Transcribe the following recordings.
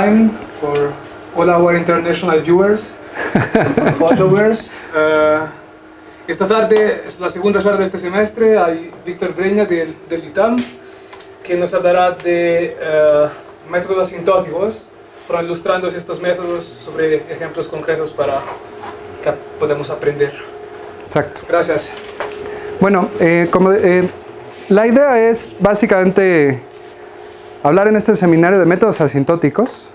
For all our international viewers, followers. Esta tarde es la segunda charla de este semestre. Hay Víctor Breña del ITAM, que nos hablará de métodos asintóticos, pero ilustrando estos métodos sobre ejemplos concretos para que podamos aprender. Exacto. Gracias. Bueno, la idea es básicamente hablar en este seminario de métodos asintóticos,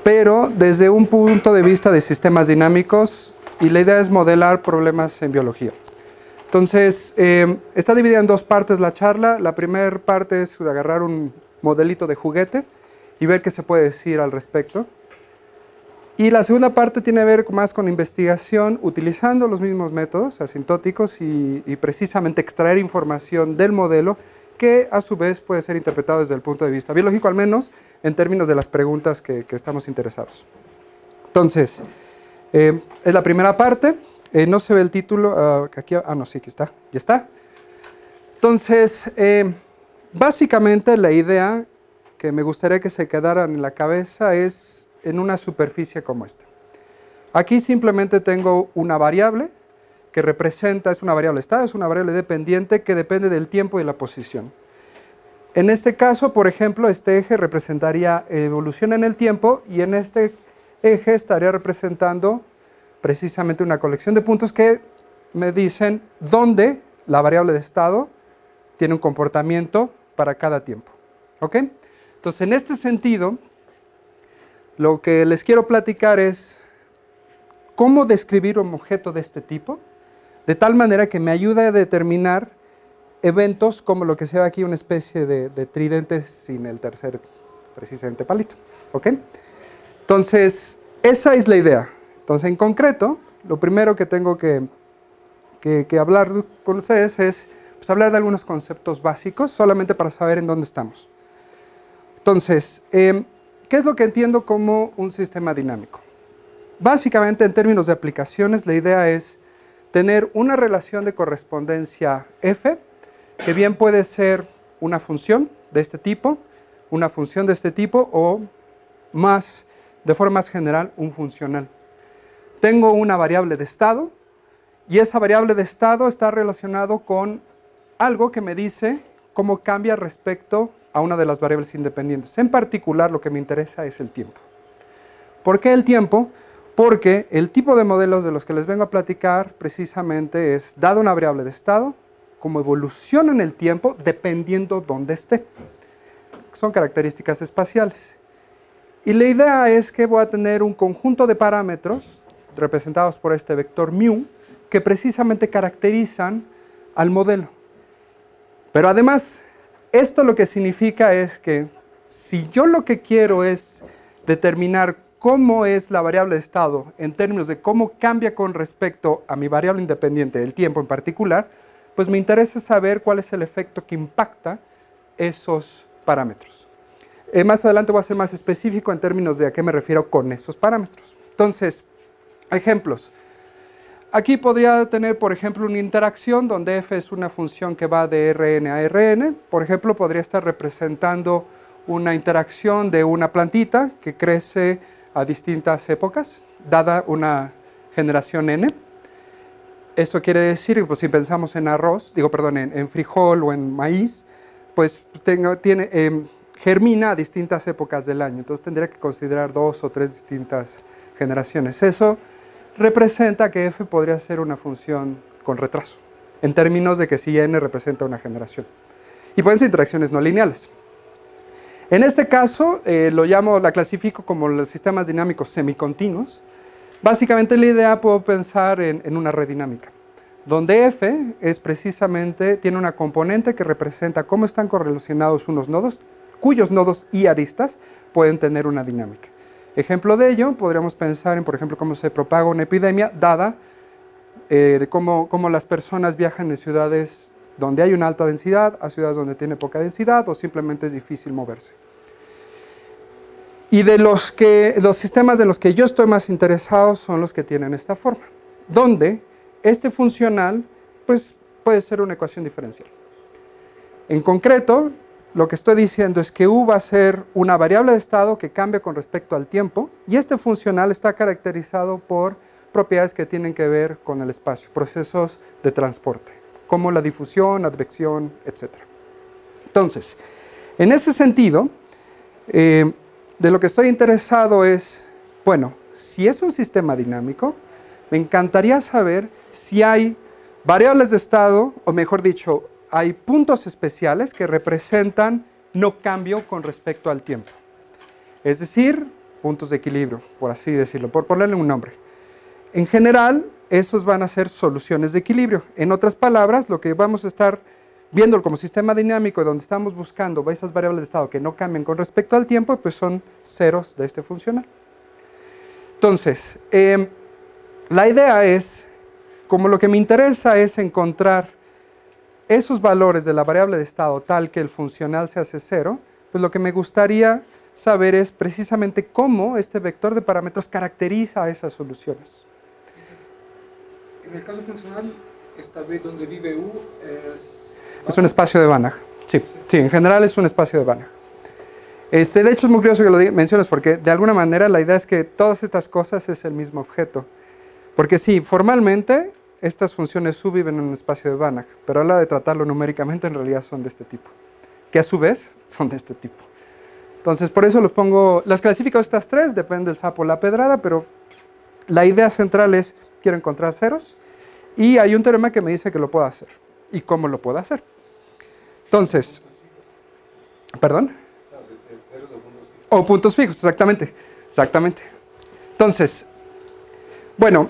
pero desde un punto de vista de sistemas dinámicos, y la idea es modelar problemas en biología. Entonces, está dividida en dos partes la charla. La primera parte es agarrar un modelito de juguete y ver qué se puede decir al respecto. Y la segunda parte tiene que ver más con investigación utilizando los mismos métodos asintóticos y precisamente extraer información del modelo que a su vez puede ser interpretado desde el punto de vista biológico, al menos en términos de las preguntas que estamos interesados. Entonces, es la primera parte. No se ve el título. Aquí, no, sí, aquí está. Ya está. Entonces, básicamente la idea que me gustaría que se quedaran en la cabeza es en una superficie como esta. Aquí simplemente tengo una variable que representa, es una variable estado, es una variable dependiente que depende del tiempo y la posición. En este caso, por ejemplo, este eje representaría evolución en el tiempo y en este eje estaría representando precisamente una colección de puntos que me dicen dónde la variable de estado tiene un comportamiento para cada tiempo. ¿Ok? Entonces, en este sentido, lo que les quiero platicar es cómo describir un objeto de este tipo, de tal manera que me ayude a determinar eventos como lo que se ve aquí, una especie de tridente sin el tercer, precisamente, palito. ¿Ok? Entonces, esa es la idea. Entonces, en concreto, lo primero que tengo que hablar con ustedes es pues, hablar de algunos conceptos básicos, solamente para saber en dónde estamos. Entonces, ¿qué es lo que entiendo como un sistema dinámico? Básicamente, en términos de aplicaciones, la idea es tener una relación de correspondencia F, que bien puede ser una función de este tipo, una función de este tipo, o más, de forma más general, un funcional. Tengo una variable de estado, y esa variable de estado está relacionado con algo que me dice cómo cambia respecto a una de las variables independientes. En particular, lo que me interesa es el tiempo. ¿Por qué el tiempo? Porque el tipo de modelos de los que les vengo a platicar precisamente es, dado una variable de estado, cómo evoluciona en el tiempo dependiendo dónde esté. Son características espaciales. Y la idea es que voy a tener un conjunto de parámetros representados por este vector μ, que precisamente caracterizan al modelo. Pero además, esto lo que significa es que si yo lo que quiero es determinar cómo es la variable de estado en términos de cómo cambia con respecto a mi variable independiente, el tiempo en particular, pues me interesa saber cuál es el efecto que impacta esos parámetros. Más adelante voy a ser más específico en términos de a qué me refiero con esos parámetros. Entonces, ejemplos. Aquí podría tener, por ejemplo, una interacción donde f es una función que va de Rn a Rn. Por ejemplo, podría estar representando una interacción de una plantita que crece a distintas épocas, dada una generación n. Eso quiere decir, pues si pensamos en arroz, en frijol o en maíz, pues germina a distintas épocas del año. Entonces tendría que considerar 2 o 3 distintas generaciones. Eso representa que f podría ser una función con retraso, en términos de que si n representa una generación. Y pueden ser interacciones no lineales. En este caso, la clasifico como los sistemas dinámicos semicontinuos. Básicamente la idea puedo pensar en una red dinámica, donde f es precisamente, tiene una componente que representa cómo están correlacionados unos nodos, cuyos nodos y aristas pueden tener una dinámica. Ejemplo de ello, podríamos pensar en, por ejemplo, cómo se propaga una epidemia, dada cómo las personas viajan de ciudades donde hay una alta densidad a ciudades donde tiene poca densidad o simplemente es difícil moverse. Y de los sistemas de los que yo estoy más interesado son los que tienen esta forma, donde este funcional pues, puede ser una ecuación diferencial. En concreto, lo que estoy diciendo es que U va a ser una variable de estado que cambia con respecto al tiempo, y este funcional está caracterizado por propiedades que tienen que ver con el espacio, procesos de transporte, como la difusión, advección, etc. Entonces, en ese sentido, de lo que estoy interesado es, bueno, si es un sistema dinámico, me encantaría saber si hay variables de estado, o mejor dicho, hay puntos especiales que representan no cambio con respecto al tiempo. Es decir, puntos de equilibrio, por así decirlo, por ponerle un nombre. En general, esos van a ser soluciones de equilibrio. En otras palabras, lo que vamos a estar viendo como sistema dinámico, donde estamos buscando esas variables de estado que no cambien con respecto al tiempo, pues son ceros de este funcional. Entonces, la idea es, como lo que me interesa es encontrar esos valores de la variable de estado tal que el funcional se hace cero, pues lo que me gustaría saber es precisamente cómo este vector de parámetros caracteriza esas soluciones. En el caso funcional, esta vez donde vive U es un espacio de Banach. Sí, en general es un espacio de Banach. De hecho es muy curioso que lo menciones porque de alguna manera la idea es que todas estas cosas es el mismo objeto. Porque sí, formalmente estas funciones U viven en un espacio de Banach, pero a la hora de tratarlo numéricamente en realidad son de este tipo, que a su vez son de este tipo. Entonces por eso los pongo, las clasifico estas tres, depende del sapo o la pedrada, pero la idea central es, quiero encontrar ceros, y hay un teorema que me dice que lo puedo hacer. ¿Y cómo lo puedo hacer? Entonces, ¿perdón? O puntos fijos, exactamente. Entonces, bueno,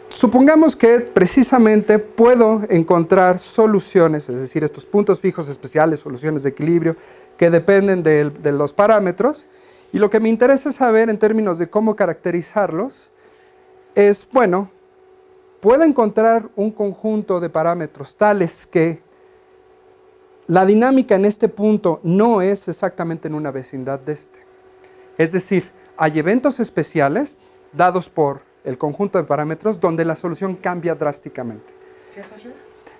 supongamos que precisamente puedo encontrar soluciones, es decir, estos puntos fijos especiales, soluciones de equilibrio, que dependen de los parámetros, y lo que me interesa saber en términos de cómo caracterizarlos es, bueno, puedo encontrar un conjunto de parámetros tales que la dinámica en este punto no es exactamente en una vecindad de este. Es decir, hay eventos especiales dados por el conjunto de parámetros donde la solución cambia drásticamente. ¿Qué es eso?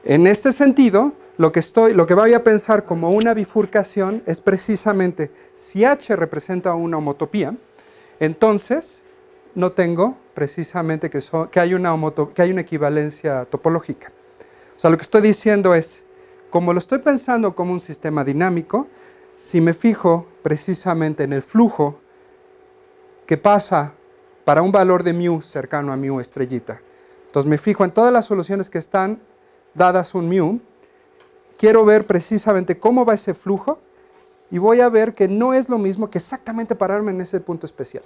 En este sentido, lo que voy a pensar como una bifurcación es precisamente si H representa una homotopía, entonces no tengo precisamente que hay una equivalencia topológica. O sea, lo que estoy diciendo es, como lo estoy pensando como un sistema dinámico, si me fijo precisamente en el flujo que pasa para un valor de mu cercano a mu estrellita, entonces me fijo en todas las soluciones que están dadas un mu, quiero ver precisamente cómo va ese flujo y voy a ver que no es lo mismo que exactamente pararme en ese punto especial.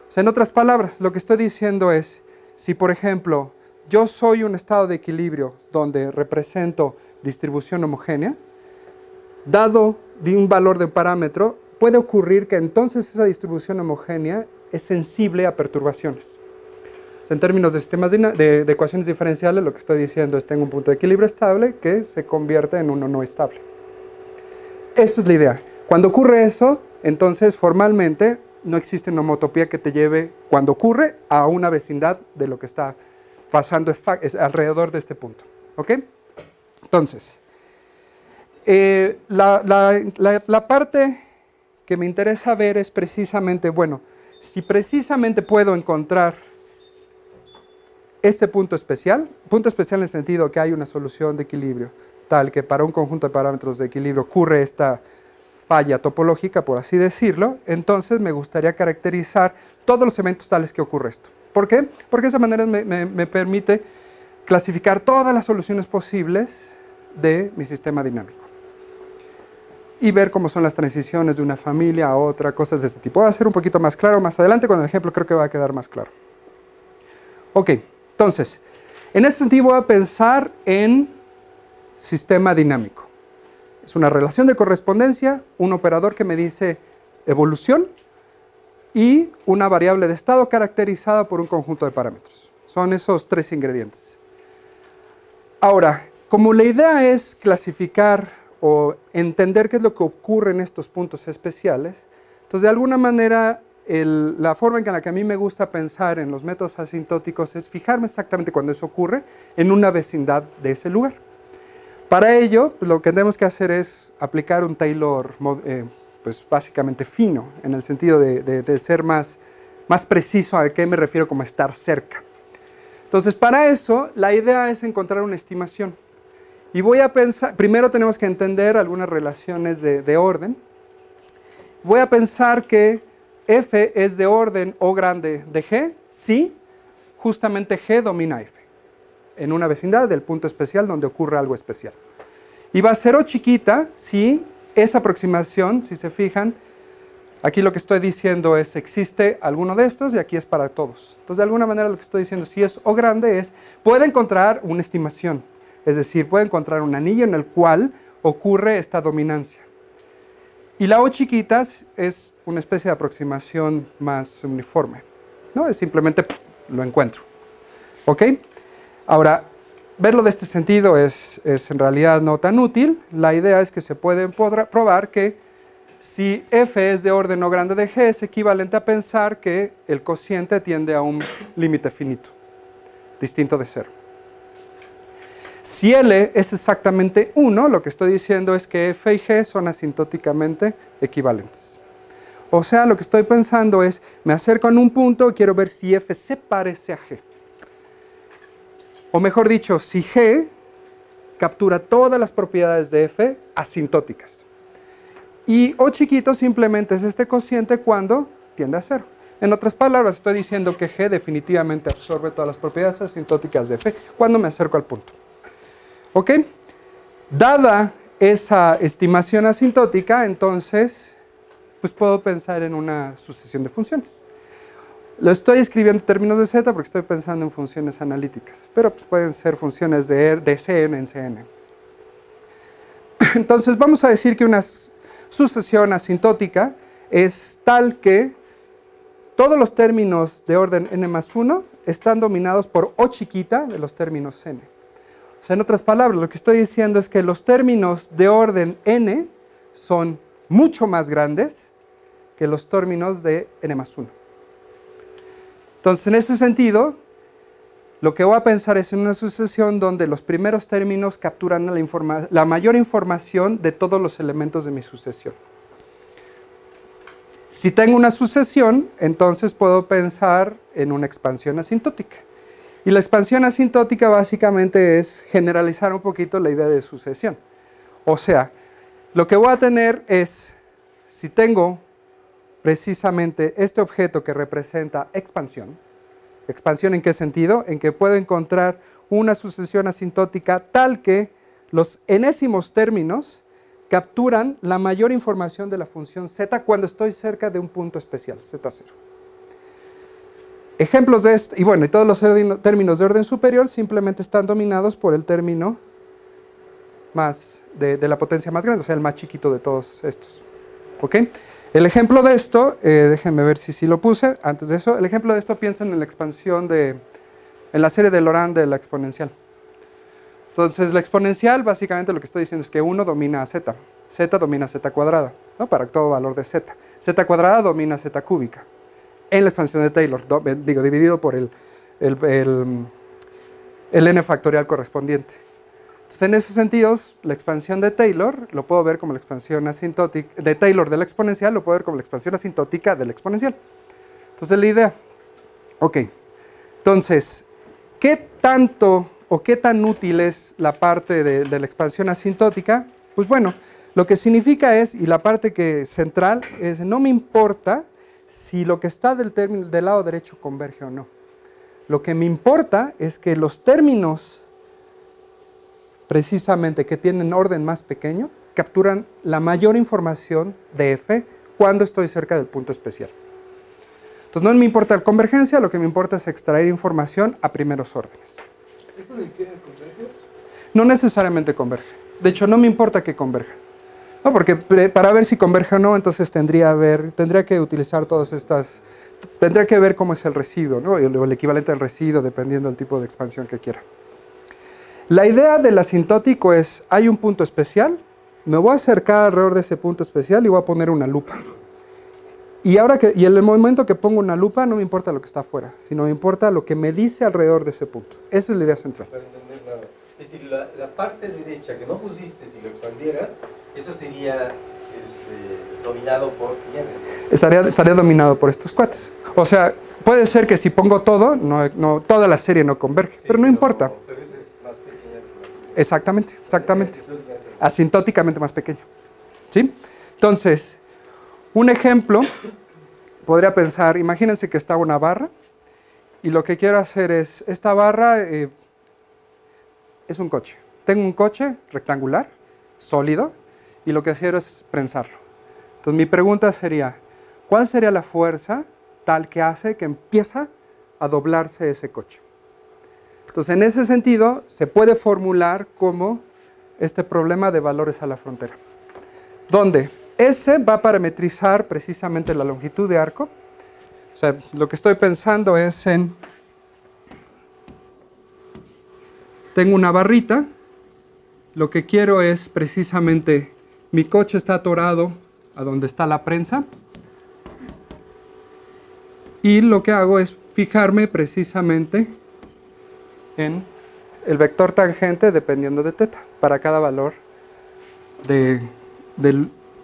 O sea, en otras palabras, lo que estoy diciendo es, si por ejemplo yo soy un estado de equilibrio donde represento distribución homogénea, dado de un valor de parámetro, puede ocurrir que entonces esa distribución homogénea es sensible a perturbaciones. O sea, en términos de sistemas de ecuaciones diferenciales, lo que estoy diciendo es tengo un punto de equilibrio estable que se convierte en uno no estable. Esa es la idea. Cuando ocurre eso, entonces formalmente no existe una homotopía que te lleve, cuando ocurre, a una vecindad de lo que está pasando alrededor de este punto. ¿Ok? Entonces, la parte que me interesa ver es precisamente, bueno, si precisamente puedo encontrar este punto especial en el sentido que hay una solución de equilibrio, tal que para un conjunto de parámetros de equilibrio ocurre esta falla topológica, por así decirlo, entonces me gustaría caracterizar todos los eventos tales que ocurre esto. ¿Por qué? Porque de esa manera me permite clasificar todas las soluciones posibles de mi sistema dinámico y ver cómo son las transiciones de una familia a otra, cosas de este tipo. Voy a hacer un poquito más claro más adelante con el ejemplo, creo que va a quedar más claro. Ok, entonces, en este sentido voy a pensar en sistema dinámico. Es una relación de correspondencia, un operador que me dice evolución y una variable de estado caracterizada por un conjunto de parámetros. Son esos tres ingredientes. Ahora, como la idea es clasificar o entender qué es lo que ocurre en estos puntos especiales, entonces de alguna manera la forma en la que a mí me gusta pensar en los métodos asintóticos es fijarme exactamente cuando eso ocurre en una vecindad de ese lugar. Para ello, pues, lo que tenemos que hacer es aplicar un Taylor pues básicamente fino, en el sentido de ser más preciso. ¿A qué me refiero como estar cerca? Entonces, para eso, la idea es encontrar una estimación. Y voy a pensar, primero tenemos que entender algunas relaciones de orden. Voy a pensar que F es de orden O grande de G si justamente G domina F, en una vecindad del punto especial donde ocurre algo especial. Y va a ser O chiquita si esa aproximación, si se fijan, aquí lo que estoy diciendo es existe alguno de estos y aquí es para todos. Entonces, de alguna manera lo que estoy diciendo, si es O grande, es puede encontrar una estimación. Es decir, puede encontrar un anillo en el cual ocurre esta dominancia. Y la O chiquita es una especie de aproximación más uniforme, ¿no? Es simplemente lo encuentro. ¿Ok? Ahora, verlo de este sentido es en realidad no tan útil. La idea es que se puede probar que si F es de orden O grande de G, es equivalente a pensar que el cociente tiende a un límite finito, distinto de 0. Si L es exactamente 1, lo que estoy diciendo es que F y G son asintóticamente equivalentes. O sea, lo que estoy pensando es, me acerco en un punto y quiero ver si F se parece a G. O mejor dicho, si G captura todas las propiedades de F asintóticas. Y O chiquito simplemente es este cociente cuando tiende a 0. En otras palabras, estoy diciendo que G definitivamente absorbe todas las propiedades asintóticas de F cuando me acerco al punto. ¿Ok? Dada esa estimación asintótica, entonces, pues puedo pensar en una sucesión de funciones. Lo estoy escribiendo en términos de Z porque estoy pensando en funciones analíticas, pero pues pueden ser funciones de Cn en Cn. Entonces, vamos a decir que una sucesión asintótica es tal que todos los términos de orden n más 1 están dominados por O chiquita de los términos n. O sea, en otras palabras, lo que estoy diciendo es que los términos de orden n son mucho más grandes que los términos de n más 1. Entonces, en ese sentido, lo que voy a pensar es en una sucesión donde los primeros términos capturan la mayor información de todos los elementos de mi sucesión. Si tengo una sucesión, entonces puedo pensar en una expansión asintótica. Y la expansión asintótica básicamente es generalizar un poquito la idea de sucesión. O sea, lo que voy a tener es, si tengo precisamente este objeto que representa expansión. ¿Expansión en qué sentido? En que puedo encontrar una sucesión asintótica tal que los enésimos términos capturan la mayor información de la función z cuando estoy cerca de un punto especial, z0. Ejemplos de esto, y bueno, y todos los términos de orden superior simplemente están dominados por el término más de la potencia más grande, o sea, el más chiquito de todos estos. ¿Ok? El ejemplo de esto, déjenme ver si sí lo puse, antes de eso, el ejemplo de esto piensen en la expansión en la serie de Laurent de la exponencial. Entonces, la exponencial, básicamente lo que estoy diciendo es que 1 domina a z, z domina a z cuadrada, ¿no? Para todo valor de z. Z cuadrada domina a z cúbica. En la expansión de Taylor, dividido por el n factorial correspondiente. Entonces, en esos sentidos, la expansión de Taylor lo puedo ver como la expansión asintótica de Taylor de la exponencial, lo puedo ver como la expansión asintótica de la exponencial. Entonces, la idea, ok, entonces, ¿qué tanto o qué tan útil es la parte de la expansión asintótica? Pues bueno, lo que significa es, y la parte central es, no me importa si lo que está del lado derecho converge o no. Lo que me importa es que los términos precisamente que tienen orden más pequeño capturan la mayor información de f cuando estoy cerca del punto especial. Entonces no me importa la convergencia, lo que me importa es extraer información a primeros órdenes. ¿Esto de qué converge? No necesariamente converge. De hecho, no me importa que converja. No, porque para ver si converge o no, entonces tendría que utilizar todas estas, tendría que ver cómo es el residuo, ¿no? El equivalente al residuo, dependiendo del tipo de expansión que quiera. La idea del asintótico es, hay un punto especial, me voy a acercar alrededor de ese punto especial y voy a poner una lupa. Y en el momento que pongo una lupa, no me importa lo que está afuera, sino me importa lo que me dice alrededor de ese punto. Esa es la idea central. Es decir, la parte derecha que no pusiste, si lo expandieras, eso sería dominado por bienes. Estaría dominado por estos cuates. O sea, puede ser que si pongo todo, toda la serie no converge, sí, pero no importa. Pero eso es más pequeña que la... Exactamente, exactamente. Asintóticamente más pequeño. ¿Sí? Entonces, un ejemplo, podría pensar, imagínense que está una barra, y lo que quiero hacer es, esta barra es un coche. Tengo un coche rectangular, sólido, y lo que quiero es prensarlo. Entonces mi pregunta sería, ¿cuál sería la fuerza tal que hace que empieza a doblarse ese coche? Entonces en ese sentido se puede formular como este problema de valores a la frontera, donde S va a parametrizar precisamente la longitud de arco. O sea, lo que estoy pensando es en, tengo una barrita, lo que quiero es precisamente, mi coche está atorado a donde está la prensa, y lo que hago es fijarme precisamente en el vector tangente dependiendo de θ, para cada valor,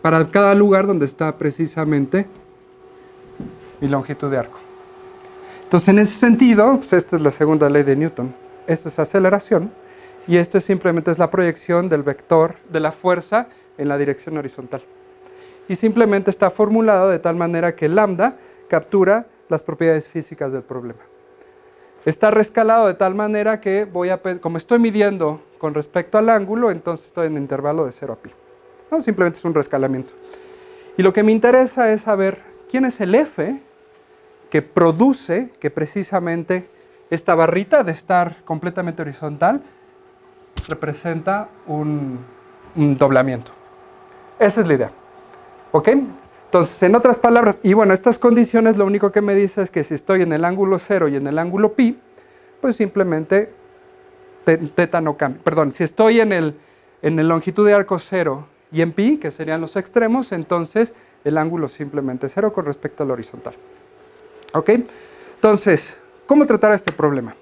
para cada lugar donde está precisamente mi longitud de arco. Entonces, en ese sentido, pues esta es la segunda ley de Newton. Esta es aceleración, y esto simplemente es la proyección del vector de la fuerza en la dirección horizontal. Y simplemente está formulado de tal manera que lambda captura las propiedades físicas del problema. Está rescalado de tal manera que como estoy midiendo con respecto al ángulo, entonces estoy en el intervalo de 0 a pi. No, simplemente es un rescalamiento. Y lo que me interesa es saber quién es el F que produce que precisamente esta barrita de estar completamente horizontal representa un doblamiento. Esa es la idea. ¿Ok? Entonces, en otras palabras, y bueno, estas condiciones lo único que me dice es que si estoy en el ángulo 0 y en el ángulo pi, pues simplemente θ no cambia. Perdón, si estoy en el longitud de arco 0 y en pi, que serían los extremos, entonces el ángulo simplemente es 0 con respecto al horizontal. ¿Ok? Entonces, ¿cómo tratar este problema?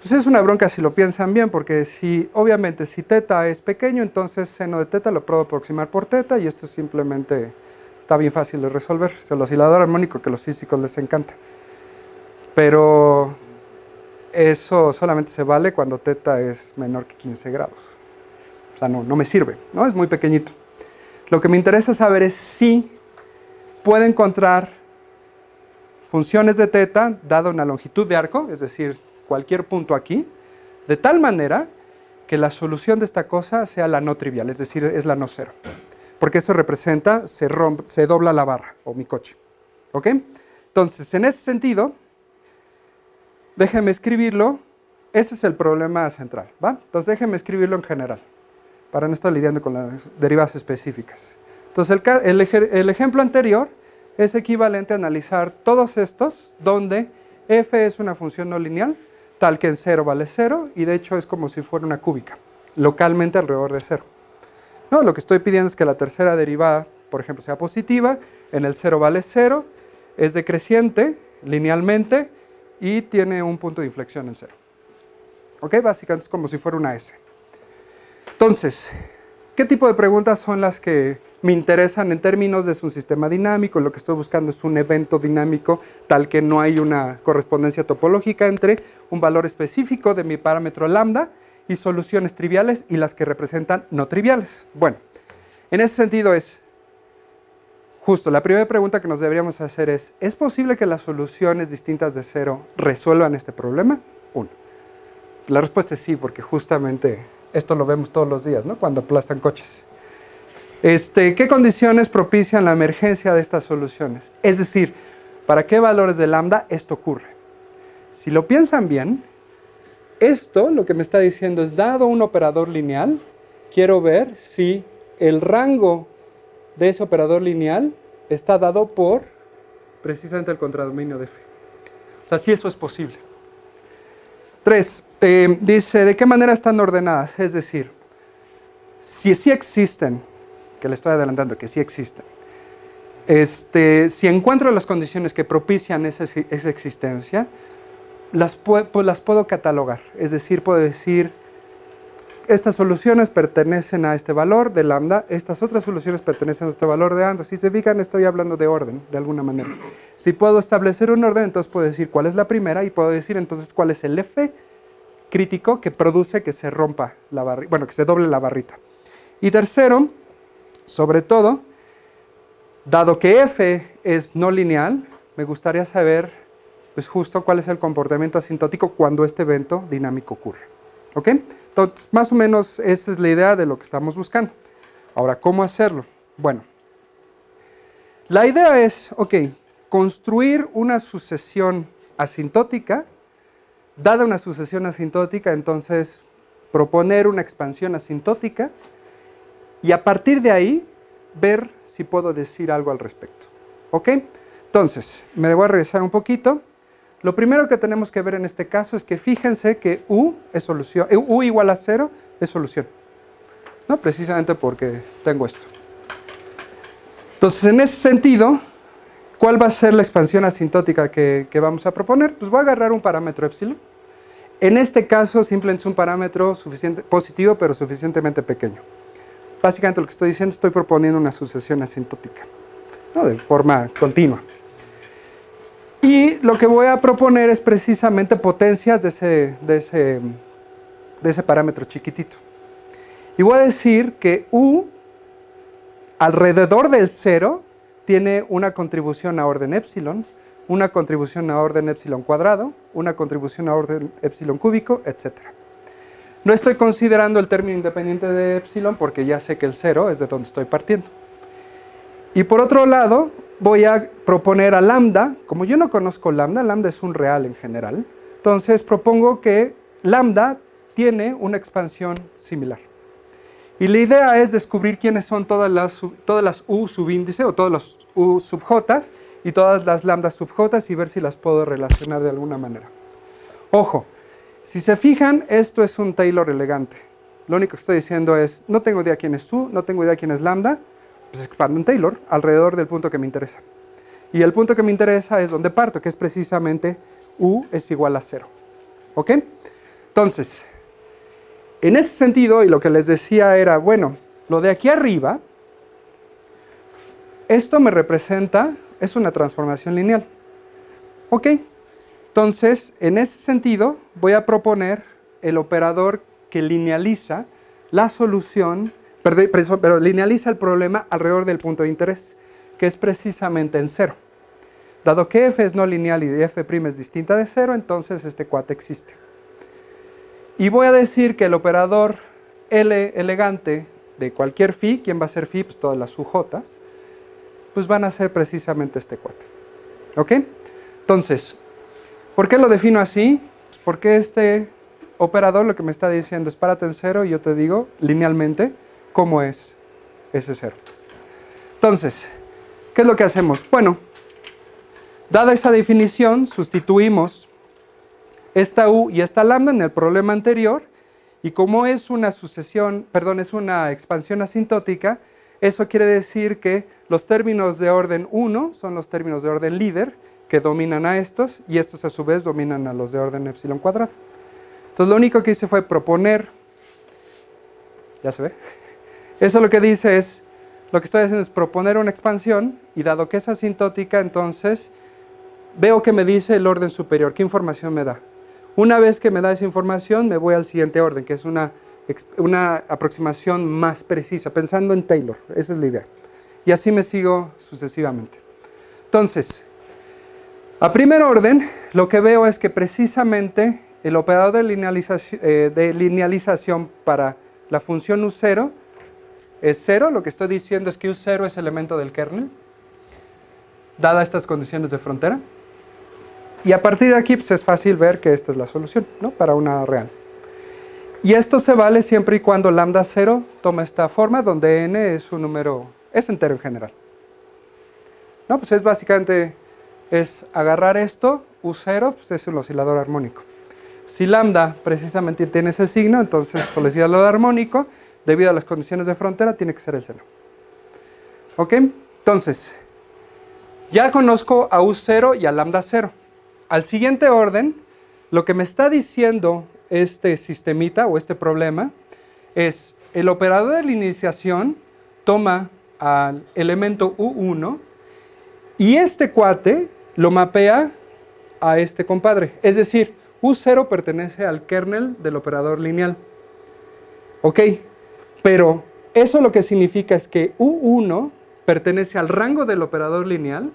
Pues es una bronca si lo piensan bien, porque obviamente si θ es pequeño, entonces seno de θ lo puedo aproximar por θ, y esto simplemente está bien fácil de resolver. Es el oscilador armónico que a los físicos les encanta. Pero eso solamente se vale cuando θ es menor que 15 grados. O sea, no me sirve, ¿no? Es muy pequeñito. Lo que me interesa saber es si puedo encontrar funciones de θ dado una longitud de arco, es decir, cualquier punto aquí, de tal manera que la solución de esta cosa sea la no trivial, es decir, es la no cero. Porque eso representa, se dobla la barra, o mi coche. ¿Ok? Entonces, en ese sentido, déjenme escribirlo. Ese es el problema central, ¿va? Entonces, déjenme escribirlo en general, para no estar lidiando con las derivadas específicas. Entonces, el ejemplo anterior es equivalente a analizar todos estos, donde f es una función no lineal, tal que en 0 vale 0, y de hecho es como si fuera una cúbica, localmente alrededor de 0. No, lo que estoy pidiendo es que la tercera derivada, por ejemplo, sea positiva, en el 0 vale 0, es decreciente linealmente y tiene un punto de inflexión en 0. ¿Ok? Básicamente es como si fuera una S. Entonces, ¿qué tipo de preguntas son las que me interesan en términos de un sistema dinámico? Lo que estoy buscando es un evento dinámico tal que no hay una correspondencia topológica entre un valor específico de mi parámetro lambda y soluciones triviales y las que representan no triviales. Bueno, en ese sentido es justo la primera pregunta que nos deberíamos hacer ¿es posible que las soluciones distintas de 0 resuelvan este problema? 1. La respuesta es sí, porque justamente esto lo vemos todos los días, ¿no? Cuando aplastan coches. ¿Qué condiciones propician la emergencia de estas soluciones? Es decir, ¿para qué valores de lambda esto ocurre? Si lo piensan bien, esto lo que me está diciendo es, dado un operador lineal, quiero ver si el rango de ese operador lineal está dado por precisamente el contradominio de F. O sea, si eso es posible. 3. Dice, ¿de qué manera están ordenadas? Es decir, si sí existen, que le estoy adelantando que sí existen, si encuentro las condiciones que propician esa existencia, las puedo catalogar. Es decir, puedo decir, estas soluciones pertenecen a este valor de lambda, estas otras soluciones pertenecen a este valor de lambda. Si se fijan, estoy hablando de orden, de alguna manera. Si puedo establecer un orden, entonces puedo decir cuál es la primera y puedo decir entonces cuál es el F crítico que produce que se rompa la barrita, bueno, que se doble la barrita. Y tercero, sobre todo, dado que F es no lineal, me gustaría saber pues justo cuál es el comportamiento asintótico cuando este evento dinámico ocurre. ¿Ok? Entonces, más o menos esa es la idea de lo que estamos buscando. Ahora, ¿cómo hacerlo? Bueno, la idea es, ok, construir una sucesión asintótica. Dada una sucesión asintótica, entonces proponer una expansión asintótica y a partir de ahí ver si puedo decir algo al respecto. ¿Ok? Entonces, me voy a regresar un poquito. Lo primero que tenemos que ver en este caso es que fíjense que U es solución, U igual a 0 es solución. ¿No? Precisamente porque tengo esto. Entonces, en ese sentido, ¿cuál va a ser la expansión asintótica que vamos a proponer? Pues voy a agarrar un parámetro epsilon. En este caso, simplemente es un parámetro positivo, pero suficientemente pequeño. Básicamente lo que estoy diciendo, estoy proponiendo una sucesión asintótica, ¿no? De forma continua. Y lo que voy a proponer es precisamente potencias de ese parámetro chiquitito. Y voy a decir que U, alrededor del 0, tiene una contribución a orden epsilon, una contribución a orden epsilon cuadrado, una contribución a orden epsilon cúbico, etc. No estoy considerando el término independiente de epsilon porque ya sé que el 0 es de donde estoy partiendo. Y por otro lado, voy a proponer a lambda, como yo no conozco lambda, lambda es un real en general, entonces propongo que lambda tiene una expansión similar. Y la idea es descubrir quiénes son todas las U subíndice o todas las U subj y todas las lambdas subj y ver si las puedo relacionar de alguna manera. Ojo, si se fijan, esto es un Taylor elegante. Lo único que estoy diciendo es, no tengo idea quién es U, no tengo idea quién es lambda, pues expando en Taylor alrededor del punto que me interesa. Y el punto que me interesa es donde parto, que es precisamente U es igual a 0. ¿Ok? Entonces, en ese sentido, y lo que les decía era, bueno, lo de aquí arriba, esto me representa, es una transformación lineal. ¿Ok? Entonces, en ese sentido, voy a proponer el operador que linealiza la solución, pero linealiza el problema alrededor del punto de interés, que es precisamente en 0. Dado que f es no lineal y f' es distinta de 0, entonces este cuate existe. Y voy a decir que el operador L elegante de cualquier phi, ¿quién va a ser phi? Pues todas las UJs, pues van a ser precisamente este cuate. ¿Ok? Entonces, ¿por qué lo defino así? Pues porque este operador lo que me está diciendo es párate en 0 y yo te digo linealmente cómo es ese 0. Entonces, ¿qué es lo que hacemos? Bueno, dada esa definición, sustituimos esta U y esta lambda en el problema anterior, y como es una sucesión, perdón, es una expansión asintótica, eso quiere decir que los términos de orden 1 son los términos de orden líder que dominan a estos, y estos a su vez dominan a los de orden epsilon cuadrado. Entonces lo único que hice fue proponer, ¿ya se ve? Eso lo que dice es, lo que estoy haciendo es proponer una expansión, y dado que es asintótica, entonces veo que me dice el orden superior, ¿qué información me da? Una vez que me da esa información, me voy al siguiente orden, que es una aproximación más precisa, pensando en Taylor, esa es la idea. Y así me sigo sucesivamente. Entonces, a primer orden, lo que veo es que precisamente el operador de linealización para la función U0 es 0, lo que estoy diciendo es que U0 es elemento del kernel, dadas estas condiciones de frontera. Y a partir de aquí pues es fácil ver que esta es la solución, ¿no? Para una real. Y esto se vale siempre y cuando lambda 0 toma esta forma, donde n es un número, es entero en general. ¿No? Pues es básicamente, es agarrar esto, U0, pues es un oscilador armónico. Si lambda precisamente tiene ese signo, entonces el oscilador armónico, debido a las condiciones de frontera, tiene que ser el seno. ¿Ok? Entonces, ya conozco a U0 y a lambda 0. Al siguiente orden, lo que me está diciendo este sistemita o este problema es el operador de linealización toma al elemento U1 y este cuate lo mapea a este compadre. Es decir, U0 pertenece al kernel del operador lineal. Ok, pero eso lo que significa es que U1 pertenece al rango del operador lineal,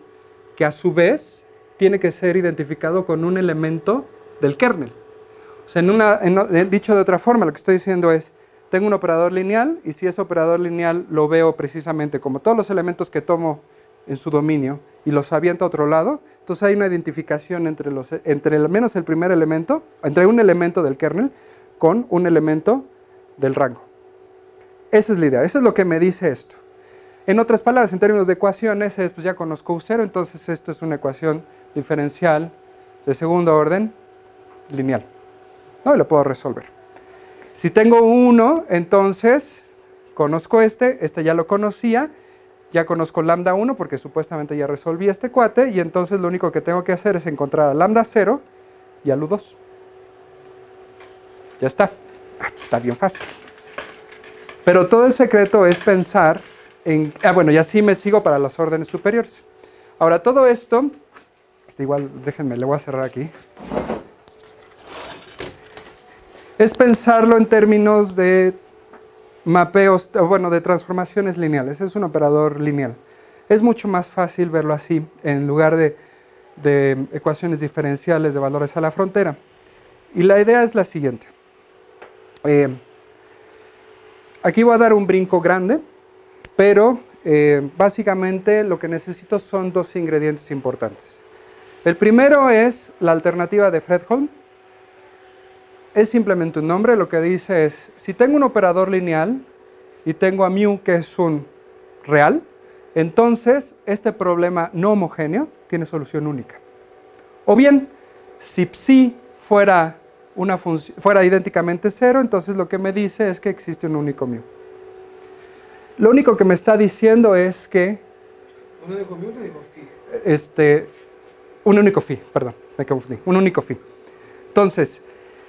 que a su vez tiene que ser identificado con un elemento del kernel. O sea, dicho de otra forma, lo que estoy diciendo es, tengo un operador lineal y si ese operador lineal lo veo precisamente como todos los elementos que tomo en su dominio y los aviento a otro lado, entonces hay una identificación entre al menos el primer elemento, entre un elemento del kernel con un elemento del rango. Esa es la idea, eso es lo que me dice esto. En otras palabras, en términos de ecuaciones, pues ya conozco U0, entonces esto es una ecuación diferencial de segundo orden lineal. ¿No? Y lo puedo resolver. Si tengo U1, entonces conozco este ya lo conocía, ya conozco lambda 1 porque supuestamente ya resolví este cuate y entonces lo único que tengo que hacer es encontrar a lambda 0 y al U2. Ya está. Está bien fácil. Pero todo el secreto es pensar en... bueno, y así me sigo para las órdenes superiores. Ahora, todo esto... igual, déjenme, le voy a cerrar aquí. Es pensarlo en términos de mapeos, bueno, de transformaciones lineales. Es un operador lineal. Es mucho más fácil verlo así, en lugar de ecuaciones diferenciales de valores a la frontera. Y la idea es la siguiente. Aquí voy a dar un brinco grande, pero básicamente lo que necesito son dos ingredientes importantes. El primero es la alternativa de Fredholm. Es simplemente un nombre, lo que dice es, si tengo un operador lineal y tengo a mu que es un real, entonces este problema no homogéneo tiene solución única. O bien, si psi fuera idénticamente 0, entonces lo que me dice es que existe un único mu. Lo único que me está diciendo es que... ¿Un único mu o un único phi? Un único phi, perdón, me confundí, un único phi. Entonces,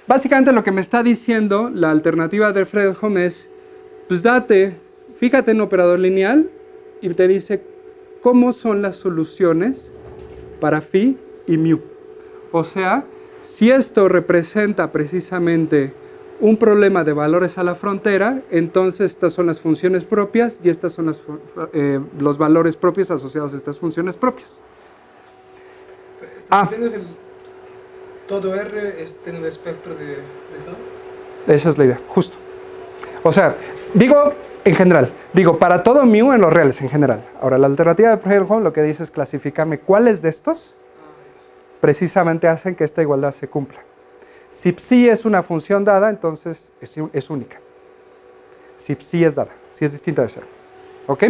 básicamente lo que me está diciendo la alternativa de Fredholm es, pues fíjate en un operador lineal y te dice cómo son las soluciones para phi y mu. O sea, si esto representa precisamente un problema de valores a la frontera, entonces estas son las funciones propias y estos son los valores propios asociados a estas funciones propias. ¿Todo R tiene el espectro de Hall? Esa es la idea, justo. O sea, digo en general, para todo mu en los reales en general. Ahora, la alternativa de Fredholm lo que dice es clasificarme cuáles de estos precisamente hacen que esta igualdad se cumpla. Si psi es una función dada, entonces es única. Si psi es dada, si es distinta de 0. ¿Ok?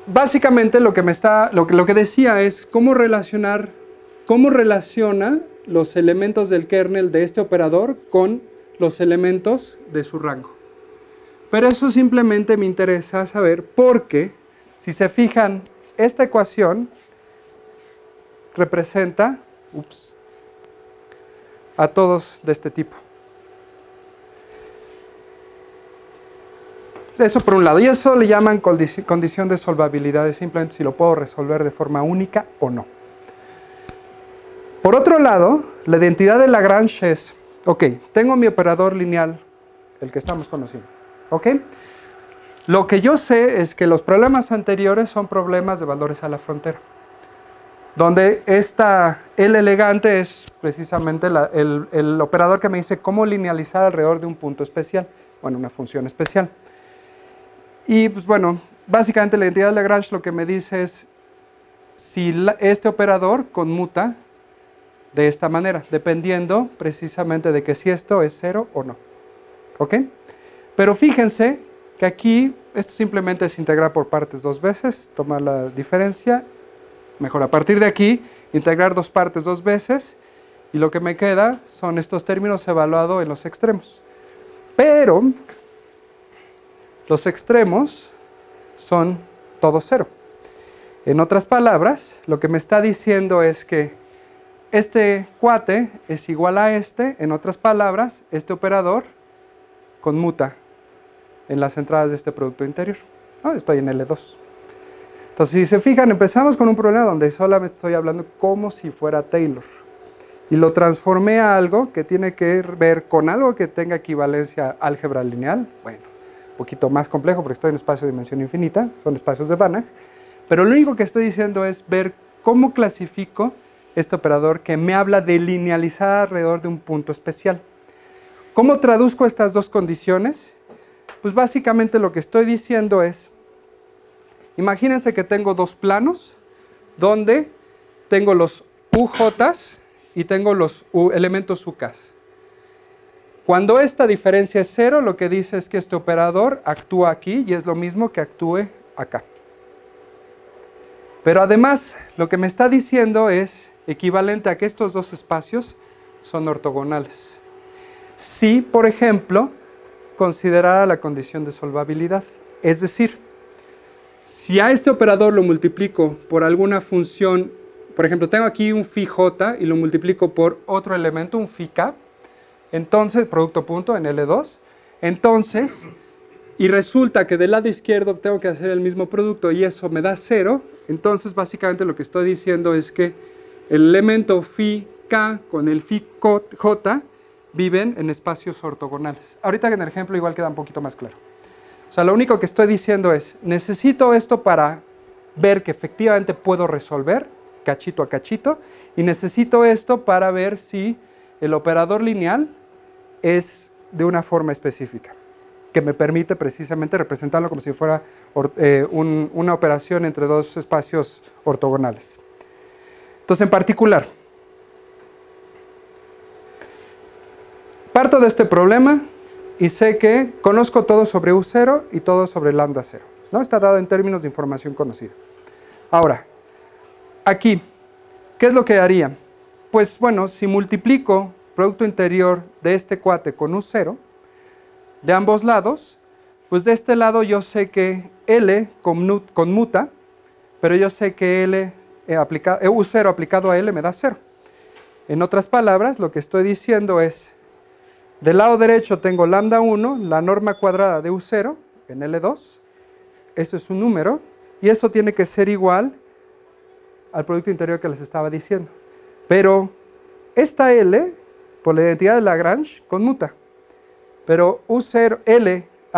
Básicamente lo que decía es cómo relaciona los elementos del kernel de este operador con los elementos de su rango. Pero eso simplemente me interesa saber porque, si se fijan, esta ecuación representa a todos de este tipo. Eso por un lado. Y eso le llaman condición de solvabilidad, es simplemente si lo puedo resolver de forma única o no. Por otro lado, la identidad de Lagrange es, ok, tengo mi operador lineal, el que estamos conociendo, ok. Lo que yo sé es que los problemas anteriores son problemas de valores a la frontera, donde esta L elegante es precisamente el operador que me dice cómo linealizar alrededor de un punto especial, bueno, una función especial. Y pues bueno, básicamente la identidad de Lagrange lo que me dice es si este operador conmuta de esta manera, dependiendo precisamente de que si esto es 0 o no. ¿Ok? Pero fíjense que aquí esto simplemente es integrar por partes dos veces, tomar la diferencia, mejor a partir de aquí, integrar dos partes dos veces, y lo que me queda son estos términos evaluados en los extremos. Pero los extremos son todos 0. En otras palabras, lo que me está diciendo es que este cuate es igual a este, en otras palabras, este operador conmuta en las entradas de este producto interior. ¿No? Estoy en L2. Entonces, si se fijan, empezamos con un problema donde solamente estoy hablando como si fuera Taylor. Y lo transformé a algo que tiene que ver con algo que tenga equivalencia a álgebra lineal. Bueno, un poquito más complejo porque estoy en espacio de dimensión infinita, son espacios de Banach. Pero lo único que estoy diciendo es ver cómo clasifico este operador que me habla de linealizar alrededor de un punto especial. ¿Cómo traduzco estas dos condiciones? Pues básicamente lo que estoy diciendo es, imagínense que tengo dos planos donde tengo los UJs y tengo los elementos UKs. Cuando esta diferencia es cero, lo que dice es que este operador actúa aquí y es lo mismo que actúe acá. Pero además, lo que me está diciendo es equivalente a que estos dos espacios son ortogonales. Si, por ejemplo, considerara la condición de solvabilidad. Es decir, si a este operador lo multiplico por alguna función, por ejemplo, tengo aquí un phi j y lo multiplico por otro elemento, un phi k, entonces, producto punto en L2, entonces, y resulta que del lado izquierdo tengo que hacer el mismo producto y eso me da 0, entonces básicamente lo que estoy diciendo es que el elemento phi k con el phi j viven en espacios ortogonales. Ahorita en el ejemplo igual queda un poquito más claro. O sea, lo único que estoy diciendo es, necesito esto para ver que efectivamente puedo resolver, cachito a cachito, y necesito esto para ver si el operador lineal es de una forma específica, que me permite precisamente representarlo como si fuera una operación entre dos espacios ortogonales. Entonces, en particular, parto de este problema y sé que conozco todo sobre U0 y todo sobre lambda 0. ¿No? Está dado en términos de información conocida. Ahora, aquí, ¿qué es lo que haría? Pues bueno, si multiplico producto interior de este cuate con U0, de ambos lados, pues de este lado yo sé que L conmuta, pero yo sé que U0 aplicado a L me da 0. En otras palabras, lo que estoy diciendo es, del lado derecho tengo lambda 1, la norma cuadrada de U0 en L2, eso es un número, y eso tiene que ser igual al producto interior que les estaba diciendo. Pero esta L, por la identidad de Lagrange, conmuta. Pero a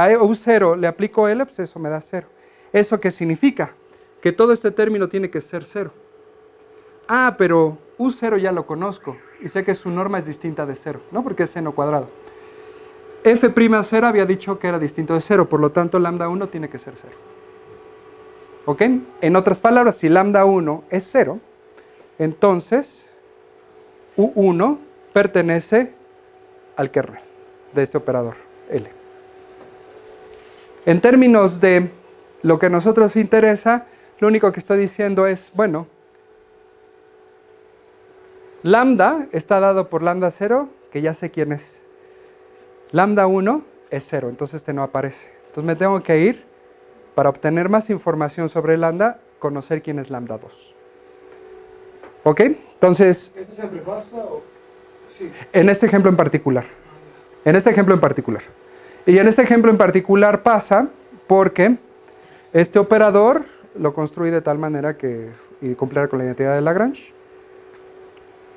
U0 le aplico L, pues eso me da 0. ¿Eso qué significa? Que todo este término tiene que ser 0. Ah, pero U0 ya lo conozco y sé que su norma es distinta de 0, ¿no? Porque es seno cuadrado. F'0 había dicho que era distinto de 0, por lo tanto lambda 1 tiene que ser 0. ¿Ok? En otras palabras, si lambda 1 es 0, entonces U1 pertenece al kernel de este operador L. En términos de lo que a nosotros interesa, lo único que estoy diciendo es, bueno, lambda está dado por lambda 0, que ya sé quién es. Lambda 1 es 0, entonces este no aparece. Entonces me tengo que ir, para obtener más información sobre lambda, conocer quién es lambda 2. ¿Ok? Entonces, ¿Esto siempre pasa o...? Sí. en este ejemplo en particular. En este ejemplo en particular. Y en este ejemplo en particular pasa porque este operador lo construí de tal manera que cumpliera con la identidad de Lagrange.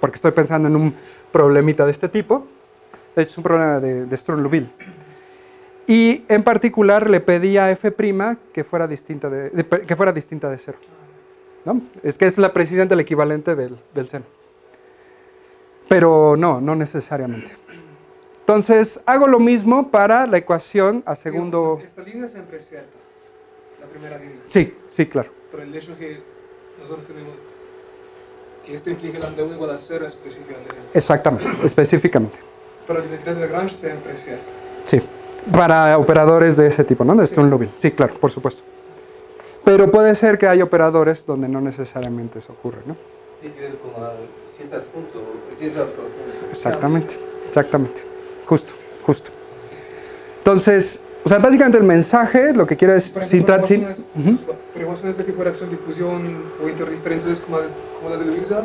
Porque estoy pensando en un problemita de este tipo. De hecho, es un problema de Sturm-Liouville. Y en particular le pedí a F' que fuera distinta de 0. ¿No? Es que es precisamente el equivalente del seno. Pero no necesariamente. Entonces, hago lo mismo para la ecuación a segundo... Esta línea siempre es cierta, la primera línea. Sí, claro. Pero el hecho que nosotros tenemos que esto implica lambda 1 igual a 0 específicamente. Exactamente, específicamente. Pero la identidad de Lagrange siempre es cierta. Sí, para operadores de ese tipo, ¿no? De Sturm-Liouville. Sí, claro, por supuesto. Pero puede ser que haya operadores donde no necesariamente eso ocurre, ¿no? Sí, que ver como si es adjunto, si es autoadjunto. Exactamente. Justo. Entonces, o sea, básicamente el mensaje, lo que quiero es... Por ejemplo, ecuaciones de tipo de reacción, difusión o interdiferenciales como la de Luisa,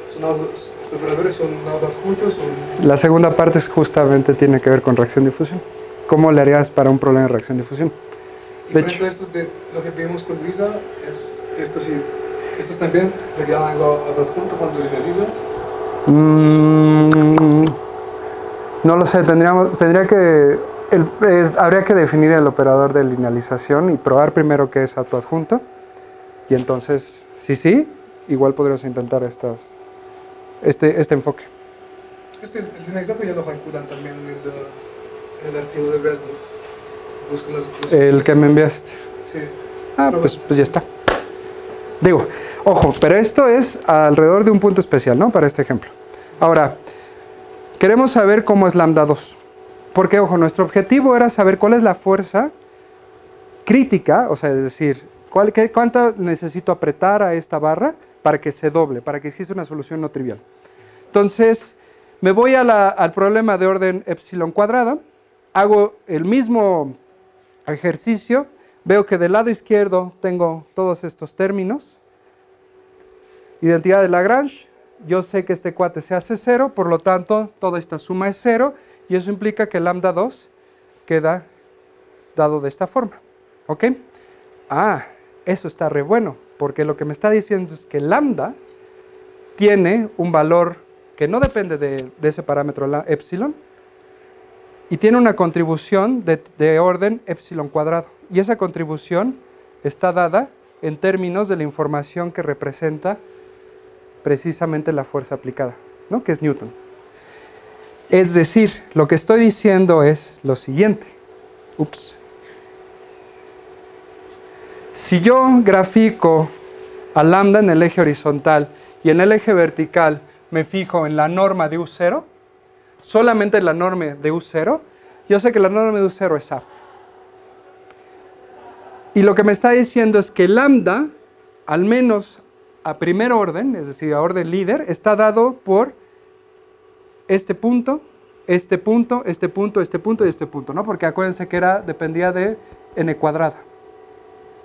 estos operadores son lados adjuntos. La segunda parte es justamente tiene que ver con reacción-difusión. cómo le harías para un problema de reacción de fusión. Y De por ejemplo, estos de lo que vimos con Luisa, estos sí, estos también serían algo adjunto cuando linealizo. No lo sé, habría que definir el operador de linealización y probar primero qué es autoadjunto. Y entonces, sí, igual podríamos intentar este enfoque. El linealizado ya lo calculan también en el archivo de Breslov. Buscan El que me enviaste. Sí. Pues ya está. Digo, ojo, pero esto es alrededor de un punto especial, ¿no? Para este ejemplo. Ahora, queremos saber cómo es lambda 2. Porque, ojo, nuestro objetivo era saber cuál es la fuerza crítica, o sea, es decir, cuánto necesito apretar a esta barra para que se doble, para que exista una solución no trivial. Entonces, me voy al problema de orden epsilon cuadrada, hago el mismo ejercicio, veo que del lado izquierdo tengo todos estos términos, identidad de Lagrange, yo sé que este cuate se hace 0, por lo tanto toda esta suma es 0, y eso implica que lambda 2 queda dado de esta forma, ¿ok? Eso está re bueno, porque lo que me está diciendo es que lambda tiene un valor que no depende de ese parámetro epsilon, y tiene una contribución de orden epsilon cuadrado. Y esa contribución está dada en términos de la información que representa precisamente la fuerza aplicada, ¿no? Que es Newton. Es decir, lo que estoy diciendo es lo siguiente. Si yo grafico a lambda en el eje horizontal y en el eje vertical me fijo en la norma de U0, solamente la norma de U0, yo sé que la norma de U0 es A. Y lo que me está diciendo es que lambda, al menos a primer orden, es decir, a orden líder, está dado por este punto, este punto, este punto, este punto y este punto, ¿no? Porque acuérdense que dependía de n cuadrada.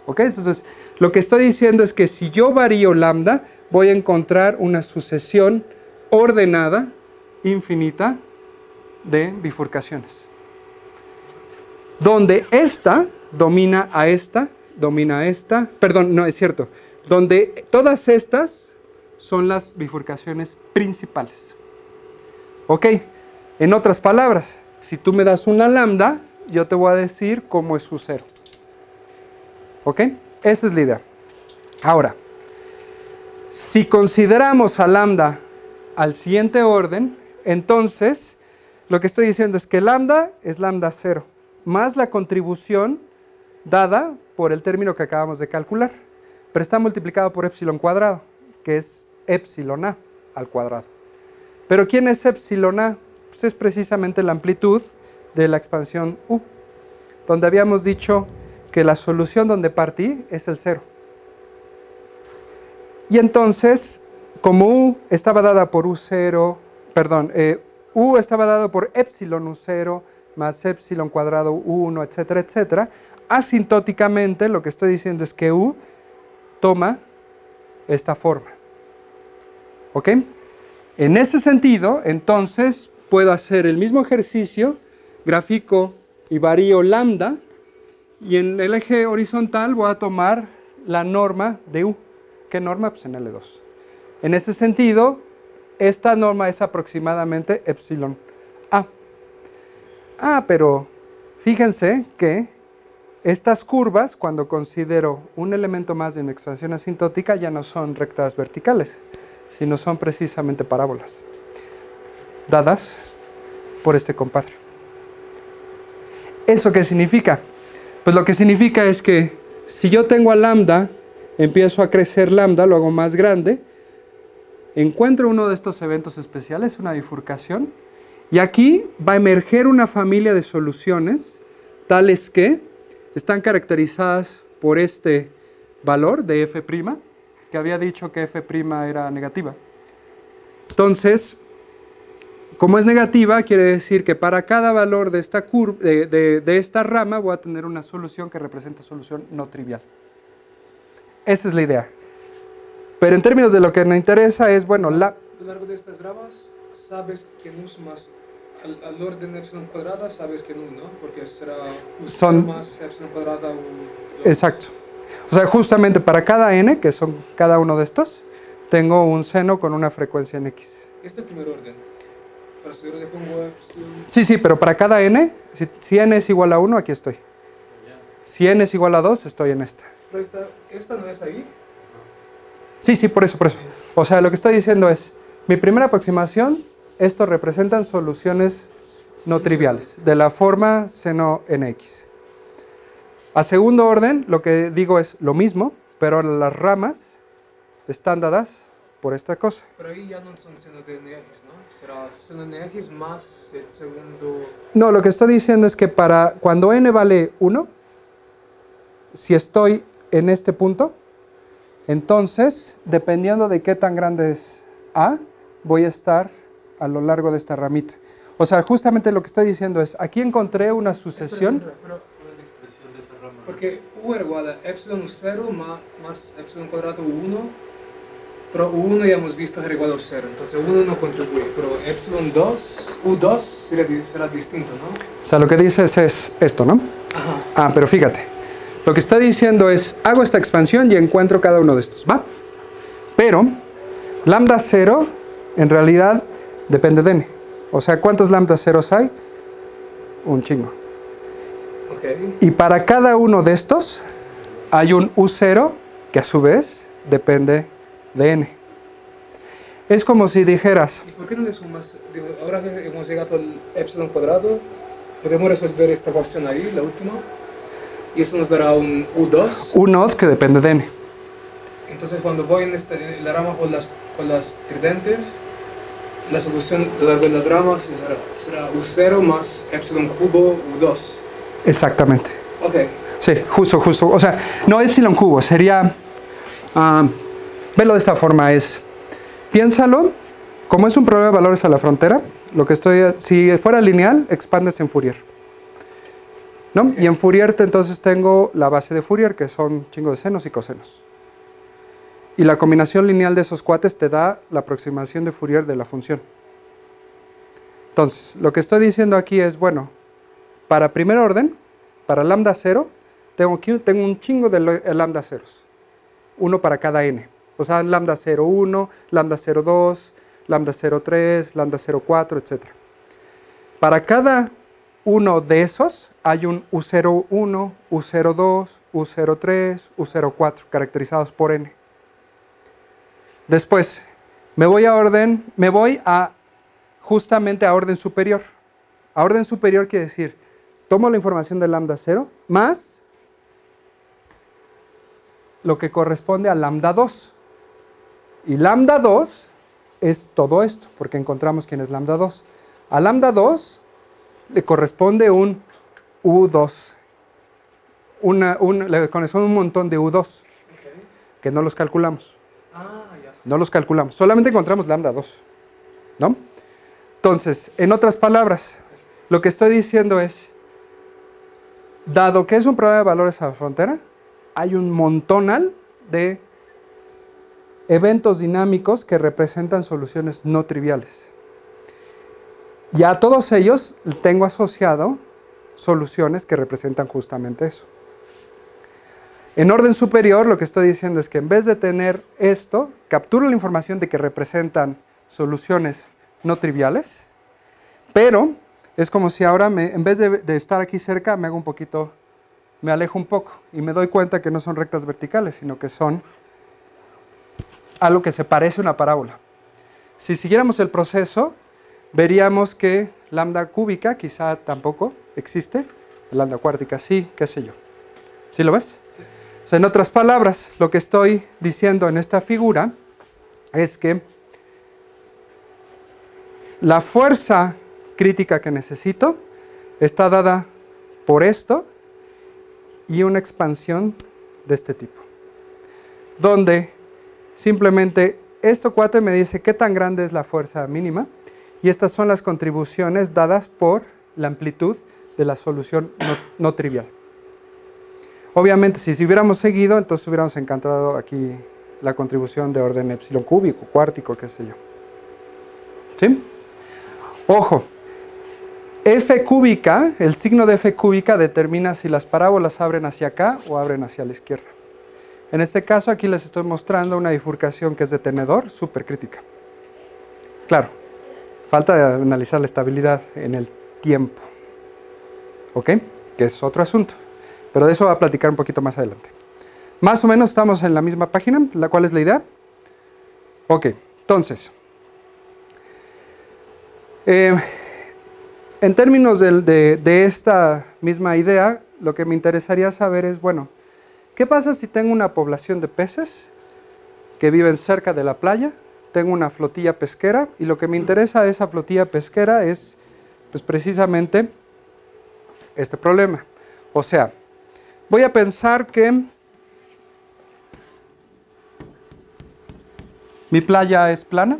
¿Ok? Entonces, lo que estoy diciendo es que si yo varío lambda, voy a encontrar una sucesión ordenada, infinita, de bifurcaciones. Donde esta domina a esta, perdón, no es cierto, donde todas estas son las bifurcaciones principales. ¿Ok? En otras palabras, si tú me das una lambda, yo te voy a decir cómo es su cero. ¿Ok? Esa es la idea. Ahora, si consideramos a lambda al siguiente orden, entonces lo que estoy diciendo es que lambda es lambda 0, más la contribución dada por el término que acabamos de calcular, pero está multiplicado por epsilon cuadrado, que es epsilon a al cuadrado. ¿Pero quién es epsilon a? Pues es precisamente la amplitud de la expansión U, donde habíamos dicho que la solución donde partí es el 0. Y entonces, como U estaba dada por U0, U estaba dado por epsilon U0 más epsilon cuadrado U1, etcétera, etcétera, asintóticamente lo que estoy diciendo es que U toma esta forma. ¿Ok? En ese sentido, entonces, puedo hacer el mismo ejercicio, grafico y varío lambda, y en el eje horizontal voy a tomar la norma de U. ¿Qué norma? Pues en L2. En ese sentido, esta norma es aproximadamente epsilon A. Pero fíjense que estas curvas, cuando considero un elemento más de una expansión asintótica, ya no son rectas verticales, sino son precisamente parábolas, dadas por este compadre. ¿Eso qué significa? Pues lo que significa es que si yo tengo a lambda, empiezo a crecer lambda, lo hago más grande, encuentro uno de estos eventos especiales, una bifurcación, y aquí va a emerger una familia de soluciones tales que están caracterizadas por este valor de f', que había dicho que f' era negativa. Entonces, como es negativa, quiere decir que para cada valor de esta curva, de esta rama, voy a tener una solución que representa solución no trivial. Esa es la idea. Pero en términos de lo que me interesa es, bueno, A lo largo de estas ramas, sabes que no sumas al orden epsilon cuadrada sabes que no, ¿no? Porque será Son- más epsilon cuadrada Exacto. O sea, justamente para cada n, que son cada uno de estos, tengo un seno con una frecuencia en x. Este es el primer orden. Pero si yo le pongo epsilon... Sí, sí, pero para cada n, si n es igual a 1, aquí estoy. Si n es igual a 2, estoy en esta. Pero esta no es ahí. Sí, sí, por eso, por eso. O sea, lo que estoy diciendo es, mi primera aproximación, estos representan soluciones no Sí, triviales, de la forma seno nx. A segundo orden, lo que digo es lo mismo, pero las ramas están dadas por esta cosa. Pero ahí ya no son seno de NX, ¿no? Será seno de NX más el segundo... No, lo que estoy diciendo es que para cuando n vale 1, si estoy en este punto, entonces, dependiendo de qué tan grande es A, voy a estar a lo largo de esta ramita. O sea, justamente lo que estoy diciendo es, aquí encontré una sucesión. Espera, pero, porque U era igual a epsilon 0 más epsilon cuadrado 1, pero U1 ya hemos visto que era igual a 0, entonces U1 no contribuye, pero epsilon 2, U2 será distinto, ¿no? O sea, lo que dices es esto, ¿no? Ajá. Ah, pero fíjate, lo que está diciendo es, hago esta expansión y encuentro cada uno de estos, ¿va? Pero, lambda 0, en realidad, depende de n. O sea, ¿cuántos lambda ceros hay? Un chingo. Ok. Y para cada uno de estos, hay un U0, que a su vez, depende de n. Es como si dijeras, ¿Y por qué no le sumas? Digo, ahora que hemos llegado al epsilon cuadrado, podemos resolver esta ecuación ahí, la última, y eso nos dará un U2. un node que depende de n. Entonces cuando voy en la rama con las tridentes, la solución a lo largo de las ramas será U0 más epsilon cubo U2. Exactamente. Ok. Sí, justo. O sea, no epsilon cubo, sería... velo de esta forma, piénsalo, como es un problema de valores a la frontera, si fuera lineal, expandes en Fourier. ¿No? Y en Fourier entonces tengo la base de Fourier, que son chingo de senos y cosenos. Y la combinación lineal de esos cuates te da la aproximación de Fourier de la función. Entonces, lo que estoy diciendo aquí es, bueno, para primer orden, para lambda 0, tengo un chingo de lambda ceros. Uno para cada n. O sea, lambda 0,1, lambda 0,2, lambda 0,3, lambda 0,4, etc. Para cada uno de esos hay un U01, U02, U03, U04, caracterizados por n. Después, me voy justamente a orden superior. A orden superior quiere decir, tomo la información de lambda 0 más lo que corresponde a lambda 2. Y lambda 2 es todo esto, porque encontramos quién es lambda 2. A lambda 2 le corresponde un U2. Le corresponde un montón de U2, que no los calculamos. Ya. No los calculamos, solamente encontramos lambda 2, ¿no? Entonces, en otras palabras, lo que estoy diciendo es, dado que es un problema de valores a la frontera, hay un montonal de eventos dinámicos que representan soluciones no triviales. Y a todos ellos tengo asociado soluciones que representan justamente eso. En orden superior, lo que estoy diciendo es que en vez de tener esto, capturo la información de que representan soluciones no triviales, pero es como si ahora, en vez de estar aquí cerca, me alejo un poco y me doy cuenta que no son rectas verticales, sino que son algo que se parece a una parábola. Si siguiéramos el proceso, veríamos que lambda cúbica quizá tampoco existe, lambda cuártica sí, qué sé yo. ¿Sí lo ves? Sí. O sea, en otras palabras, lo que estoy diciendo en esta figura es que la fuerza crítica que necesito está dada por esto y una expansión de este tipo, donde simplemente esto cuate me dice qué tan grande es la fuerza mínima y estas son las contribuciones dadas por la amplitud de la solución no trivial. Obviamente, si hubiéramos seguido, entonces hubiéramos encontrado aquí la contribución de orden epsilon cúbico, cuártico, qué sé yo. ¿Sí? Ojo, F cúbica, el signo de F cúbica determina si las parábolas abren hacia acá o abren hacia la izquierda. En este caso aquí les estoy mostrando una bifurcación que es de tenedor, súper crítica. Claro, falta analizar la estabilidad en el tiempo, ¿ok? Que es otro asunto, pero de eso voy a platicar un poquito más adelante. Más o menos estamos en la misma página, ¿cuál es la idea? Ok, entonces, en términos de esta misma idea, lo que me interesaría saber es, bueno, ¿qué pasa si tengo una población de peces que viven cerca de la playa? Tengo una flotilla pesquera y lo que me interesa de esa flotilla pesquera es, pues precisamente, este problema. O sea, voy a pensar que mi playa es plana.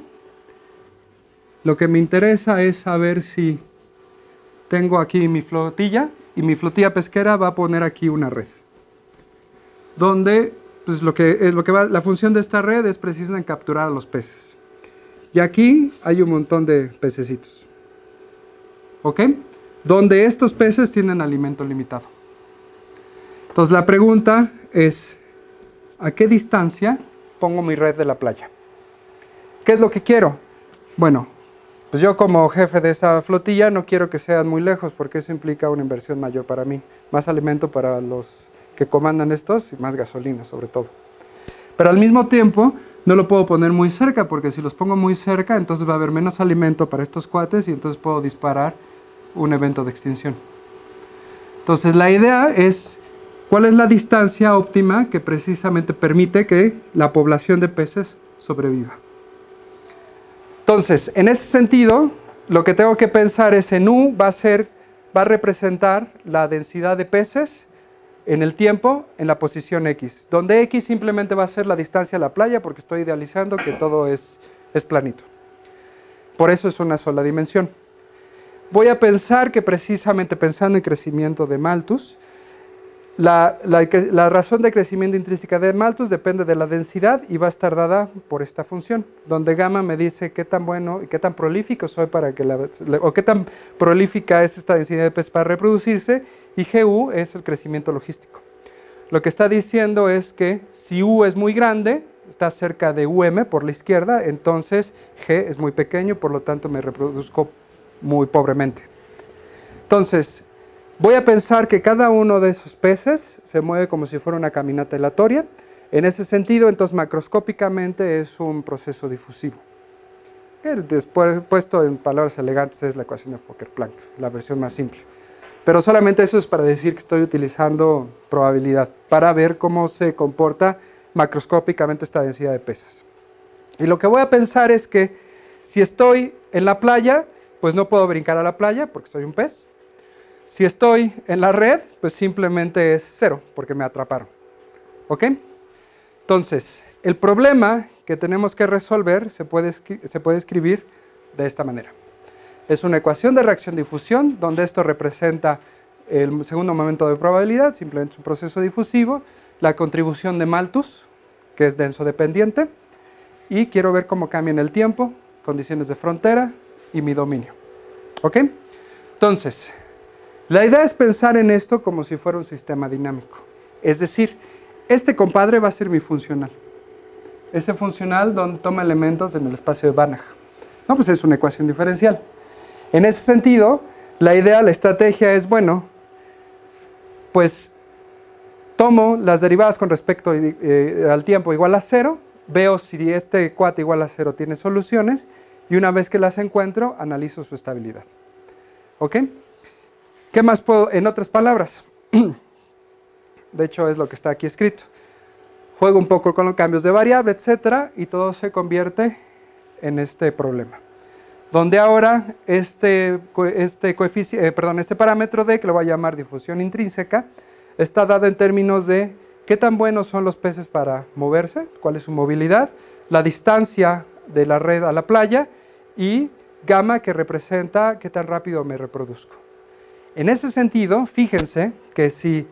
Lo que me interesa es saber si tengo aquí mi flotilla y mi flotilla pesquera va a poner aquí una red. Donde pues la función de esta red es precisamente capturar a los peces. Y aquí hay un montón de pececitos. ¿Ok? Donde estos peces tienen alimento limitado. Entonces la pregunta es, ¿a qué distancia pongo mi red de la playa? ¿Qué es lo que quiero? Bueno, pues yo como jefe de esta flotilla no quiero que sean muy lejos porque eso implica una inversión mayor para mí. Más alimento para los que comandan estos y más gasolina sobre todo. Pero al mismo tiempo no lo puedo poner muy cerca porque si los pongo muy cerca entonces va a haber menos alimento para estos cuates y entonces puedo disparar un evento de extinción. Entonces la idea es cuál es la distancia óptima que precisamente permite que la población de peces sobreviva. Entonces, en ese sentido, lo que tengo que pensar es en U va a representar la densidad de peces en el tiempo en la posición X, donde X simplemente va a ser la distancia a la playa porque estoy idealizando que todo es planito. Por eso es una sola dimensión. Voy a pensar que precisamente pensando en crecimiento de Malthus, la razón de crecimiento intrínseca de Malthus depende de la densidad y va a estar dada por esta función, donde gamma me dice qué tan bueno y qué tan prolífico soy o qué tan prolífica es esta densidad de pez para reproducirse, y GU es el crecimiento logístico. Lo que está diciendo es que si U es muy grande, está cerca de UM por la izquierda, entonces G es muy pequeño, por lo tanto me reproduzco muy pobremente. Entonces, voy a pensar que cada uno de esos peces se mueve como si fuera una caminata aleatoria. En ese sentido, entonces macroscópicamente es un proceso difusivo. Después, puesto en palabras elegantes, es la ecuación de Fokker-Planck, la versión más simple. Pero solamente eso es para decir que estoy utilizando probabilidad para ver cómo se comporta macroscópicamente esta densidad de peces. Y lo que voy a pensar es que si estoy en la playa, pues no puedo brincar a la playa porque soy un pez. Si estoy en la red, pues simplemente es 0 porque me atraparon. ¿Ok? Entonces, el problema que tenemos que resolver se puede escribir de esta manera. Es una ecuación de reacción-difusión, donde esto representa el segundo momento de probabilidad, simplemente es un proceso difusivo, la contribución de Malthus, que es denso dependiente, y quiero ver cómo cambia en el tiempo, condiciones de frontera y mi dominio. ¿Ok? Entonces, la idea es pensar en esto como si fuera un sistema dinámico. Es decir, este compadre va a ser mi funcional. Este funcional donde toma elementos en el espacio de Banach. No, pues es una ecuación diferencial. En ese sentido, la estrategia es, bueno, pues tomo las derivadas con respecto al tiempo igual a 0, veo si este cuate igual a 0 tiene soluciones, y una vez que las encuentro, analizo su estabilidad. ¿Ok? ¿Qué más puedo? En otras palabras, de hecho es lo que está aquí escrito. Juego un poco con los cambios de variable, etcétera, y todo se convierte en este problema. Donde ahora este parámetro D, que lo voy a llamar difusión intrínseca, está dado en términos de qué tan buenos son los peces para moverse, cuál es su movilidad, la distancia de la red a la playa y gamma, que representa qué tan rápido me reproduzco. En ese sentido, fíjense que si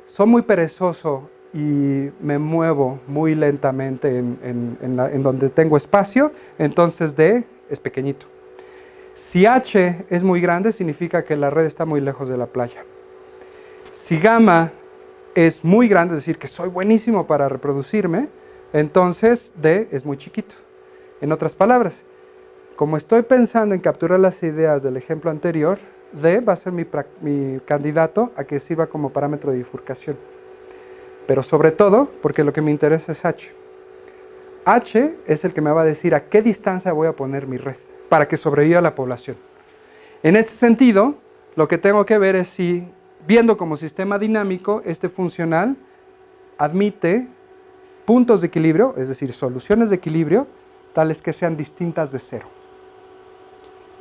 soy muy perezoso y me muevo muy lentamente en donde tengo espacio, entonces D es pequeñito. Si H es muy grande, significa que la red está muy lejos de la playa. Si gamma es muy grande, es decir, que soy buenísimo para reproducirme, entonces D es muy chiquito. En otras palabras, como estoy pensando en capturar las ideas del ejemplo anterior, D va a ser mi candidato a que sirva como parámetro de bifurcación. Pero sobre todo, porque lo que me interesa es H. H es el que me va a decir a qué distancia voy a poner mi red para que sobreviva la población. En ese sentido, lo que tengo que ver es si, viendo como sistema dinámico, este funcional admite puntos de equilibrio, es decir, soluciones de equilibrio, tales que sean distintas de cero.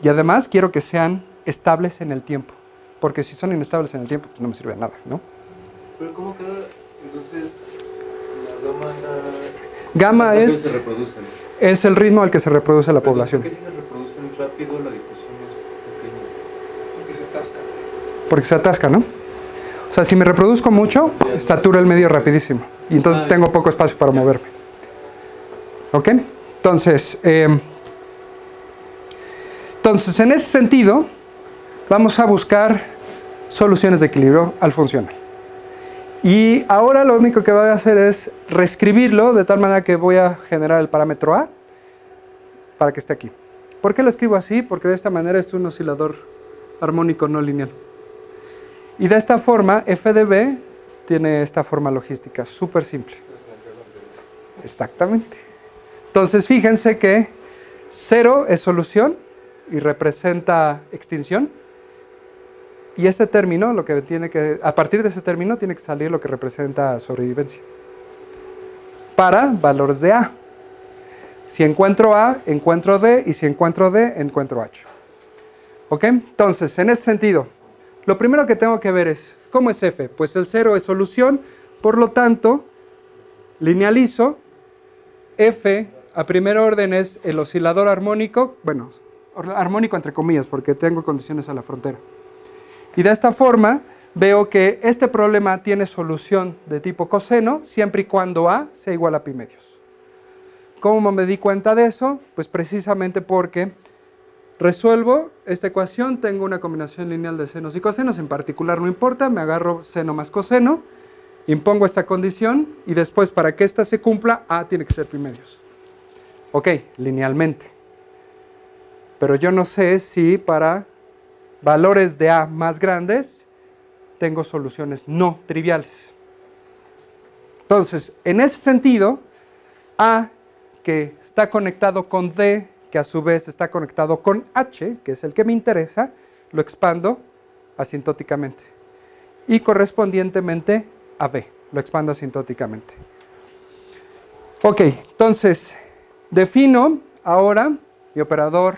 Y además quiero que sean estables en el tiempo, porque si son inestables en el tiempo, pues no me sirve de nada, ¿no? Pero ¿cómo queda entonces la gamma? Gamma es el ritmo al que se reproduce la población. ¿Por qué si se reproducen rápido la difusión es pequeña? Porque se atasca. Porque se atasca, ¿no? O sea, si me reproduzco mucho, saturo el medio rapidísimo. Y entonces tengo poco espacio para moverme. ¿Ok? Entonces, en ese sentido, vamos a buscar soluciones de equilibrio al funcional. Y ahora lo único que voy a hacer es reescribirlo de tal manera que voy a generar el parámetro A para que esté aquí. ¿Por qué lo escribo así? Porque de esta manera es un oscilador armónico no lineal. Y de esta forma, f de b tiene esta forma logística, súper simple. Exactamente. Entonces, fíjense que 0 es solución y representa extinción. Y ese término, lo que tiene que, a partir de ese término, tiene que salir lo que representa sobrevivencia. Para valores de A. Si encuentro A, encuentro D, y si encuentro D, encuentro H. ¿Ok? Entonces, en ese sentido, lo primero que tengo que ver es, ¿cómo es F? Pues el 0 es solución, por lo tanto, linealizo. F a primer orden es el oscilador armónico, bueno, armónico entre comillas, porque tengo condiciones a la frontera. Y de esta forma veo que este problema tiene solución de tipo coseno siempre y cuando A sea igual a pi medios. ¿Cómo me di cuenta de eso? Pues precisamente porque resuelvo esta ecuación, tengo una combinación lineal de senos y cosenos, en particular no importa, me agarro seno más coseno, impongo esta condición y después para que esta se cumpla, A tiene que ser pi medios. Ok, linealmente. Pero yo no sé si para valores de A más grandes tengo soluciones no triviales. Entonces, en ese sentido, A, que está conectado con D, que a su vez está conectado con H, que es el que me interesa, lo expando asintóticamente. Y correspondientemente a B, lo expando asintóticamente. Ok, entonces, defino ahora mi operador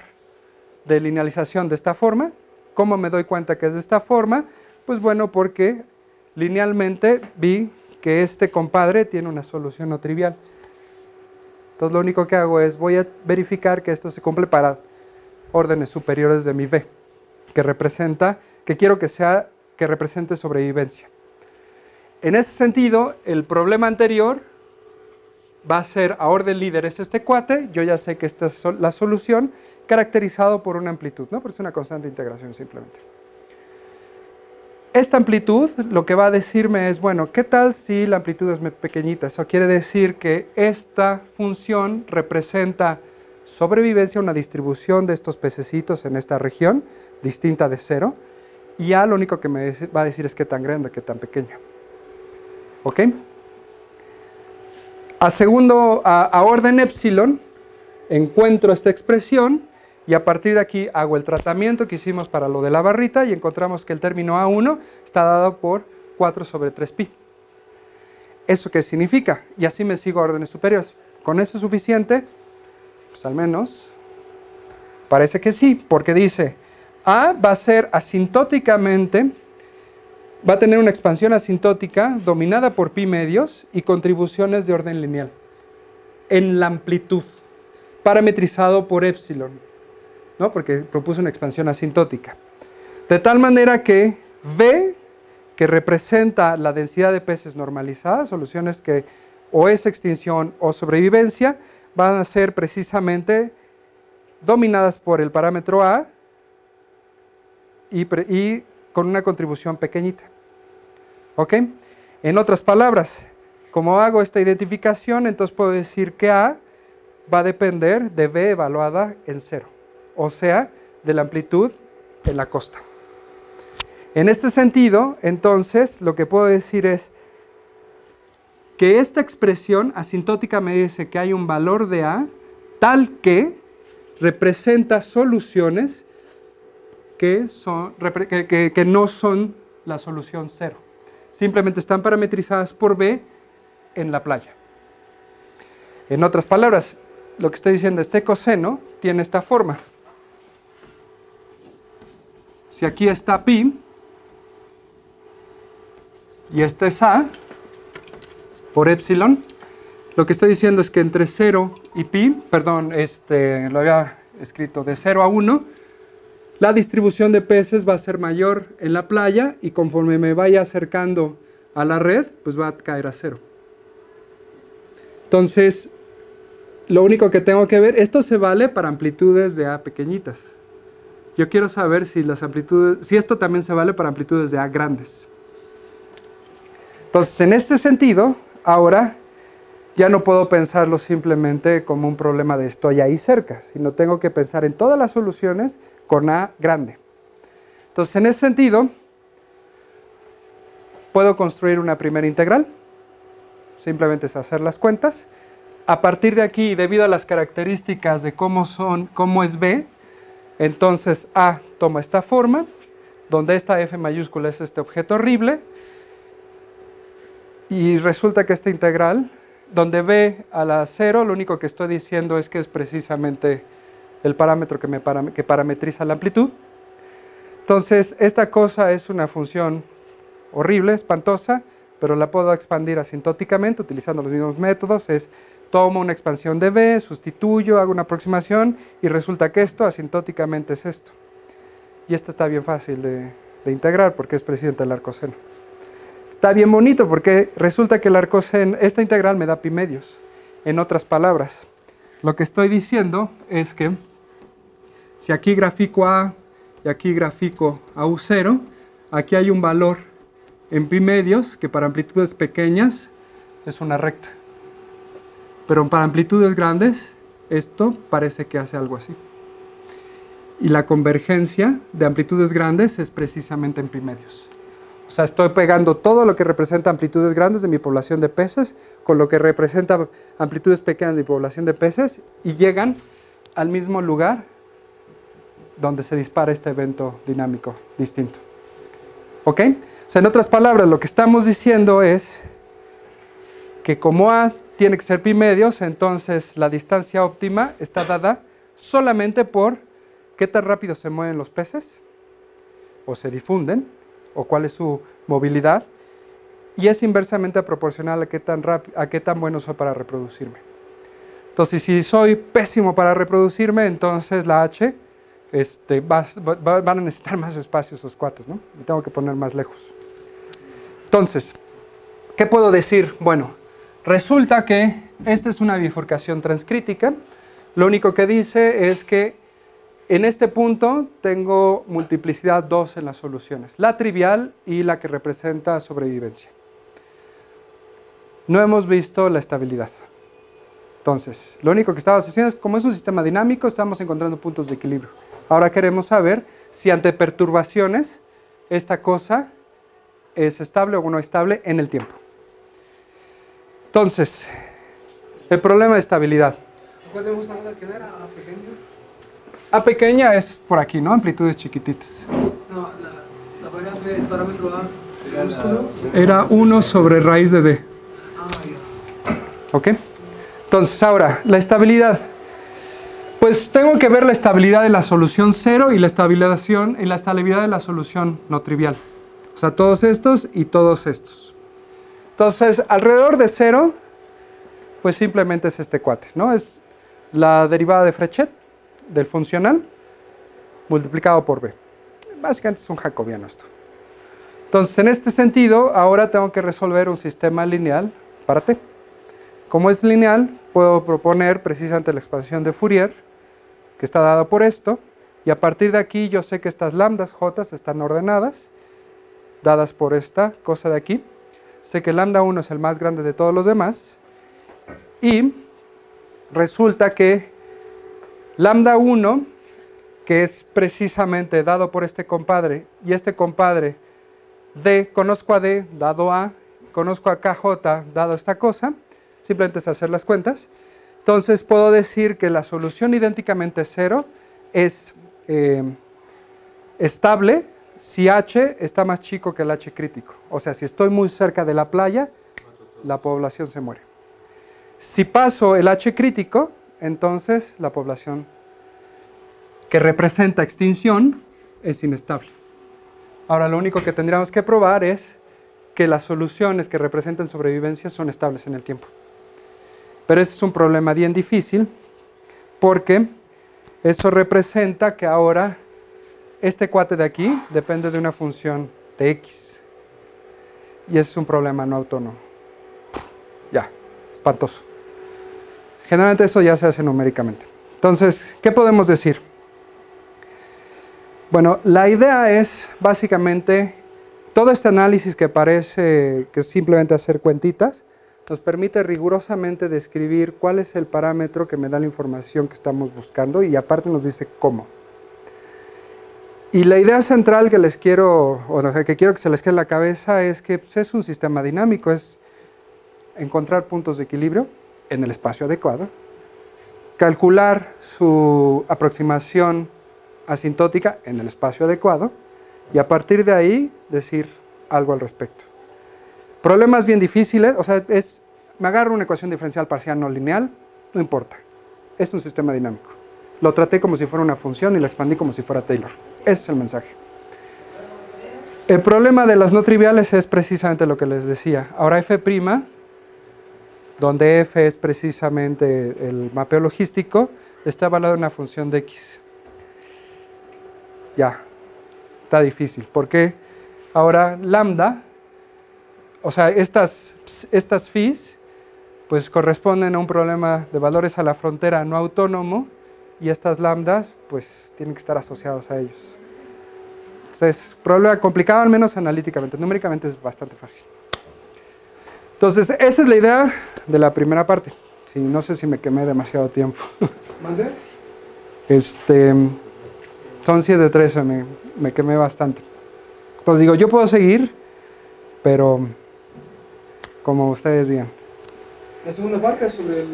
de linealización de esta forma. ¿Cómo me doy cuenta que es de esta forma? Pues bueno, porque linealmente vi que este compadre tiene una solución no trivial. Entonces lo único que hago es voy a verificar que esto se cumple para órdenes superiores de mi V, que quiero que represente sobrevivencia. En ese sentido, el problema anterior va a ser a orden líder es este cuate, yo ya sé que esta es la solución, caracterizado por una amplitud, ¿no? Porque es una constante de integración simplemente. Esta amplitud lo que va a decirme es, bueno, ¿qué tal si la amplitud es pequeñita? Eso quiere decir que esta función representa sobrevivencia, una distribución de estos pececitos en esta región, distinta de 0, y A lo único que me va a decir es qué tan grande, qué tan pequeña. ¿Ok? A orden epsilon, encuentro esta expresión, y a partir de aquí hago el tratamiento que hicimos para lo de la barrita y encontramos que el término A1 está dado por 4 sobre 3pi. ¿Eso qué significa? Y así me sigo a órdenes superiores. ¿Con eso es suficiente? Pues al menos parece que sí, porque dice A va a ser asintóticamente, va a tener una expansión asintótica dominada por pi medios y contribuciones de orden lineal en la amplitud, parametrizado por epsilon. ¿No? Porque propuso una expansión asintótica. De tal manera que V, que representa la densidad de peces normalizada, soluciones que o es extinción o sobrevivencia, van a ser precisamente dominadas por el parámetro A y con una contribución pequeñita. ¿Ok? En otras palabras, como hago esta identificación, entonces puedo decir que A va a depender de B evaluada en 0, o sea, de la amplitud en la costa. En este sentido, entonces, lo que puedo decir es que esta expresión asintótica me dice que hay un valor de A tal que representa soluciones que no son la solución 0. Simplemente están parametrizadas por B en la playa. En otras palabras, lo que estoy diciendo, este coseno tiene esta forma. Si aquí está pi, y este es A, por epsilon, lo que estoy diciendo es que entre 0 y pi, perdón, lo había escrito de 0 a 1, la distribución de peces va a ser mayor en la playa y conforme me vaya acercando a la red, pues va a caer a 0. Entonces, lo único que tengo que ver, esto se vale para amplitudes de A pequeñitas. Yo quiero saber si esto también se vale para amplitudes de A grandes. Entonces, en este sentido, ahora ya no puedo pensarlo simplemente como un problema de estoy ahí cerca, sino tengo que pensar en todas las soluciones con A grande. Entonces, en ese sentido, puedo construir una primera integral. Simplemente es hacer las cuentas. A partir de aquí, debido a las características de cómo es B, entonces A toma esta forma, donde esta F mayúscula es este objeto horrible, y resulta que esta integral, donde B a la 0, lo único que estoy diciendo es que es precisamente el parámetro que parametriza la amplitud. Entonces, esta cosa es una función horrible, espantosa, pero la puedo expandir asintóticamente utilizando los mismos métodos. Tomo una expansión de B, sustituyo, hago una aproximación y resulta que esto asintóticamente es esto. Y esto está bien fácil de integrar porque es precisamente el arcoseno. Está bien bonito porque resulta que el arcoseno, esta integral me da pi medios. En otras palabras, lo que estoy diciendo es que si aquí grafico A y aquí grafico a U0, aquí hay un valor en pi medios que para amplitudes pequeñas es una recta. Pero para amplitudes grandes, esto parece que hace algo así. Y la convergencia de amplitudes grandes es precisamente en pi medios. O sea, estoy pegando todo lo que representa amplitudes grandes de mi población de peces con lo que representa amplitudes pequeñas de mi población de peces y llegan al mismo lugar donde se dispara este evento dinámico distinto. ¿Ok? O sea, en otras palabras, lo que estamos diciendo es que como A tiene que ser pi medios, entonces la distancia óptima está dada solamente por qué tan rápido se mueven los peces, o se difunden, o cuál es su movilidad, y es inversamente proporcional a qué tan bueno soy para reproducirme. Entonces, si soy pésimo para reproducirme, entonces la H van a necesitar más espacio esos cuates, ¿no? Me tengo que poner más lejos. Entonces, ¿qué puedo decir? Bueno, resulta que esta es una bifurcación transcrítica. Lo único que dice es que en este punto tengo multiplicidad 2 en las soluciones, la trivial y la que representa sobrevivencia. No hemos visto la estabilidad. Entonces, lo único que estamos haciendo es, como es un sistema dinámico, estamos encontrando puntos de equilibrio. Ahora queremos saber si ante perturbaciones esta cosa es estable o no estable en el tiempo. Entonces, el problema de estabilidad. ¿Cuál te gusta más? ¿Quién era? ¿A pequeño? A pequeña es por aquí, ¿no? Amplitudes chiquititas. No, la variable del parámetro A minúsculo. Era 1 sobre raíz de D. Ah, ya. ¿Ok? Entonces, ahora, la estabilidad. Pues tengo que ver la estabilidad de la solución 0 y la estabilidad de la solución no trivial. O sea, todos estos y todos estos. Entonces, alrededor de 0, pues simplemente es este cuate, ¿no? Es la derivada de Frechet del funcional multiplicado por B. Básicamente es un jacobiano esto. Entonces, en este sentido, ahora tengo que resolver un sistema lineal para T. Como es lineal, puedo proponer precisamente la expansión de Fourier, que está dada por esto, Y a partir de aquí yo sé que estas lambdas J están ordenadas, dadas por esta cosa de aquí. Sé que lambda 1 es el más grande de todos los demás. Y resulta que lambda 1, que es precisamente dado por este compadre, y este compadre D, conozco a D, dado A, conozco a KJ, dado esta cosa, simplemente es hacer las cuentas. Entonces puedo decir que la solución idénticamente 0 es estable si H está más chico que el H crítico. O sea, si estoy muy cerca de la playa, la población se muere. Si paso el H crítico, entonces la población que representa extinción es inestable. Ahora, lo único que tendríamos que probar es que las soluciones que representan sobrevivencia son estables en el tiempo. Pero ese es un problema bien difícil, porque eso representa que ahora este cuate de aquí depende de una función de X. Y ese es un problema no autónomo. Ya, espantoso. Generalmente eso ya se hace numéricamente. Entonces, ¿qué podemos decir? Bueno, la idea es básicamente todo este análisis que parece que es simplemente hacer cuentitas, nos permite rigurosamente describir cuál es el parámetro que me da la información que estamos buscando y aparte nos dice cómo. Y la idea central que les quiero, o que quiero que se les quede en la cabeza es que pues, es un sistema dinámico, es encontrar puntos de equilibrio en el espacio adecuado, calcular su aproximación asintótica en el espacio adecuado y a partir de ahí decir algo al respecto. Problemas bien difíciles, o sea, me agarro una ecuación diferencial parcial no lineal, no importa, es un sistema dinámico. Lo traté como si fuera una función y lo expandí como si fuera Taylor. Ese es el mensaje. El problema de las no triviales es precisamente lo que les decía. Ahora f', donde f es precisamente el mapeo logístico, está evaluado en una función de x. Ya, está difícil. Porque ahora lambda, o sea, estas phis, pues corresponden a un problema de valores a la frontera no autónomo y estas lambdas, pues tienen que estar asociados a ellos. Entonces, problema complicado, al menos analíticamente. Numéricamente es bastante fácil. Entonces, esa es la idea de la primera parte. Sí, no sé si me quemé demasiado tiempo. ¿Mande? Son 7:13, me quemé bastante. Entonces digo, yo puedo seguir, pero como ustedes digan. La segunda parte es sobre el...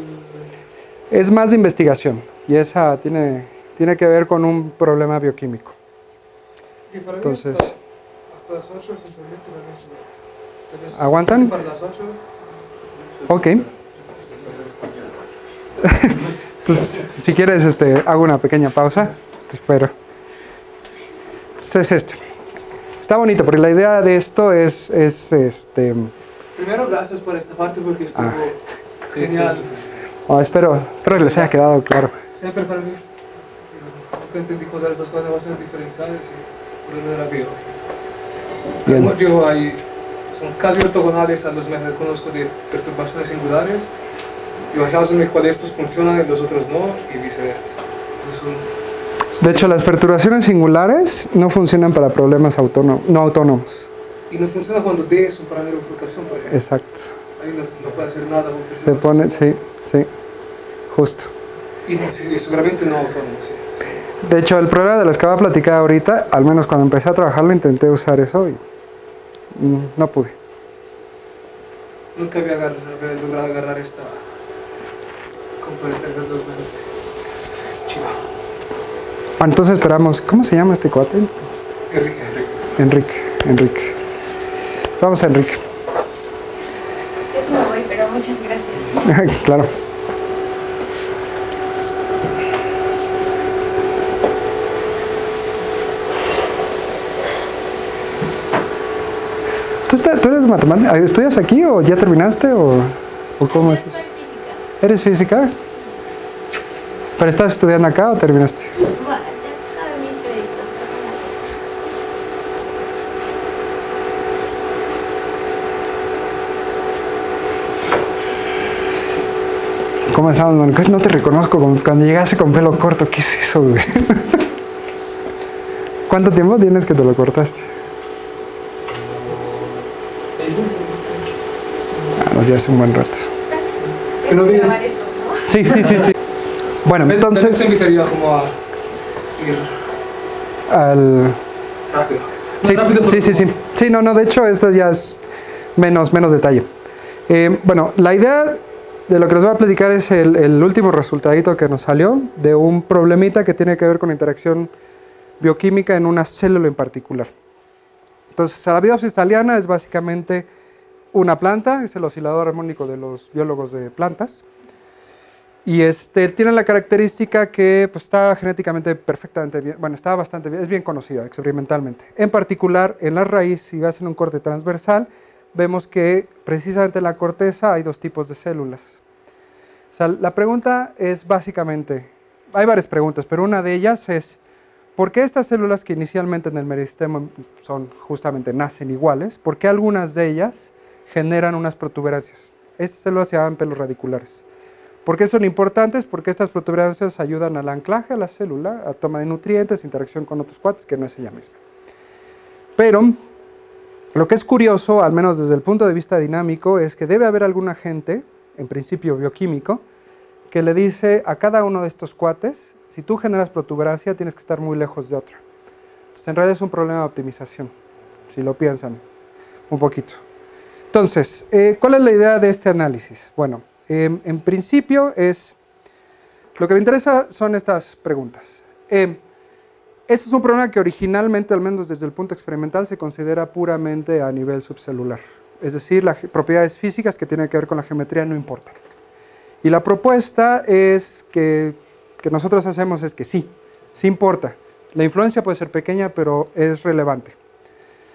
Es más de investigación y esa tiene que ver con un problema bioquímico. Y para entonces, mí hasta las 8 esencialmente la ¿aguantan? Para las 8. Ok. Entonces, si quieres, hago una pequeña pausa. Te espero. Entonces es Está bonito, porque la idea de esto es Primero, gracias por esta parte porque estuvo genial. Oh, espero que les haya quedado claro. Siempre para mí, nunca entendí cosas de estas cosas, ecuaciones diferenciales y por el de la vida. Bien. Son casi ortogonales a los métodos que conozco de perturbaciones singulares. Y bajados en el cual estos funcionan y los otros no, y viceversa. De hecho, las perturbaciones singulares no funcionan para problemas no autónomos. Y no funciona cuando D es un parámetro de bifurcación, por ejemplo. Exacto. Ahí no puede hacer nada. Se pone, sí, justo. Y seguramente no autónomo, sí. De hecho, el problema de los que voy a platicar ahorita, al menos cuando empecé a trabajarlo, intenté usar eso y no pude. Nunca había logrado agarrar esta componente de los Chiva. Entonces esperamos, ¿cómo se llama este cuate? Enrique. Vamos a Enrique. Eso no voy, pero muchas gracias. Claro. ¿Tú eres matemática? ¿Estudias aquí o ya terminaste o cómo es? Soy física. ¿Eres física? ¿Pero estás estudiando acá o terminaste? Bueno, ya acabé mis créditos. ¿Cómo estamos, man? No te reconozco cuando llegaste con pelo corto. ¿Qué es eso, güey? ¿Cuánto tiempo tienes que te lo cortaste? 6 meses. Ah, pues ya hace un buen rato. Que no viene- Grabar esto, ¿no? Sí, sí, sí, sí. Bueno, entonces se invitaría como a ir al... rápido. Sí, Rápido, sí, sí, sí. Sí, no, de hecho esto ya es menos detalle. Bueno, la idea de lo que les voy a platicar es el último resultadito que nos salió de un problemita que tiene que ver con interacción bioquímica en una célula en particular. Entonces, Arabidopsis thaliana es básicamente una planta, es el oscilador armónico de los biólogos de plantas. Y tiene la característica que pues, está genéticamente perfectamente bien, bueno, está bastante bien, es bien conocida experimentalmente. En particular, en la raíz, si hacen un corte transversal, vemos que precisamente en la corteza hay dos tipos de células. O sea, la pregunta es básicamente, hay varias preguntas, pero una de ellas es, ¿por qué estas células que inicialmente en el meristema son justamente nacen iguales, por qué algunas de ellas generan unas protuberancias? Estas células se llaman pelos radiculares. ¿Por qué son importantes? Porque estas protuberancias ayudan al anclaje a la célula, a toma de nutrientes, interacción con otros cuates, que no es ella misma. Pero lo que es curioso, al menos desde el punto de vista dinámico, es que debe haber algún agente, en principio bioquímico, que le dice a cada uno de estos cuates, si tú generas protuberancia, tienes que estar muy lejos de otra. Entonces, en realidad es un problema de optimización, si lo piensan un poquito. Entonces, ¿cuál es la idea de este análisis? Bueno, en principio lo que me interesa son estas preguntas. Este es un problema que originalmente, al menos desde el punto experimental, se considera puramente a nivel subcelular. Es decir, las propiedades físicas que tienen que ver con la geometría no importan. Y la propuesta es que nosotros hacemos es que sí importa. La influencia puede ser pequeña, pero es relevante.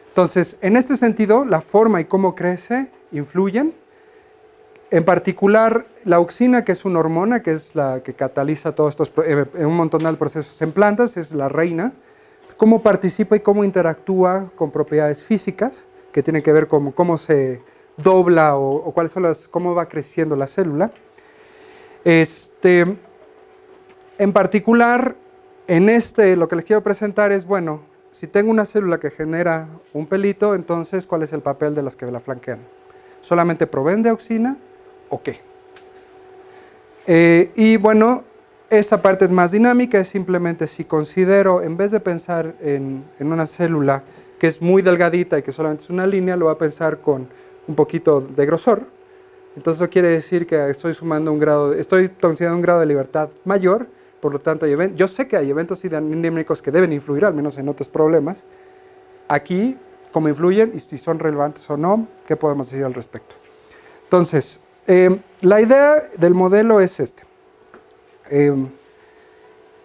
Entonces, en este sentido, la forma y cómo crece influyen. En particular, la auxina, que es una hormona, que es la que cataliza todos estos, un montón de procesos en plantas, es la reina. Cómo participa y cómo interactúa con propiedades físicas, que tienen que ver con cómo se dobla o cuáles son cómo va creciendo la célula. En particular, lo que les quiero presentar es, bueno, si tengo una célula que genera un pelito, entonces, ¿cuál es el papel de las que la flanquean? ¿Solamente proveen de auxina o qué? Y bueno, esta parte es más dinámica, es simplemente si considero, en vez de pensar en una célula que es muy delgadita y que solamente es una línea, lo voy a pensar con un poquito de grosor. Entonces eso quiere decir que estoy considerando un grado de libertad mayor, por lo tanto yo sé que hay eventos dinámicos que deben influir, al menos en otros problemas. Aquí, cómo influyen y si son relevantes o no, ¿qué podemos decir al respecto? Entonces, la idea del modelo es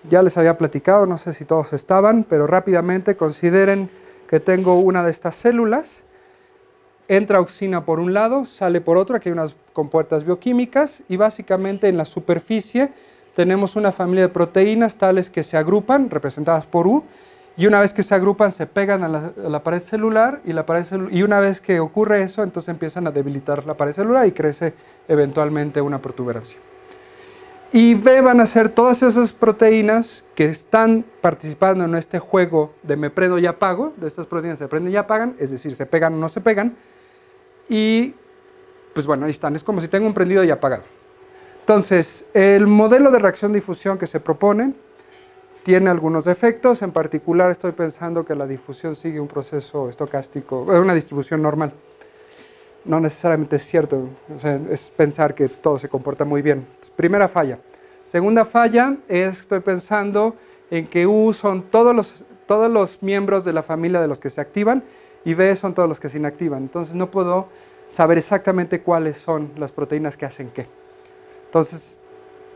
ya les había platicado, no sé si todos estaban, pero rápidamente consideren que tengo una de estas células, entra auxina por un lado, sale por otro, aquí hay unas compuertas bioquímicas y básicamente en la superficie tenemos una familia de proteínas tales que se agrupan, representadas por U, y una vez que se agrupan se pegan a la pared celular y una vez que ocurre eso, entonces empiezan a debilitar la pared celular y crece eventualmente una protuberancia. Y B van a ser todas esas proteínas que están participando en este juego de me prendo y apago, de estas proteínas se prenden y apagan, es decir, se pegan o no se pegan, y pues bueno, ahí están, es como si tengo un prendido y apagado. Entonces, el modelo de reacción-difusión que se propone tiene algunos defectos, en particular estoy pensando que la difusión sigue un proceso estocástico, una distribución normal. No necesariamente es cierto, o sea, es pensar que todo se comporta muy bien. Entonces, primera falla. Segunda falla es, estoy pensando en que U son todos los miembros de la familia de los que se activan y B son todos los que se inactivan. Entonces no puedo saber exactamente cuáles son las proteínas que hacen qué. Entonces,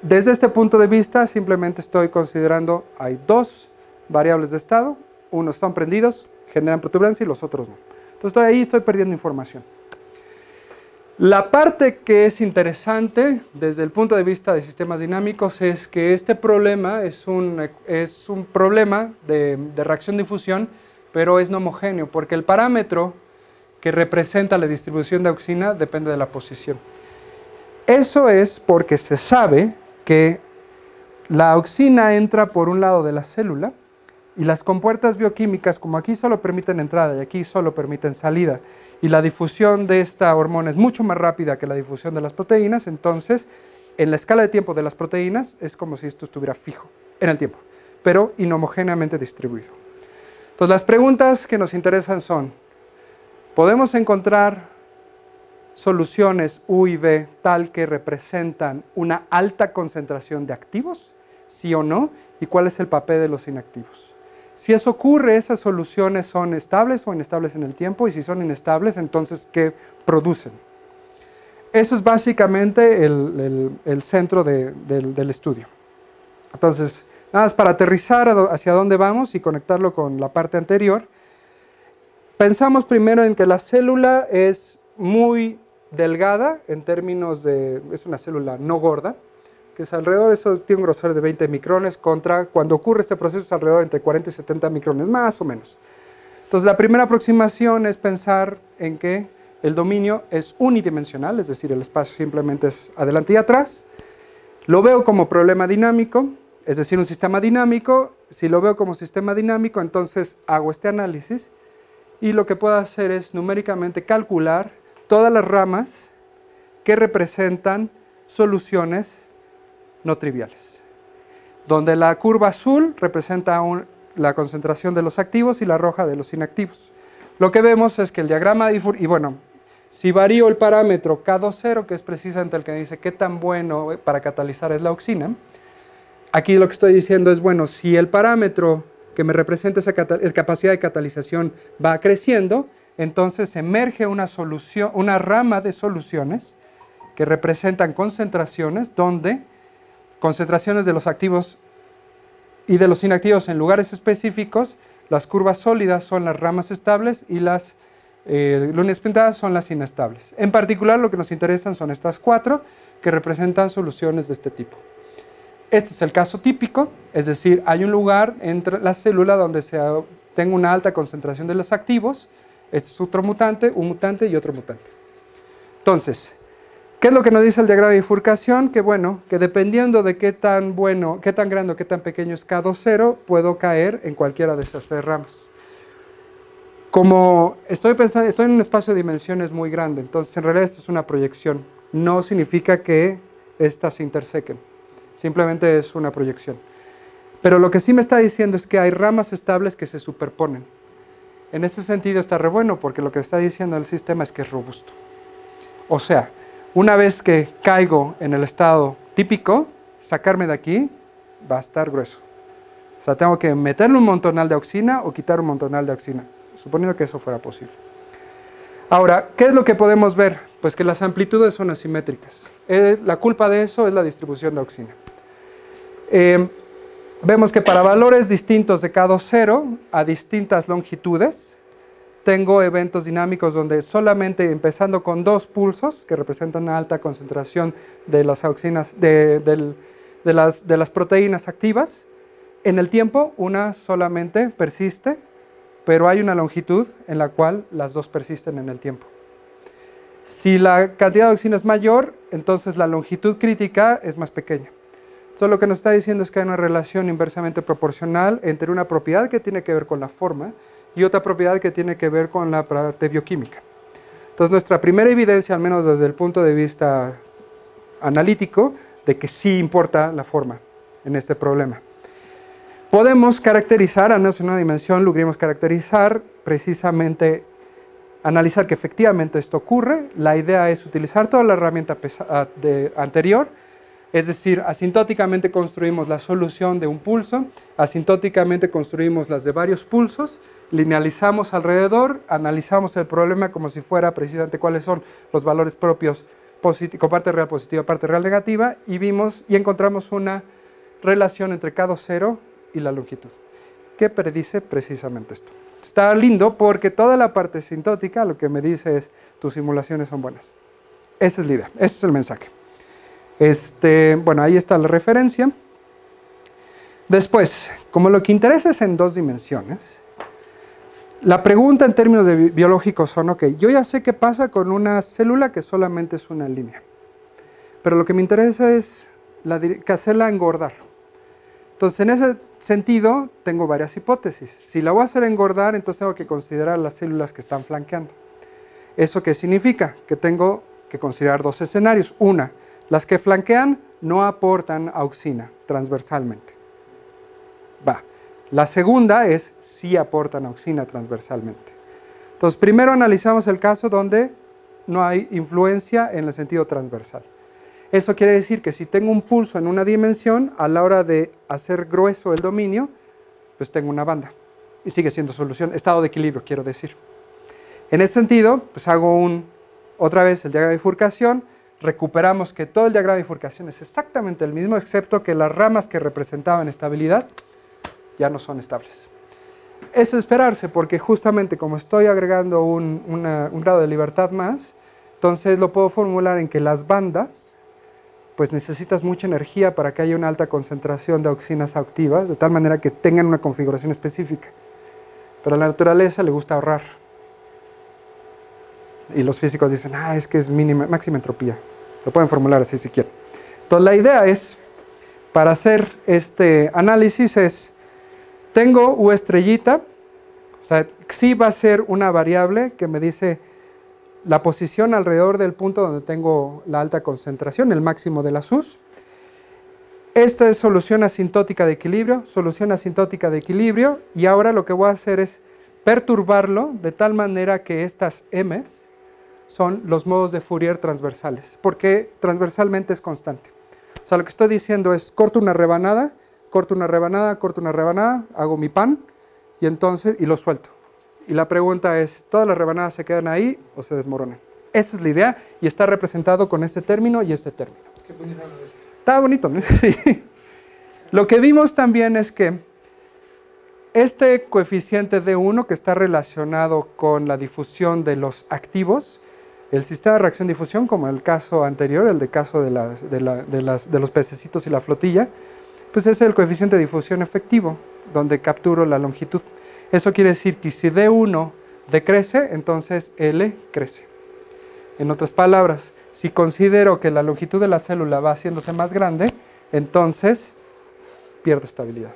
desde este punto de vista, simplemente estoy considerando, hay dos variables de estado, unos están prendidos, generan protuberancia y los otros no. Entonces ahí estoy perdiendo información. La parte que es interesante desde el punto de vista de sistemas dinámicos es que este problema es un problema de reacción-difusión, pero es no homogéneo, porque el parámetro que representa la distribución de auxina depende de la posición. Eso es porque se sabe que la auxina entra por un lado de la célula Y las compuertas bioquímicas, como aquí solo permiten entrada y aquí solo permiten salida, y la difusión de esta hormona es mucho más rápida que la difusión de las proteínas, entonces en la escala de tiempo de las proteínas es como si esto estuviera fijo en el tiempo, pero inhomogéneamente distribuido. Entonces las preguntas que nos interesan son, ¿podemos encontrar soluciones U y B tal que representan una alta concentración de activos? ¿Sí o no? ¿Y cuál es el papel de los inactivos? Si eso ocurre, esas soluciones son estables o inestables en el tiempo, y si son inestables, entonces, ¿qué producen? Eso es básicamente el centro del estudio. Entonces, nada más para aterrizar hacia dónde vamos y conectarlo con la parte anterior, pensamos primero en que la célula es muy delgada en términos de, es una célula no gorda, que es alrededor, eso tiene un grosor de 20 micrones, contra cuando ocurre este proceso es alrededor entre 40 y 70 micrones, más o menos. Entonces la primera aproximación es pensar en que el dominio es unidimensional, es decir, el espacio simplemente es adelante y atrás. Lo veo como problema dinámico, es decir, un sistema dinámico. Si lo veo como sistema dinámico, entonces hago este análisis y lo que puedo hacer es numéricamente calcular todas las ramas que representan soluciones no triviales, donde la curva azul representa la concentración de los activos y la roja de los inactivos. Lo que vemos es que el diagrama de y bueno, si varío el parámetro K20, que es precisamente el que dice qué tan bueno para catalizar es la auxina, aquí lo que estoy diciendo es, bueno, si el parámetro que me representa esa capacidad de catalización va creciendo, entonces emerge una solución, una rama de soluciones que representan concentraciones donde concentraciones de los activos y de los inactivos en lugares específicos, las curvas sólidas son las ramas estables y las líneas pintadas son las inestables. En particular lo que nos interesan son estas cuatro que representan soluciones de este tipo. Este es el caso típico, es decir, hay un lugar entre la célula donde tenga una alta concentración de los activos. Este es otro mutante, un mutante y otro mutante. Entonces, ¿qué es lo que nos dice el diagrama de bifurcación? Que bueno, que dependiendo de qué tan grande o qué tan pequeño es K20, puedo caer en cualquiera de esas tres ramas. Como estoy en un espacio de dimensiones muy grande, entonces en realidad esto es una proyección. No significa que estas se intersequen, simplemente es una proyección. Pero lo que sí me está diciendo es que hay ramas estables que se superponen. En este sentido está re bueno, porque lo que está diciendo el sistema es que es robusto. O sea, una vez que caigo en el estado típico, sacarme de aquí va a estar grueso. O sea, tengo que meterle un montonal de auxina o quitar un montonal de auxina, suponiendo que eso fuera posible. Ahora, ¿qué es lo que podemos ver? Pues que las amplitudes son asimétricas. La culpa de eso es la distribución de auxina. Vemos que para valores distintos de K20 a distintas longitudes, tengo eventos dinámicos donde solamente empezando con 2 pulsos, que representan una alta concentración de las auxinas, de las proteínas activas, en el tiempo una solamente persiste, pero hay una longitud en la cual las dos persisten en el tiempo. Si la cantidad de auxina es mayor, entonces la longitud crítica es más pequeña. Entonces lo que nos está diciendo es que hay una relación inversamente proporcional entre una propiedad que tiene que ver con la forma y otra propiedad que tiene que ver con la parte bioquímica. Entonces nuestra primera evidencia, al menos desde el punto de vista analítico, de que sí importa la forma en este problema. Podemos caracterizar, al menos en una dimensión, logramos caracterizar precisamente, analizar que efectivamente esto ocurre. La idea es utilizar toda la herramienta anterior, es decir, asintóticamente construimos la solución de un pulso, asintóticamente construimos las de varios pulsos, linealizamos alrededor, analizamos el problema como si fuera precisamente cuáles son los valores propios con parte real positiva, parte real negativa, y vimos y encontramos una relación entre K20 y la longitud, que predice precisamente esto. Está lindo porque toda la parte asintótica lo que me dice es tus simulaciones son buenas. Esa es la idea, ese es el mensaje. Bueno, ahí está la referencia. Después, como lo que interesa es en 2 dimensiones, la pregunta en términos de biológicos son, ok, yo ya sé qué pasa con una célula que solamente es una línea, pero lo que me interesa es hacerla engordar. Entonces, en ese sentido, tengo varias hipótesis. Si la voy a hacer engordar, entonces tengo que considerar las células que están flanqueando. ¿Eso qué significa? Que tengo que considerar dos escenarios. Una, las que flanquean no aportan auxina transversalmente. Va. La segunda es sí aportan auxina transversalmente. Entonces, primero analizamos el caso donde no hay influencia en el sentido transversal. Eso quiere decir que si tengo un pulso en una dimensión, a la hora de hacer grueso el dominio, pues tengo una banda. Y sigue siendo solución, estado de equilibrio, quiero decir. En ese sentido, pues hago otra vez el diagrama de bifurcación, recuperamos que todo el diagrama de bifurcación es exactamente el mismo, excepto que las ramas que representaban estabilidad ya no son estables. Eso es esperarse, porque justamente como estoy agregando un grado de libertad más, entonces lo puedo formular en que las bandas, pues necesitas mucha energía para que haya una alta concentración de auxinas activas, de tal manera que tengan una configuración específica. Pero a la naturaleza le gusta ahorrar. Y los físicos dicen, es que es máxima entropía. Lo pueden formular así si quieren. Entonces la idea es, para hacer este análisis es, tengo U estrellita, o sea, Xi va a ser una variable que me dice la posición alrededor del punto donde tengo la alta concentración, el máximo de las U's. Esta es solución asintótica de equilibrio, y ahora lo que voy a hacer es perturbarlo de tal manera que estas M's son los modos de Fourier transversales, porque transversalmente es constante. O sea, lo que estoy diciendo es, corto una rebanada, hago mi pan, y lo suelto. Y la pregunta es, ¿todas las rebanadas se quedan ahí o se desmoronan? Esa es la idea, y está representado con este término y este término. Qué bonito eso. Está bonito, ¿no? Lo que vimos también es que este coeficiente D1, que está relacionado con la difusión de los activos, el sistema de reacción-difusión, como el caso anterior, el caso de los pececitos y la flotilla, pues es el coeficiente de difusión efectivo, donde capturo la longitud. Eso quiere decir que si D1 decrece, entonces L crece. En otras palabras, si considero que la longitud de la célula va haciéndose más grande, entonces pierdo estabilidad.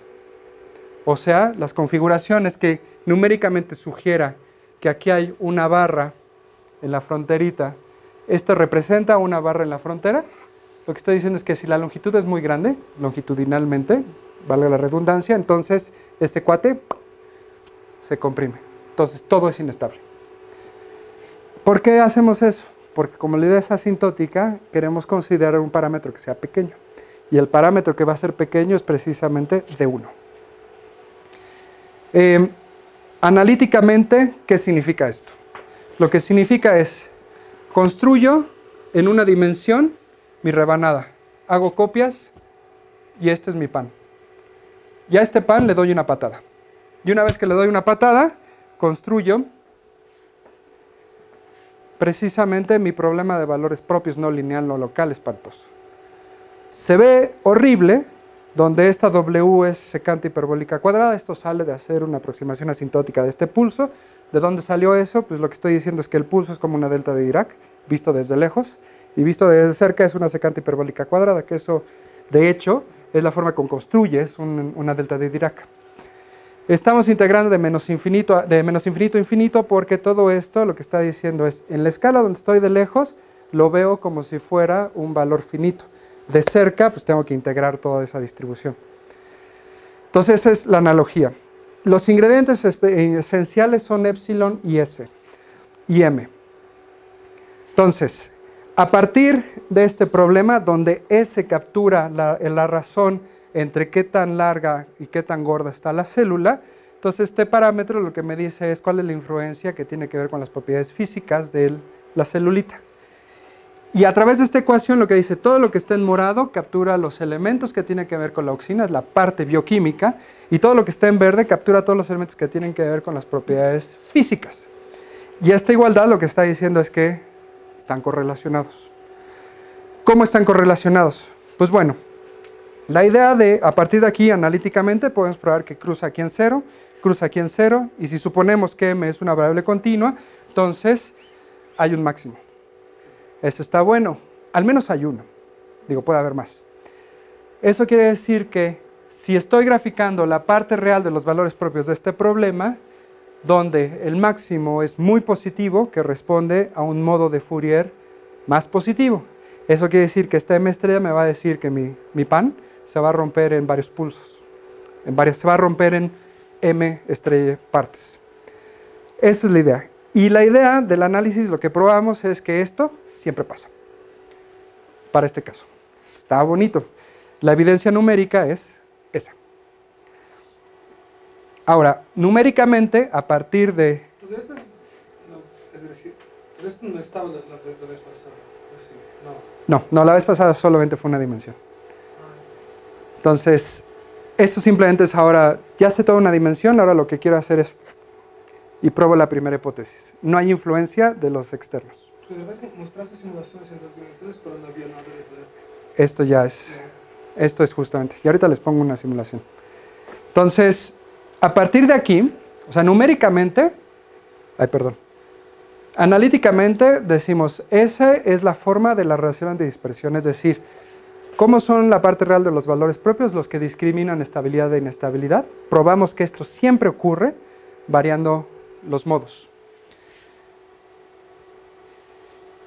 O sea, las configuraciones que numéricamente sugiera que aquí hay una barra en la fronterita, esto representa una barra en la frontera. Lo que estoy diciendo es que si la longitud es muy grande, longitudinalmente, valga la redundancia, entonces este cuate se comprime. Entonces todo es inestable. ¿Por qué hacemos eso? Porque como la idea es asintótica, queremos considerar un parámetro que sea pequeño. Y el parámetro que va a ser pequeño es precisamente D1. Analíticamente, ¿qué significa esto? Lo que significa es, construyo en una dimensión mi rebanada, hago copias y este es mi pan. Y a este pan le doy una patada. Y una vez que le doy una patada, construyo precisamente mi problema de valores propios, no lineal, no local, espantoso. Se ve horrible, donde esta W es secante hiperbólica cuadrada. Esto sale de hacer una aproximación asintótica de este pulso. ¿De dónde salió eso? Pues lo que estoy diciendo es que el pulso es como una delta de Dirac, visto desde lejos, y visto desde cerca es una secante hiperbólica cuadrada, que eso, de hecho, es la forma como construyes una delta de Dirac. Estamos integrando de menos infinito a infinito, porque todo esto lo que está diciendo es, en la escala donde estoy de lejos, lo veo como si fuera un valor finito. De cerca, pues tengo que integrar toda esa distribución. Entonces, esa es la analogía. Los ingredientes esenciales son epsilon y S y M. Entonces, a partir de este problema, donde S captura la razón entre qué tan larga y qué tan gorda está la célula, entonces este parámetro lo que me dice es cuál es la influencia que tiene que ver con las propiedades físicas de la celulita. Y a través de esta ecuación lo que dice, todo lo que está en morado captura los elementos que tienen que ver con la auxina, es la parte bioquímica, y todo lo que está en verde captura todos los elementos que tienen que ver con las propiedades físicas. Y esta igualdad lo que está diciendo es que están correlacionados. ¿Cómo están correlacionados? Pues bueno, la idea de, a partir de aquí, analíticamente, podemos probar que cruza aquí en 0, y si suponemos que M es una variable continua, entonces hay un máximo. Eso está bueno, al menos hay uno. Digo, puede haber más. Eso quiere decir que si estoy graficando la parte real de los valores propios de este problema, donde el máximo es muy positivo, que responde a un modo de Fourier más positivo. Eso quiere decir que esta M estrella me va a decir que mi pan se va a romper en varios pulsos. Se va a romper en M estrella partes. Esa es la idea. Y la idea del análisis, lo que probamos es que esto siempre pasa. Para este caso. Está bonito. La evidencia numérica es esa. Ahora, numéricamente, a partir de... Todo esto es decir, todo esto no estaba la vez pasada. Sí, No, la vez pasada solamente fue una dimensión. Entonces, esto simplemente es ahora, ya sé toda una dimensión, ahora lo que quiero hacer es... y pruebo la primera hipótesis. No hay influencia de los externos. Pero a veces mostraste simulaciones en 2 dimensiones, pero no había nada de esto. Esto ya es... Esto es justamente. Y ahorita les pongo una simulación. Entonces, a partir de aquí, o sea, numéricamente... analíticamente decimos, esa es la forma de la relación antidispersión, es decir, ¿cómo son la parte real de los valores propios los que discriminan estabilidad e inestabilidad? Probamos que esto siempre ocurre variando los modos.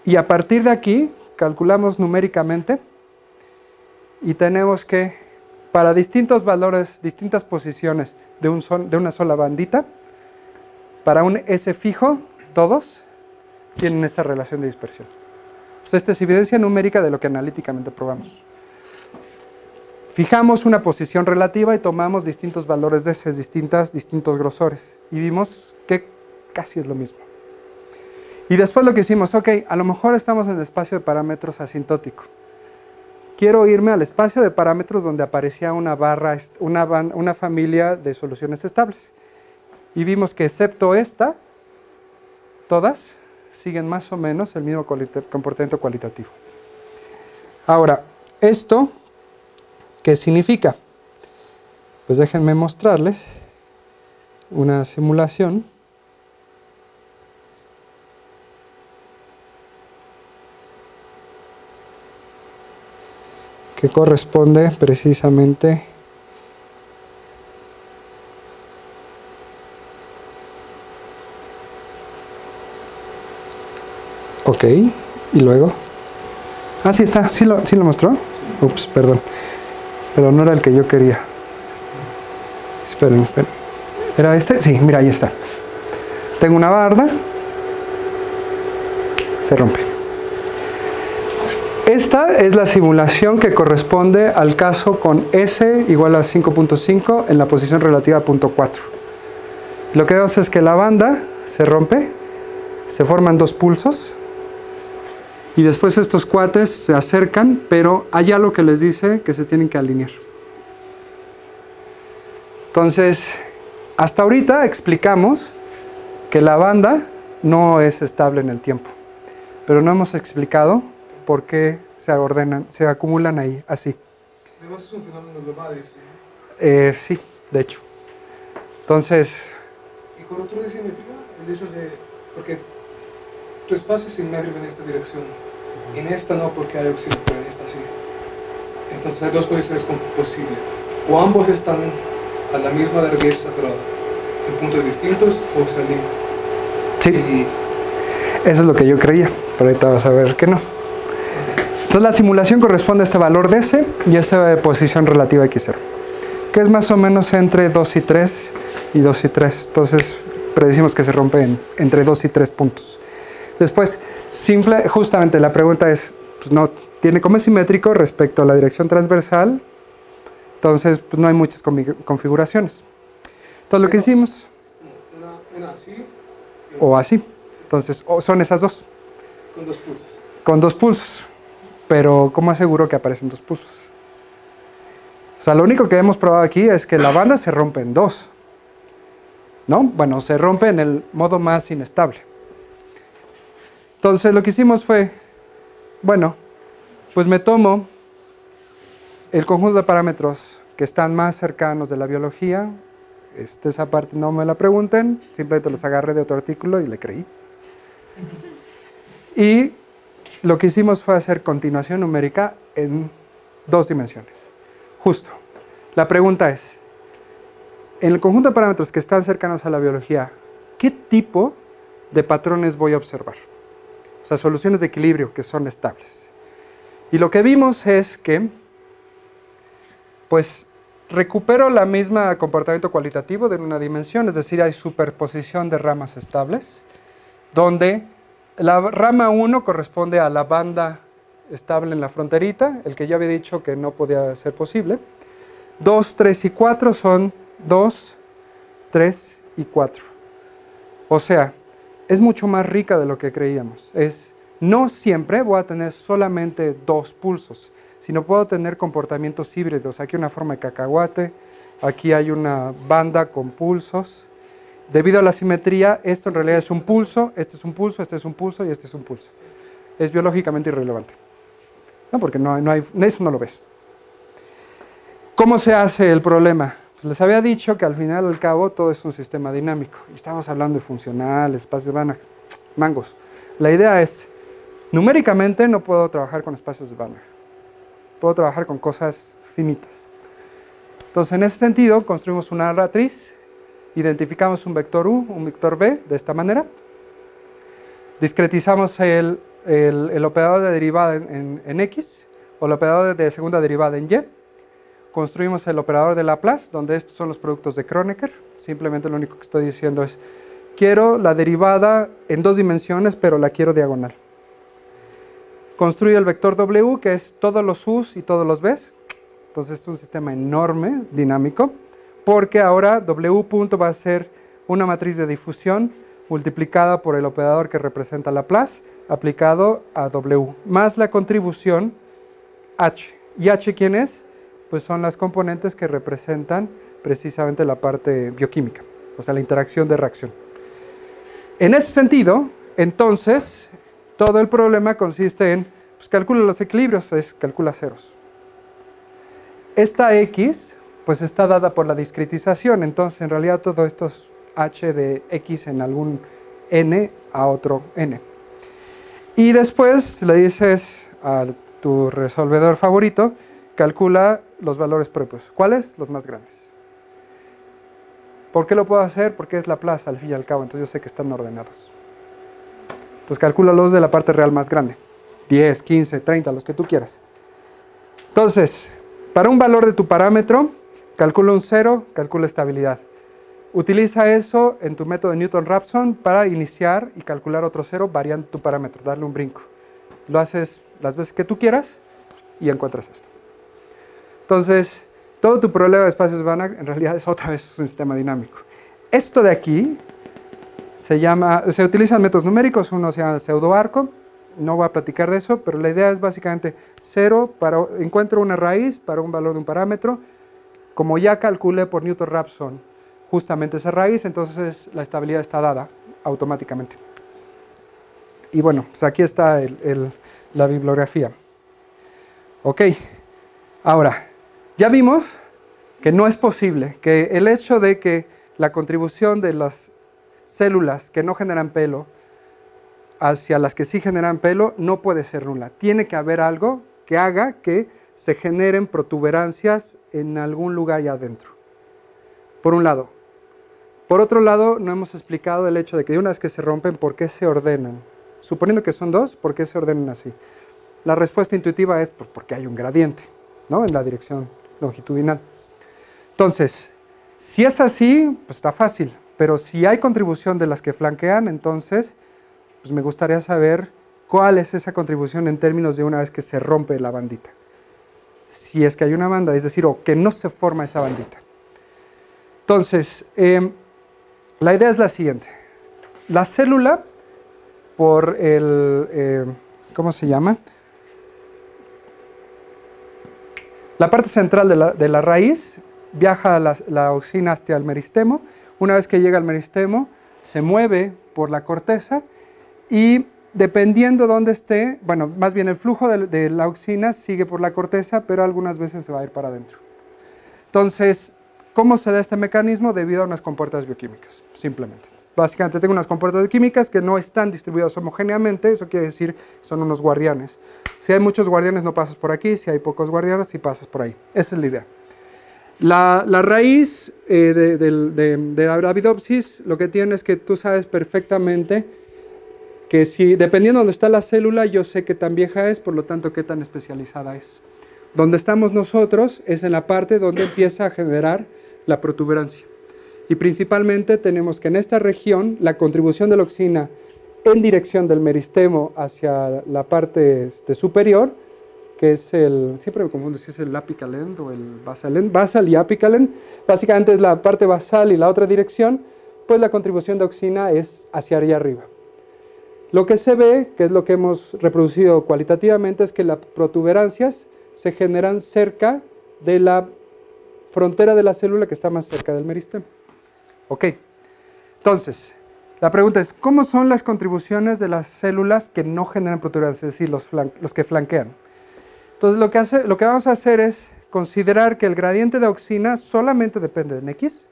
Y a partir de aquí, calculamos numéricamente y tenemos que, para distintos valores, distintas posiciones de una sola bandita, para un S fijo, todos tienen esta relación de dispersión. O sea, esta es evidencia numérica de lo que analíticamente probamos. Fijamos una posición relativa y tomamos distintos valores de S, distintos grosores, y vimos que casi es lo mismo. Y después lo que hicimos, ok, a lo mejor estamos en el espacio de parámetros asintótico. Quiero irme al espacio de parámetros donde aparecía una familia de soluciones estables. Y vimos que excepto esta, todas siguen más o menos el mismo comportamiento cualitativo. Ahora, ¿esto qué significa? Pues déjenme mostrarles una simulación. Que corresponde precisamente ok, y luego sí está, sí lo mostró. Ups, perdón, pero no era el que yo quería. Esperen. ¿Era este? Sí, mira, ahí está. Tengo una barda, se rompe. Esta es la simulación que corresponde al caso con S igual a 5.5 en la posición relativa a punto 4. Lo que vemos es que la banda se rompe, se forman 2 pulsos y después estos cuates se acercan, pero hay algo que les dice que se tienen que alinear. Entonces, hasta ahorita explicamos que la banda no es estable en el tiempo, pero no hemos explicado por qué se acumulan ahí, así. Además es un fenómeno global, ¿sí? Sí, de hecho. Entonces... ¿Y correctura de simetría? El hecho de... Porque tu espacio es simétrico en esta dirección. En esta no, porque hay oxígeno, pero en esta sí. Entonces hay 2 posiciones posibles. O ambos están a la misma largueza, pero en puntos distintos, o se alinean. Sí, eso es lo que yo creía, pero ahorita vas a ver que no. Entonces la simulación corresponde a este valor de S y a esta posición relativa X0, que es más o menos entre 2 y 3 y 2 y 3. Entonces predecimos que se rompe entre 2 y 3 puntos. Después, justamente la pregunta es, pues no, tiene como es simétrico respecto a la dirección transversal, entonces pues no hay muchas configuraciones. Entonces lo que hicimos... Una así. O así. Entonces son esas 2. Con 2 pulsos. Con 2 pulsos. Pero ¿cómo aseguro que aparecen 2 pulsos? O sea, lo único que hemos probado aquí es que la banda se rompe en 2. ¿No? Bueno, se rompe en el modo más inestable. Entonces lo que hicimos fue, bueno, pues me tomo el conjunto de parámetros que están más cercanos de la biología. Esa parte no me la pregunten, simplemente los agarré de otro artículo y le creí. Y lo que hicimos fue hacer continuación numérica en 2 dimensiones. Justo. La pregunta es, en el conjunto de parámetros que están cercanos a la biología, ¿qué tipo de patrones voy a observar? O sea, soluciones de equilibrio que son estables. Y lo que vimos es que, pues, recupero la misma comportamiento cualitativo de una dimensión, es decir, hay superposición de ramas estables, donde la rama 1 corresponde a la banda estable en la fronterita, el que ya había dicho que no podía ser posible. 2, 3 y 4 son 2, 3 y 4. O sea, es mucho más rica de lo que creíamos. No siempre voy a tener solamente 2 pulsos, sino puedo tener comportamientos híbridos. Aquí una forma de cacahuate, aquí hay una banda con pulsos. Debido a la simetría, esto en realidad es un pulso, este es un pulso, este es un pulso y este es un pulso. Es biológicamente irrelevante. No, porque eso no lo ves. ¿Cómo se hace el problema? Pues les había dicho que al final al cabo todo es un sistema dinámico. Y estamos hablando de funcional, espacios de Banach, mangos. La idea es, numéricamente no puedo trabajar con espacios de Banach. Puedo trabajar con cosas finitas. Entonces, en ese sentido, construimos una matriz, identificamos un vector U, un vector B, de esta manera. Discretizamos el operador de derivada en X, o el operador de segunda derivada en Y. Construimos el operador de Laplace, donde estos son los productos de Kronecker. Simplemente lo único que estoy diciendo es, quiero la derivada en 2 dimensiones, pero la quiero diagonal. Construyo el vector W, que es todos los U's y todos los B's. Entonces es un sistema enorme, dinámico, porque ahora W punto va a ser una matriz de difusión multiplicada por el operador que representa Laplace, aplicado a W, más la contribución H. ¿Y H quién es? Pues son las componentes que representan precisamente la parte bioquímica, o sea, la interacción de reacción. En ese sentido, entonces, todo el problema consiste en, pues calcula los equilibrios, calcula ceros. Esta X, pues está dada por la discretización, entonces en realidad todo esto es H de X en algún N a otro N. Y después le dices a tu resolvedor favorito, calcula los valores propios. ¿Cuáles? Los más grandes. ¿Por qué lo puedo hacer? Porque es Laplace al fin y al cabo, entonces yo sé que están ordenados. Entonces calcula los de la parte real más grande. 10, 15, 30, los que tú quieras. Entonces, para un valor de tu parámetro, calcula un 0, calcula estabilidad. Utiliza eso en tu método de Newton-Raphson para iniciar y calcular otro 0 variando tu parámetro, darle un brinco. Lo haces las veces que tú quieras y encuentras esto. Entonces, todo tu problema de espacios Banach en realidad es otra vez un sistema dinámico. Esto de aquí se utilizan métodos numéricos, uno se llama pseudoarco, no voy a platicar de eso, pero la idea es básicamente 0, encuentro una raíz para un valor de un parámetro, como ya calculé por Newton-Raphson justamente esa raíz, entonces la estabilidad está dada automáticamente. Y bueno, pues aquí está la bibliografía. Ok, ahora, ya vimos que no es posible, que el hecho de que la contribución de las células que no generan pelo hacia las que sí generan pelo no puede ser nula. Tiene que haber algo que haga que se generen protuberancias en algún lugar allá adentro. Por un lado. Por otro lado, no hemos explicado el hecho de que una vez que se rompen, ¿por qué se ordenan? Suponiendo que son 2, ¿por qué se ordenan así? La respuesta intuitiva es pues, porque hay un gradiente, ¿no? En la dirección longitudinal. Entonces, si es así, pues está fácil. Pero si hay contribución de las que flanquean, entonces pues me gustaría saber cuál es esa contribución en términos de una vez que se rompe la bandita. Si es que hay una banda, es decir, o que no se forma esa bandita. Entonces, la idea es la siguiente. La célula, por ¿cómo se llama? La parte central de la raíz viaja la auxina hasta el meristemo. Una vez que llega al meristemo, se mueve por la corteza y dependiendo dónde esté, bueno, más bien el flujo de la auxina sigue por la corteza, pero algunas veces se va a ir para adentro. Entonces, ¿cómo se da este mecanismo? Debido a unas compuertas bioquímicas, simplemente. Básicamente tengo unas compuertas bioquímicas que no están distribuidas homogéneamente, eso quiere decir son unos guardianes. Si hay muchos guardianes no pasas por aquí, si hay pocos guardianes sí pasas por ahí. Esa es la idea. La raíz de la Arabidopsis lo que tiene es que tú sabes perfectamente que si, dependiendo de dónde está la célula, yo sé qué tan vieja es, por lo tanto, qué tan especializada es. Donde estamos nosotros es en la parte donde empieza a generar la protuberancia. Y principalmente tenemos que en esta región la contribución de la auxina en dirección del meristemo hacia la parte superior, que es siempre me confundo si es el apical end o el basal end, basal y apical end, básicamente es la parte basal y la otra dirección, pues la contribución de auxina es hacia allá arriba. Lo que se ve, que es lo que hemos reproducido cualitativamente, es que las protuberancias se generan cerca de la frontera de la célula que está más cerca del meristemo. Ok, entonces, la pregunta es, ¿cómo son las contribuciones de las células que no generan protuberancias, es decir, los que flanquean? Entonces, lo que vamos a hacer es considerar que el gradiente de auxina solamente depende de X,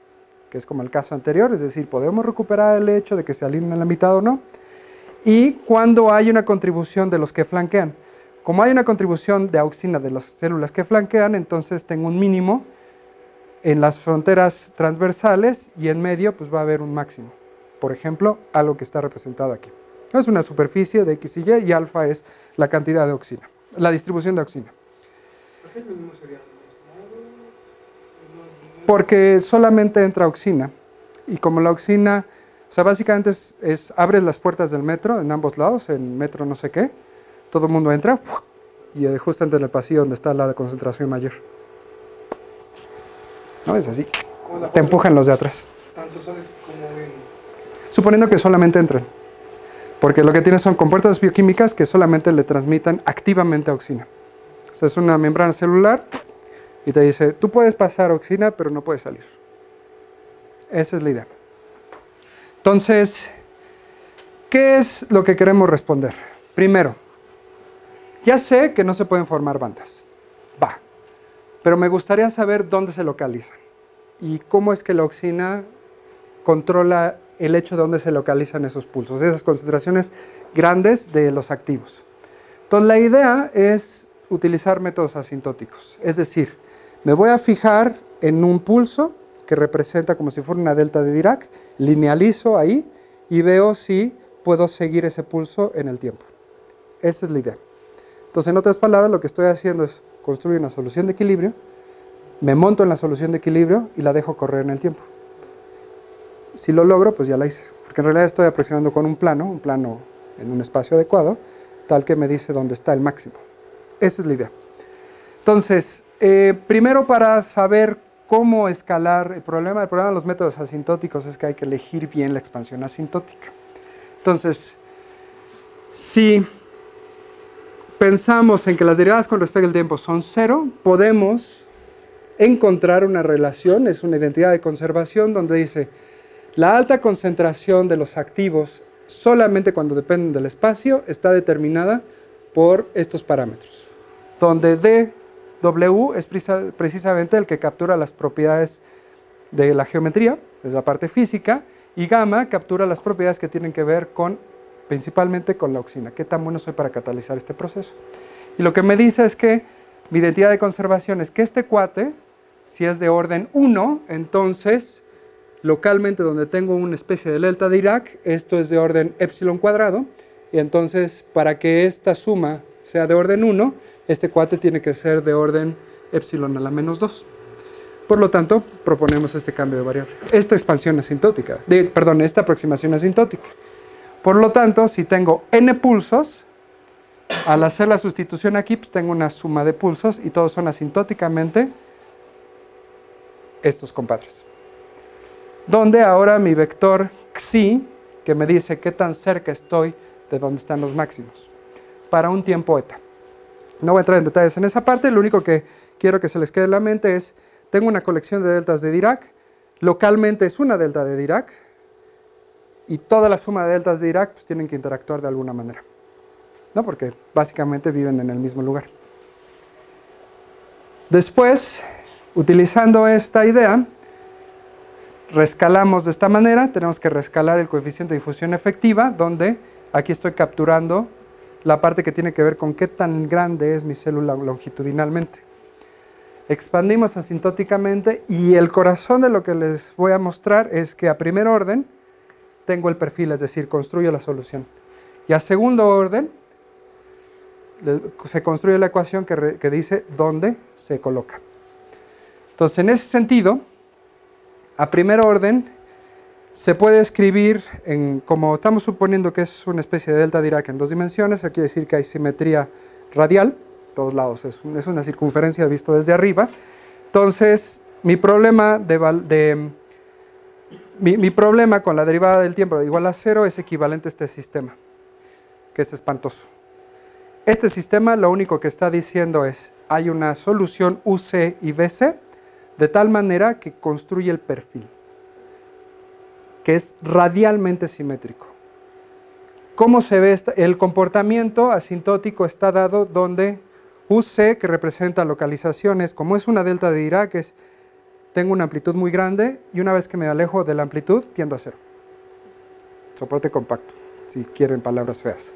que es como el caso anterior, es decir, podemos recuperar el hecho de que se alineen a la mitad o no, y cuando hay una contribución de los que flanquean. Como hay una contribución de auxina de las células que flanquean, entonces tengo un mínimo en las fronteras transversales y en medio pues va a haber un máximo. Por ejemplo, algo que está representado aquí. Es una superficie de X y Y y alfa es la cantidad de auxina, la distribución de auxina. ¿Por qué el mínimo sería los lados? Porque solamente entra auxina y como la auxina, o sea, básicamente abres las puertas del metro en ambos lados, en metro no sé qué, todo el mundo entra y justamente en el pasillo donde está la concentración mayor. ¿No? Es así. Te empujan los de atrás. Tanto sales como en... Suponiendo que solamente entren. Porque lo que tienes son compuertas bioquímicas que solamente le transmiten activamente auxina. O sea, es una membrana celular y te dice, tú puedes pasar auxina, pero no puedes salir. Esa es la idea. Entonces, ¿qué es lo que queremos responder? Primero, ya sé que no se pueden formar bandas. Va. Pero me gustaría saber dónde se localizan y cómo es que la auxina controla el hecho de dónde se localizan esos pulsos, esas concentraciones grandes de los activos. Entonces, la idea es utilizar métodos asintóticos. Es decir, me voy a fijar en un pulso que representa como si fuera una delta de Dirac, linealizo ahí y veo si puedo seguir ese pulso en el tiempo. Esa es la idea. Entonces, en otras palabras, lo que estoy haciendo es construir una solución de equilibrio, me monto en la solución de equilibrio y la dejo correr en el tiempo. Si lo logro, pues ya la hice, porque en realidad estoy aproximando con un plano en un espacio adecuado, tal que me dice dónde está el máximo. Esa es la idea. Entonces, primero para saber cómo escalar el problema de los métodos asintóticos es que hay que elegir bien la expansión asintótica. Entonces, si pensamos en que las derivadas con respecto al tiempo son 0, podemos encontrar una relación, es una identidad de conservación donde dice la alta concentración de los activos solamente cuando dependen del espacio está determinada por estos parámetros, donde dW es precisamente el que captura las propiedades de la geometría, es la parte física, y gamma captura las propiedades que tienen que ver principalmente con la auxina, qué tan bueno soy para catalizar este proceso. Y lo que me dice es que mi identidad de conservación es que este cuate, si es de orden 1, entonces localmente donde tengo una especie de delta de Dirac, esto es de orden epsilon cuadrado, y entonces para que esta suma sea de orden 1, este cuate tiene que ser de orden epsilon a la menos 2. Por lo tanto, proponemos este cambio de variable, esta expansión asintótica, esta aproximación asintótica. Por lo tanto, si tengo n pulsos, al hacer la sustitución aquí, pues tengo una suma de pulsos y todos son asintóticamente estos compadres. Donde ahora mi vector xi, que me dice qué tan cerca estoy de donde están los máximos, para un tiempo eta. No voy a entrar en detalles en esa parte, lo único que quiero que se les quede en la mente es, tengo una colección de deltas de Dirac, localmente es una delta de Dirac, y toda la suma de deltas de Dirac pues, tienen que interactuar de alguna manera, ¿no? Porque básicamente viven en el mismo lugar. Después, utilizando esta idea, rescalamos de esta manera, tenemos que rescalar el coeficiente de difusión efectiva, donde aquí estoy capturando la parte que tiene que ver con qué tan grande es mi célula longitudinalmente. expandimos asintóticamente y el corazón de lo que les voy a mostrar es que a primer orden tengo el perfil, es decir, construyo la solución. Y a segundo orden se construye la ecuación que dice dónde se coloca. Entonces, en ese sentido, a primer orden se puede escribir, como estamos suponiendo que es una especie de delta Dirac en 2 dimensiones, eso quiere decir que hay simetría radial, todos lados, es una circunferencia visto desde arriba. Entonces, mi problema con la derivada del tiempo igual a 0 es equivalente a este sistema, que es espantoso. Este sistema lo único que está diciendo es, hay una solución UC y BC, de tal manera que construye el perfil, que es radialmente simétrico. ¿Cómo se ve? El comportamiento asintótico está dado donde UC, que representa localizaciones, como es una delta de Dirac, tengo una amplitud muy grande y una vez que me alejo de la amplitud, tiendo a 0. Soporte compacto, si quieren palabras feas.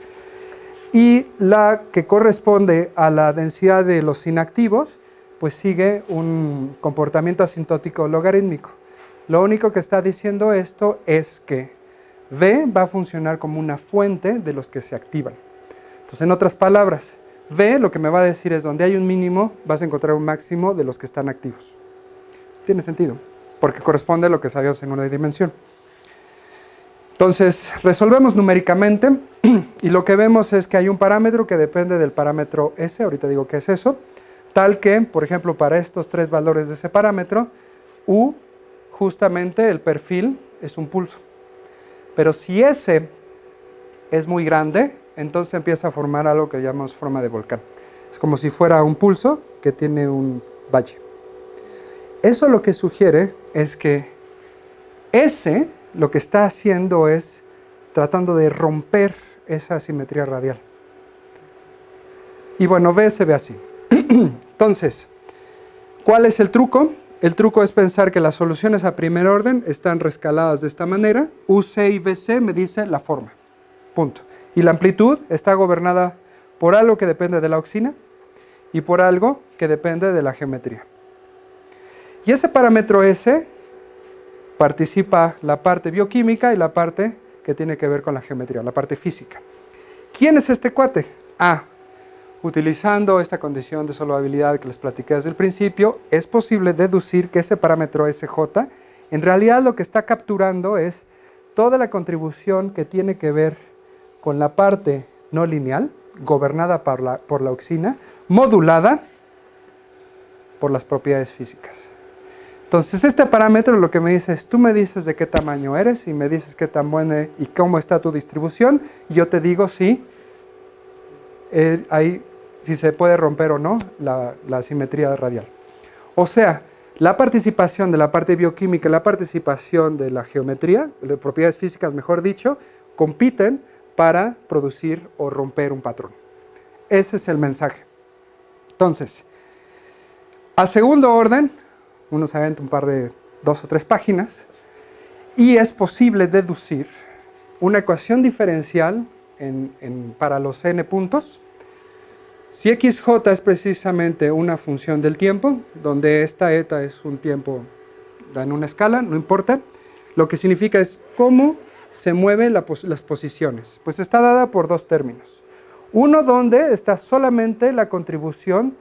Y la que corresponde a la densidad de los inactivos, pues sigue un comportamiento asintótico logarítmico. Lo único que está diciendo esto es que V va a funcionar como una fuente de los que se activan. Entonces, en otras palabras, V lo que me va a decir es donde hay un mínimo, vas a encontrar un máximo de los que están activos. Tiene sentido, porque corresponde a lo que sabíamos en una dimensión. Entonces, resolvemos numéricamente y lo que vemos es que hay un parámetro que depende del parámetro S, ahorita digo qué es eso, tal que, por ejemplo, para estos 3 valores de ese parámetro, U, justamente el perfil es un pulso. Pero si S es muy grande, entonces empieza a formar algo que llamamos forma de volcán. Es como si fuera un pulso que tiene un valle. Eso lo que sugiere es que S lo que está haciendo es tratando de romper esa simetría radial. Y bueno, V se ve así. Entonces, ¿cuál es el truco? El truco es pensar que las soluciones a primer orden están rescaladas de esta manera. UC y BC me dice la forma. Punto. Y la amplitud está gobernada por algo que depende de la auxina y por algo que depende de la geometría. Y ese parámetro S participa la parte bioquímica y la parte que tiene que ver con la geometría, la parte física. ¿Quién es este cuate? Utilizando esta condición de solvabilidad que les platiqué desde el principio, es posible deducir que ese parámetro SJ en realidad lo que está capturando es toda la contribución que tiene que ver con la parte no lineal, gobernada por la auxina, modulada por las propiedades físicas. Entonces, este parámetro lo que me dice es, tú me dices de qué tamaño eres y me dices qué tan buena y cómo está tu distribución, y yo te digo si se puede romper o no la simetría radial. O sea, la participación de la parte bioquímica y la participación de la geometría, de propiedades físicas mejor dicho, compiten para producir o romper un patrón. Ese es el mensaje. Entonces, a segundo orden, uno se aventa un par de 2 o 3 páginas y es posible deducir una ecuación diferencial para los n puntos. Si xj es precisamente una función del tiempo, donde esta eta es un tiempo en una escala, no importa, lo que significa es cómo se mueven las posiciones. Pues está dada por 2 términos. Uno donde está solamente la contribución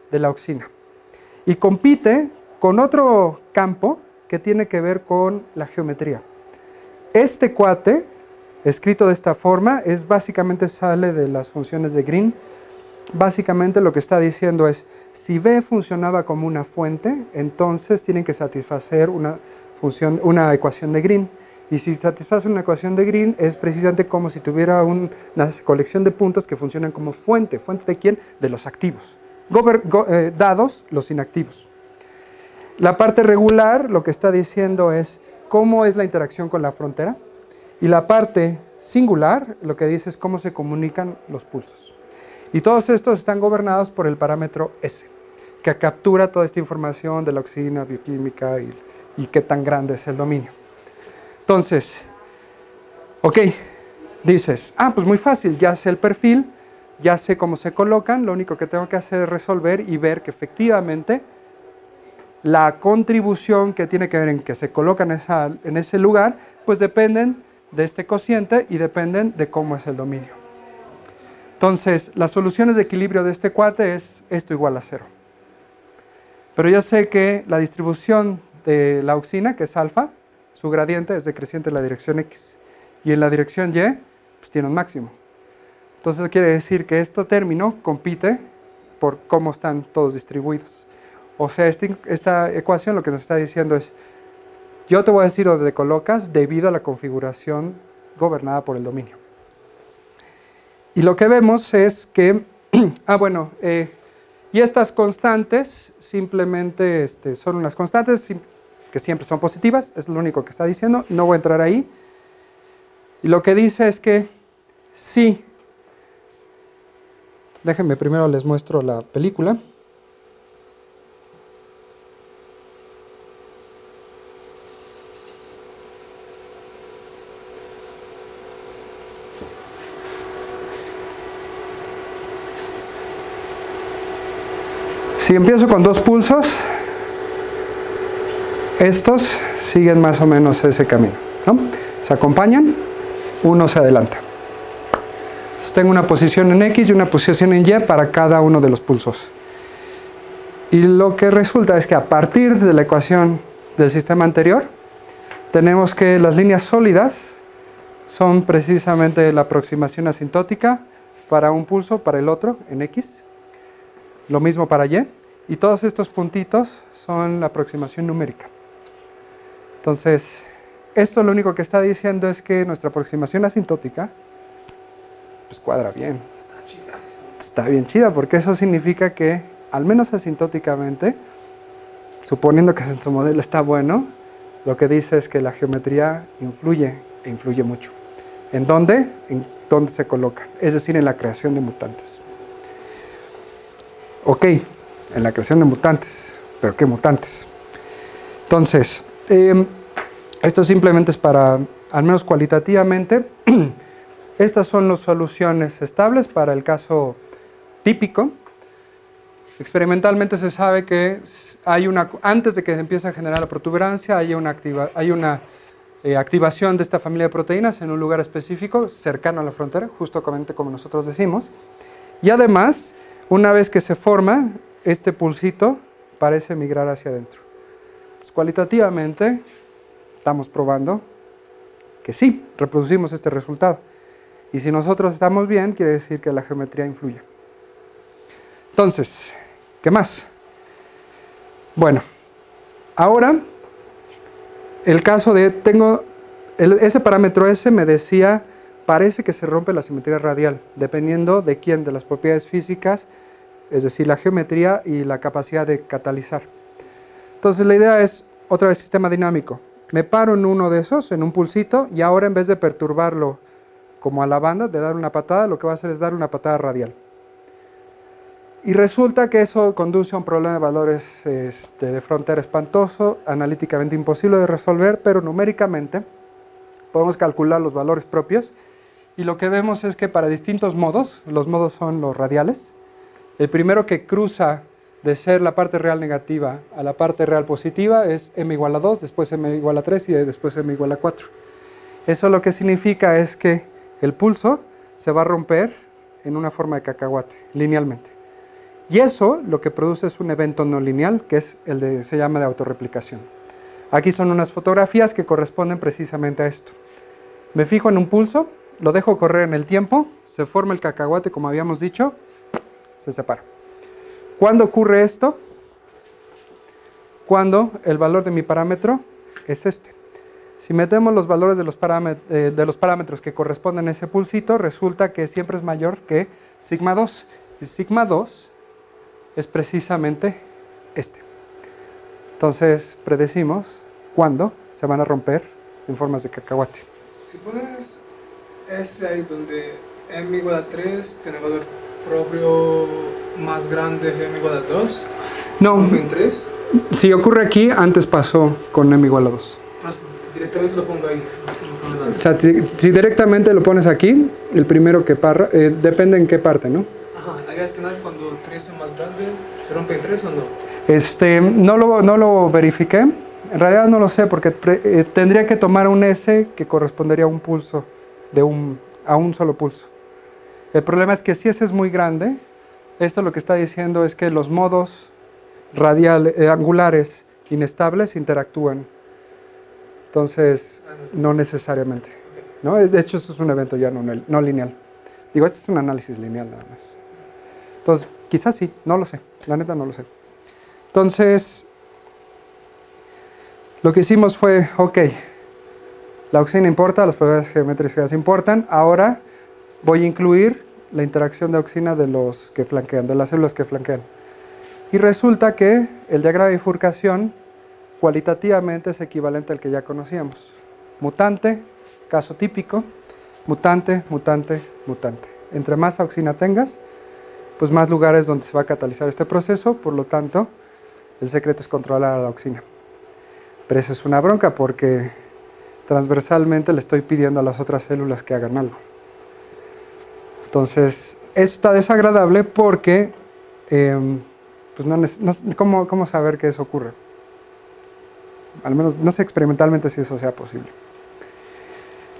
de la auxina y compite con otro campo que tiene que ver con la geometría. Este cuate, escrito de esta forma, básicamente sale de las funciones de Green. Básicamente lo que está diciendo es, si V funcionaba como una fuente, entonces tienen que satisfacer una ecuación de Green. Y si satisface una ecuación de Green, es precisamente como si tuviera una colección de puntos que funcionan como fuente. ¿Fuente de quién? De los activos. Dados los inactivos. La parte regular lo que está diciendo es cómo es la interacción con la frontera. Y la parte singular lo que dice es cómo se comunican los pulsos. Y todos estos están gobernados por el parámetro S, que captura toda esta información de la auxina, bioquímica y qué tan grande es el dominio. Entonces, ok, dices, pues muy fácil, ya sé el perfil, ya sé cómo se colocan, lo único que tengo que hacer es resolver y ver que efectivamente la contribución que tiene que ver en que se coloca en ese lugar, pues dependen de este cociente y dependen de cómo es el dominio. Entonces, las soluciones de equilibrio de este cuate es esto igual a 0. Pero yo sé que la distribución de la auxina, que es alfa, su gradiente es decreciente en la dirección X. Y en la dirección Y, pues tiene un máximo. Entonces, eso quiere decir que este término compite por cómo están todos distribuidos. O sea, esta ecuación lo que nos está diciendo es, yo te voy a decir dónde te colocas debido a la configuración gobernada por el dominio. Y lo que vemos es que, y estas constantes simplemente son unas constantes que siempre son positivas, es lo único que está diciendo, no voy a entrar ahí. Y lo que dice es que sí, déjenme primero les muestro la película. Si empiezo con 2 pulsos, estos siguen más o menos ese camino, ¿no? Se acompañan, uno se adelanta. Entonces tengo una posición en X y una posición en Y para cada uno de los pulsos. Y lo que resulta es que a partir de la ecuación del sistema anterior, tenemos que las líneas sólidas son precisamente la aproximación asintótica para un pulso, para el otro en X. Lo mismo para Y. Y todos estos puntitos son la aproximación numérica. Entonces, esto lo único que está diciendo es que nuestra aproximación asintótica pues cuadra bien. Está chida. Está bien chida, porque eso significa que, al menos asintóticamente, suponiendo que su modelo está bueno, lo que dice es que la geometría influye, e influye mucho. ¿En dónde? En dónde se coloca, es decir, en la creación de mutantes. Ok, en la creación de mutantes, pero ¿qué mutantes? Entonces, esto simplemente es para, al menos cualitativamente, estas son las soluciones estables para el caso típico. Experimentalmente se sabe que hay antes de que se empiece a generar la protuberancia, hay una activación de esta familia de proteínas en un lugar específico, cercano a la frontera, justamente como nosotros decimos. Y además, una vez que se forma, este pulsito parece migrar hacia adentro. Entonces, cualitativamente, estamos probando que sí, reproducimos este resultado. Y si nosotros estamos bien, quiere decir que la geometría influye. Entonces, ¿qué más? Bueno, ahora, el caso de, ese parámetro S me decía, parece que se rompe la simetría radial, dependiendo de quién, de las propiedades físicas, es decir, la geometría y la capacidad de catalizar. Entonces la idea es, otra vez, sistema dinámico. Me paro en uno de esos, en un pulsito, y ahora en vez de perturbarlo como a la banda, de dar una patada, lo que va a hacer es dar una patada radial. Y resulta que eso conduce a un problema de valores de frontera espantoso, analíticamente imposible de resolver, pero numéricamente podemos calcular los valores propios, y lo que vemos es que para distintos modos, los modos son los radiales. El primero que cruza de ser la parte real negativa a la parte real positiva es m igual a 2, después m igual a 3 y después m igual a 4. Eso lo que significa es que el pulso se va a romper en una forma de cacahuate, linealmente. Y eso lo que produce es un evento no lineal, que es se llama de autorreplicación. Aquí son unas fotografías que corresponden precisamente a esto. Me fijo en un pulso, lo dejo correr en el tiempo, se forma el cacahuate como habíamos dicho, se separa. ¿Cuándo ocurre esto? Cuando el valor de mi parámetro es este. Si metemos los valores de los parámetros que corresponden a ese pulsito, resulta que siempre es mayor que sigma 2. Y sigma 2 es precisamente este. Entonces predecimos cuándo se van a romper en formas de cacahuate. Si pones S ahí donde m igual a 3 tiene valor propio más grande que m igual a 2, no, en 3. Si ocurre aquí, antes pasó con m igual a 2. Directamente lo pongo ahí. O sea, si directamente lo pones aquí, el primero que depende en qué parte, ¿no? Ajá, ahí al final cuando 3 es más grande, ¿se rompe en 3 o no? No lo verifiqué. En realidad no lo sé porque tendría que tomar un S que correspondería a un pulso, a un solo pulso. El problema es que si ese es muy grande, esto lo que está diciendo es que los modos angulares inestables interactúan. Entonces, no necesariamente, ¿no? De hecho, esto es un evento ya no lineal. Digo, este es un análisis lineal nada más. Entonces, quizás sí, no lo sé. La neta no lo sé. Entonces, lo que hicimos fue, ok, la auxina importa, las propiedades geométricas importan, ahora voy a incluir la interacción de auxina de los que flanquean, de las células que flanquean. Y resulta que el diagrama de bifurcación cualitativamente es equivalente al que ya conocíamos. Mutante, caso típico, mutante, mutante, mutante. Entre más auxina tengas, pues más lugares donde se va a catalizar este proceso, por lo tanto, el secreto es controlar a la auxina. Pero esa es una bronca porque transversalmente le estoy pidiendo a las otras células que hagan algo. Entonces, esto está desagradable porque, pues ¿cómo saber que eso ocurre? Al menos, no sé experimentalmente si eso sea posible.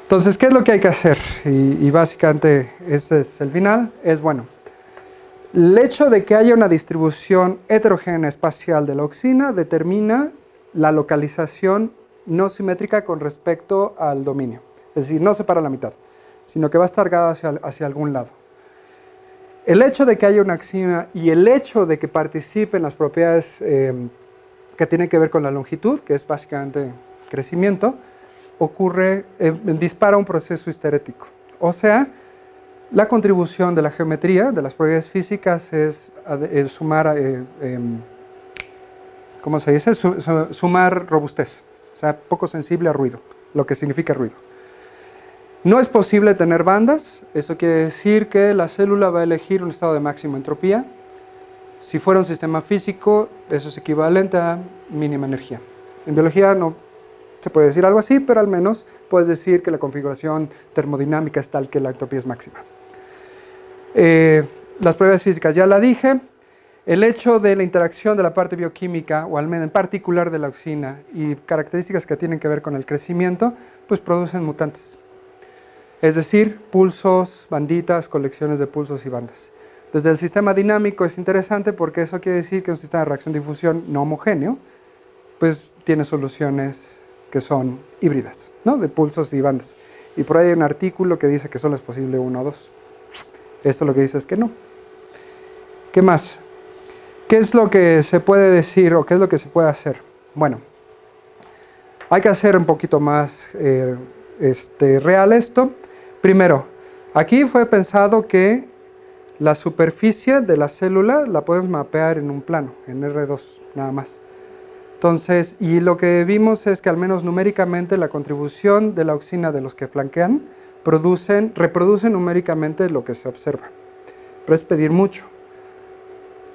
Entonces, ¿qué es lo que hay que hacer? Y básicamente, ese es el final, es bueno. El hecho de que haya una distribución heterogénea espacial de la auxina determina la localización no simétrica con respecto al dominio. Es decir, no se para la mitad, sino que va a estar cargada hacia algún lado. El hecho de que haya una auxina y el hecho de que participen las propiedades que tienen que ver con la longitud, que es básicamente crecimiento, dispara un proceso histerético. O sea, la contribución de la geometría, de las propiedades físicas, es sumar, ¿cómo se dice? Sumar robustez, o sea, poco sensible a ruido, lo que significa ruido. No es posible tener bandas, eso quiere decir que la célula va a elegir un estado de máxima entropía. Si fuera un sistema físico, eso es equivalente a mínima energía. En biología no se puede decir algo así, pero al menos puedes decir que la configuración termodinámica es tal que la entropía es máxima. Las propiedades físicas ya la dije. El hecho de la interacción de la parte bioquímica, o al menos en particular de la auxina, y características que tienen que ver con el crecimiento, pues producen mutantes. Es decir, pulsos, banditas, colecciones de pulsos y bandas. Desde el sistema dinámico es interesante porque eso quiere decir que un sistema de reacción-difusión no homogéneo, pues tiene soluciones que son híbridas, ¿no? De pulsos y bandas. Y por ahí hay un artículo que dice que solo es posible 1 o 2. Esto lo que dice es que no. ¿Qué más? ¿Qué es lo que se puede decir o qué es lo que se puede hacer? Bueno, hay que hacer un poquito más real esto. Primero, aquí fue pensado que la superficie de la célula la puedes mapear en un plano, en R2, nada más. Entonces, y lo que vimos es que al menos numéricamente la contribución de la auxina de los que flanquean reproducen numéricamente lo que se observa. Pero es pedir mucho.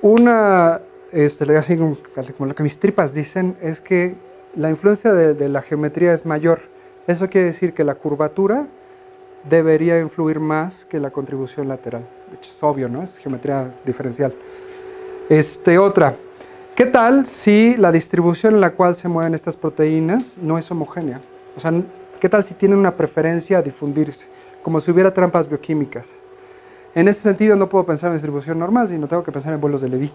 Así como lo que mis tripas dicen, es que la influencia de la geometría es mayor. Eso quiere decir que la curvatura debería influir más que la contribución lateral. De hecho, es obvio, ¿no? Es geometría diferencial. Otra. ¿Qué tal si la distribución en la cual se mueven estas proteínas no es homogénea? O sea, ¿qué tal si tienen una preferencia a difundirse? Como si hubiera trampas bioquímicas. En ese sentido no puedo pensar en distribución normal, sino tengo que pensar en vuelos de Levi.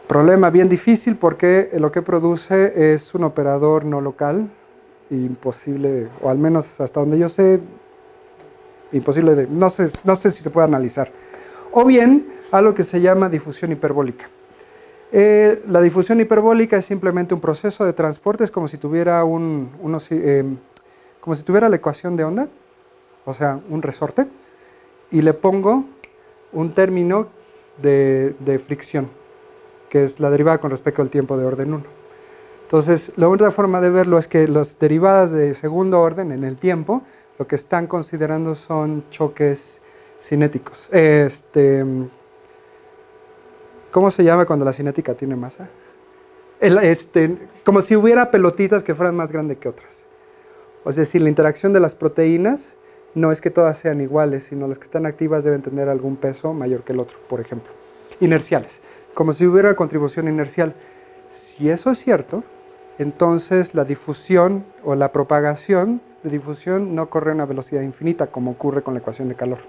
Problema bien difícil porque lo que produce es un operador no local, imposible, o al menos hasta donde yo sé, imposible no sé si se puede analizar. O bien, algo que se llama difusión hiperbólica. La difusión hiperbólica es simplemente un proceso de transporte, es como si tuviera como si tuviera la ecuación de onda, o sea, un resorte, y le pongo un término de fricción, que es la derivada con respecto al tiempo de orden 1. Entonces, la única forma de verlo es que las derivadas de segundo orden en el tiempo, lo que están considerando son choques cinéticos. ¿Cómo se llama cuando la cinética tiene masa? Como si hubiera pelotitas que fueran más grandes que otras. Es decir, la interacción de las proteínas no es que todas sean iguales, sino las que están activas deben tener algún peso mayor que el otro, por ejemplo. Inerciales. como si hubiera contribución inercial. Si eso es cierto, entonces la difusión o la propagación de difusión no corre a una velocidad infinita como ocurre con la ecuación de calor.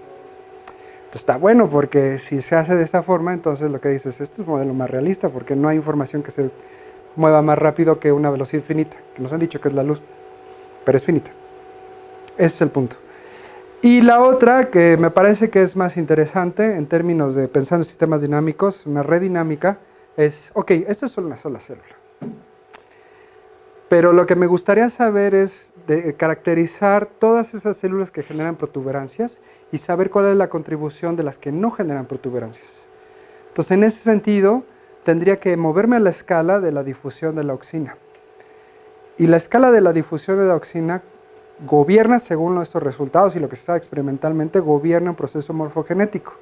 Entonces está bueno porque si se hace de esta forma, entonces lo que dices, este es un modelo más realista porque no hay información que se mueva más rápido que una velocidad finita, que nos han dicho que es la luz, pero es finita. Ese es el punto. Y la otra que me parece que es más interesante en términos de pensando en sistemas dinámicos, una red dinámica, es, ok, esto es solo una sola célula. Pero lo que me gustaría saber es caracterizar todas esas células que generan protuberancias y saber cuál es la contribución de las que no generan protuberancias. Entonces, en ese sentido, tendría que moverme a la escala de la difusión de la auxina. Y la escala de la difusión de la auxina gobierna, según nuestros resultados y lo que se sabe experimentalmente, gobierna un proceso morfogenético.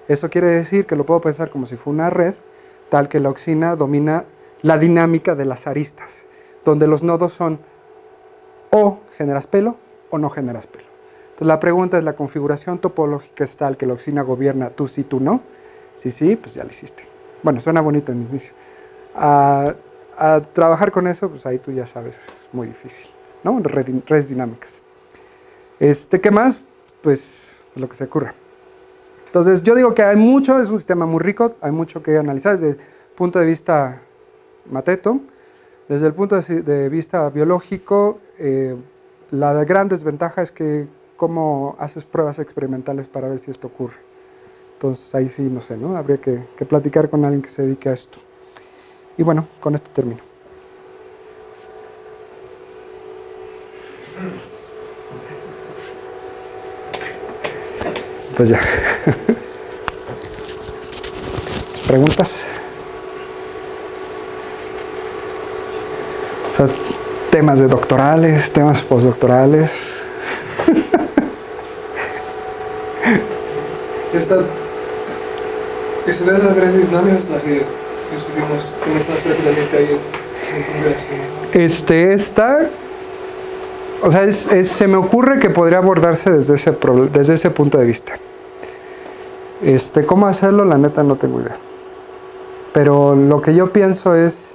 Eso quiere decir que lo puedo pensar como si fuera una red, tal que la auxina domina la dinámica de las aristas, donde los nodos son o generas pelo o no generas pelo. Entonces la pregunta es, ¿la configuración topológica es tal que la auxina gobierna tú sí, tú no? Si sí, pues ya lo hiciste. Bueno, suena bonito en inicio. A trabajar con eso, pues ahí tú ya sabes, es muy difícil, ¿no? Redes dinámicas. ¿Qué más? Pues lo que se ocurra. Entonces yo digo que hay mucho, es un sistema muy rico, hay mucho que analizar desde el punto de vista mateto. Desde el punto de vista biológico, la gran desventaja es que cómo haces pruebas experimentales para ver si esto ocurre. Entonces ahí sí, no sé, ¿no? Habría que platicar con alguien que se dedique a esto. Y bueno, con esto termino. Pues ya. ¿Preguntas? O sea, temas de doctorales, temas postdoctorales. Esta de las redes dinámicas, la que discutimos, comenzamos rápidamente ahí en el congreso. O sea, se me ocurre que podría abordarse desde ese punto de vista. ¿Cómo hacerlo? La neta no tengo idea. Pero lo que yo pienso es...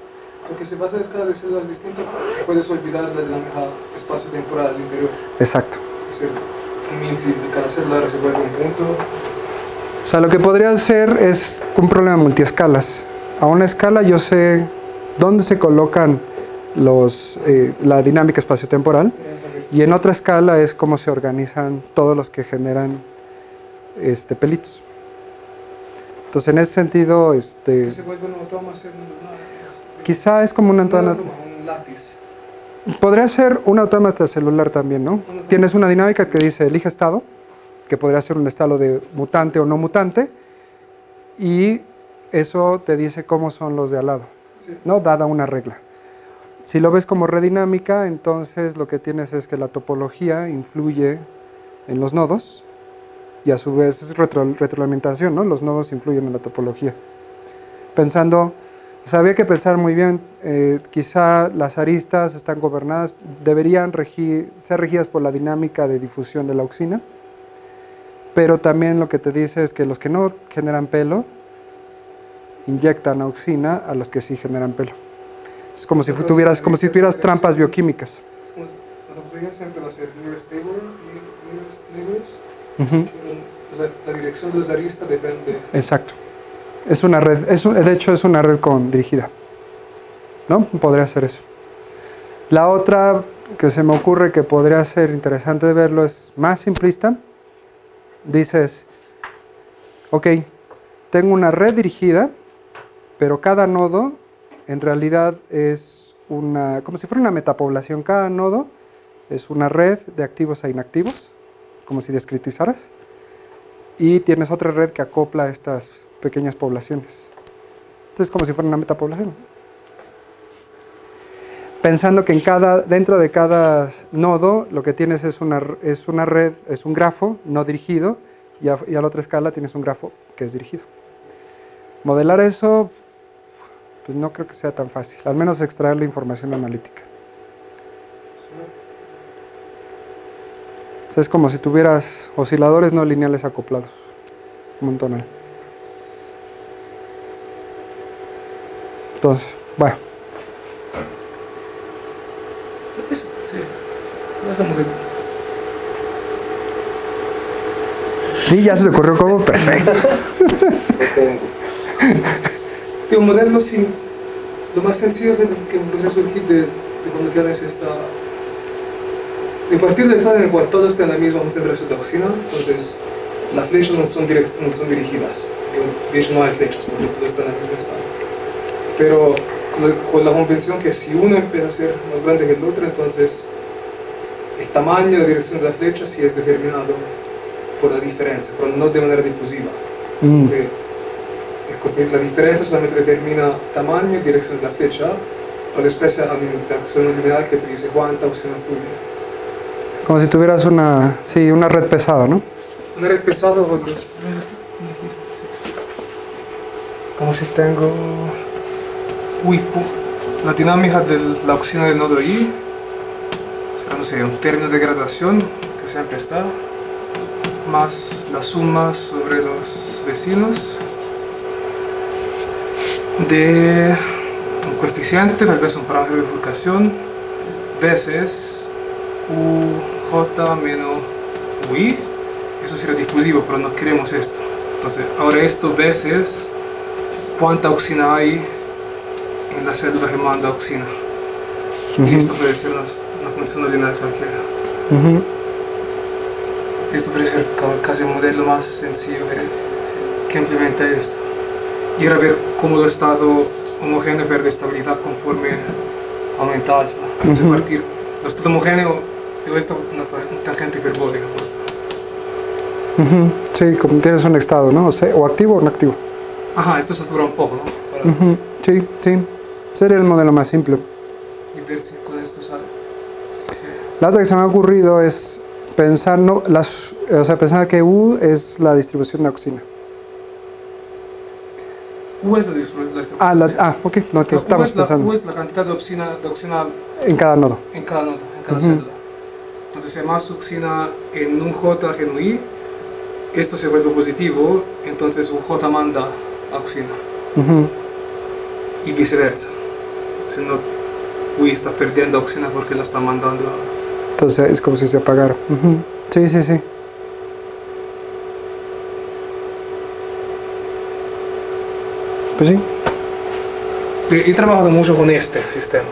Porque se basa en escala de células distintas, puedes olvidar la dinámica espacio-temporal al interior. Exacto. Es decir, un infield de cada célula resuelve un punto. O sea, lo que podría hacer es un problema de multiescalas. A una escala yo sé dónde se colocan la dinámica espacio-temporal y en otra escala es cómo se organizan todos los que generan pelitos. Entonces, en ese sentido... Que se vuelve un autómata, quizá es como un autómata... Un lápiz. Podría ser un autómata celular también, ¿no? Tienes una dinámica que dice elige estado, que podría ser un estado de mutante o no mutante, y eso te dice cómo son los de al lado, sí, ¿no? Dada una regla. Si lo ves como red dinámica, entonces lo que tienes es que la topología influye en los nodos, y a su vez es retroalimentación, ¿no? Los nodos influyen en la topología. Pensando, o sea, había que pensar muy bien, quizá las aristas están gobernadas, deberían ser regidas por la dinámica de difusión de la auxina, pero también lo que te dice es que los que no generan pelo inyectan auxina a los que sí generan pelo. Es como si tuvieras trampas bioquímicas. Es como la topología siempre va a ser nearest neighbors. O sea, la dirección de las aristas depende. Exacto. Es una red, de hecho es una red dirigida, ¿no? Podría ser eso. La otra que se me ocurre que podría ser interesante de verlo es más simplista. Dices, ok, tengo una red dirigida, pero cada nodo en realidad es como si fuera una metapoblación. Cada nodo es una red de activos e inactivos, como si discretizaras, y tienes otra red que acopla estas pequeñas poblaciones. Entonces es como si fuera una metapoblación. Pensando que dentro de cada nodo lo que tienes es una red, es un grafo no dirigido, y a la otra escala tienes un grafo que es dirigido. Modelar eso, pues no creo que sea tan fácil, al menos extraer la información analítica. O sea, es como si tuvieras osciladores no lineales acoplados, un montonal. Entonces, bueno. Sí, ese modelo. Sí, ya se te ocurrió cómo, perfecto. Un modelo sí, lo más sencillo que podría surgir de cuando tienes esta... De partir del estado en el cual todos están en la misma concentración de oxina, entonces las flechas no son dirigidas. De hecho no hay flechas porque todos están en el mismo estado. Pero con la convención que si uno empieza a ser más grande que el otro, entonces el tamaño y la dirección de la flecha sí es determinado por la diferencia, pero no de manera difusiva. La diferencia solamente determina tamaño y dirección de la flecha, pero después hay una interacción nominal que te dice cuánta oxina fluye. Como si tuvieras una red pesada, ¿no? Una red pesada, como si tengo la dinámica de la oxina del nodo I, será, no sé, un término de gradación que siempre está, más la suma sobre los vecinos de un coeficiente, tal vez un parámetro de bifurcación, veces UJ menos UI. Eso sería difusivo, pero no queremos esto. Entonces, ahora esto veces cuánta oxina hay en la célula que manda oxina. Y esto puede ser una función lineal cualquiera. Esto puede ser casi el modelo más sencillo que implementa esto. Y ahora ver cómo el estado homogéneo pierde estabilidad conforme aumenta alfa. Entonces, partir el estado homogéneo, digo esto, una tangente hiperbólica. Sí, como tienes un estado, ¿no? O activo o no activo. Ajá, esto satura un poco, ¿no? Sí, sí. Sería el modelo más simple. Y ver si con esto sale. Sí. La otra que se me ha ocurrido es pensar, pensar que U es la distribución de oxina. U es la distribución. Ok. No, te estamos pensando. U es la cantidad de oxina en cada nodo. En cada nodo, en cada célula. Entonces, si hay más oxina en un J que en un I, esto se vuelve positivo, entonces un J manda oxina. Y viceversa. Si no, UI está perdiendo oxina porque la está mandando. Entonces es como si se apagara. Sí, sí, sí. Pues sí. He trabajado mucho con este sistema.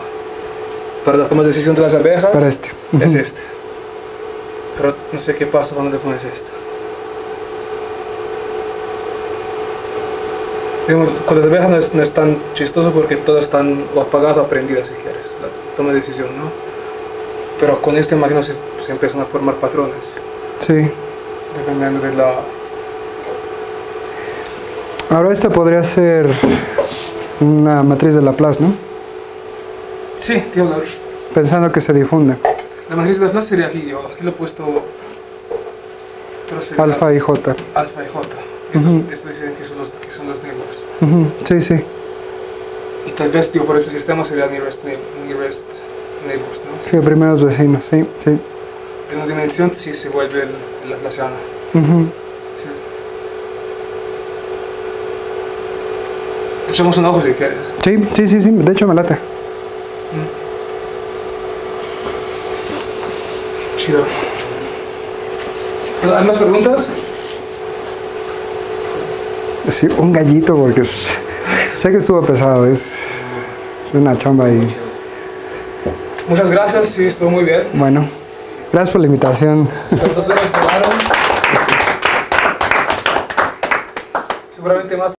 Para la toma de decisión de las abejas, para este. Es este. Pero no sé qué pasa cuando le pones este. Con las abejas no es tan chistoso porque todas están o apagadas o prendidas si quieres, la toma de decisión, ¿no? Pero con este imagino se empiezan a formar patrones. Sí. Dependiendo de la... Ahora esta podría ser una matriz de Laplace, ¿no? Sí, tío, pensando que se difunde. La matriz de Laplace sería aquí, aquí lo he puesto... Alfa y J. Alfa y J. Estos dicen que son los neighbors. Sí, sí. Y tal vez, por este sistema sería nearest neighbors, ¿no? Sí, primeros vecinos, sí, sí. En una dimensión sí se vuelve la Laplaciana. Sí. Echamos un ojo si quieres. Sí, de hecho me late. Chido. ¿Hay más preguntas? Sí, un gallito porque sé que estuvo pesado, es una chamba ahí. Muchas gracias, sí, estuvo muy bien. Bueno, gracias por la invitación. Las 2 horas quedaron. Seguramente más.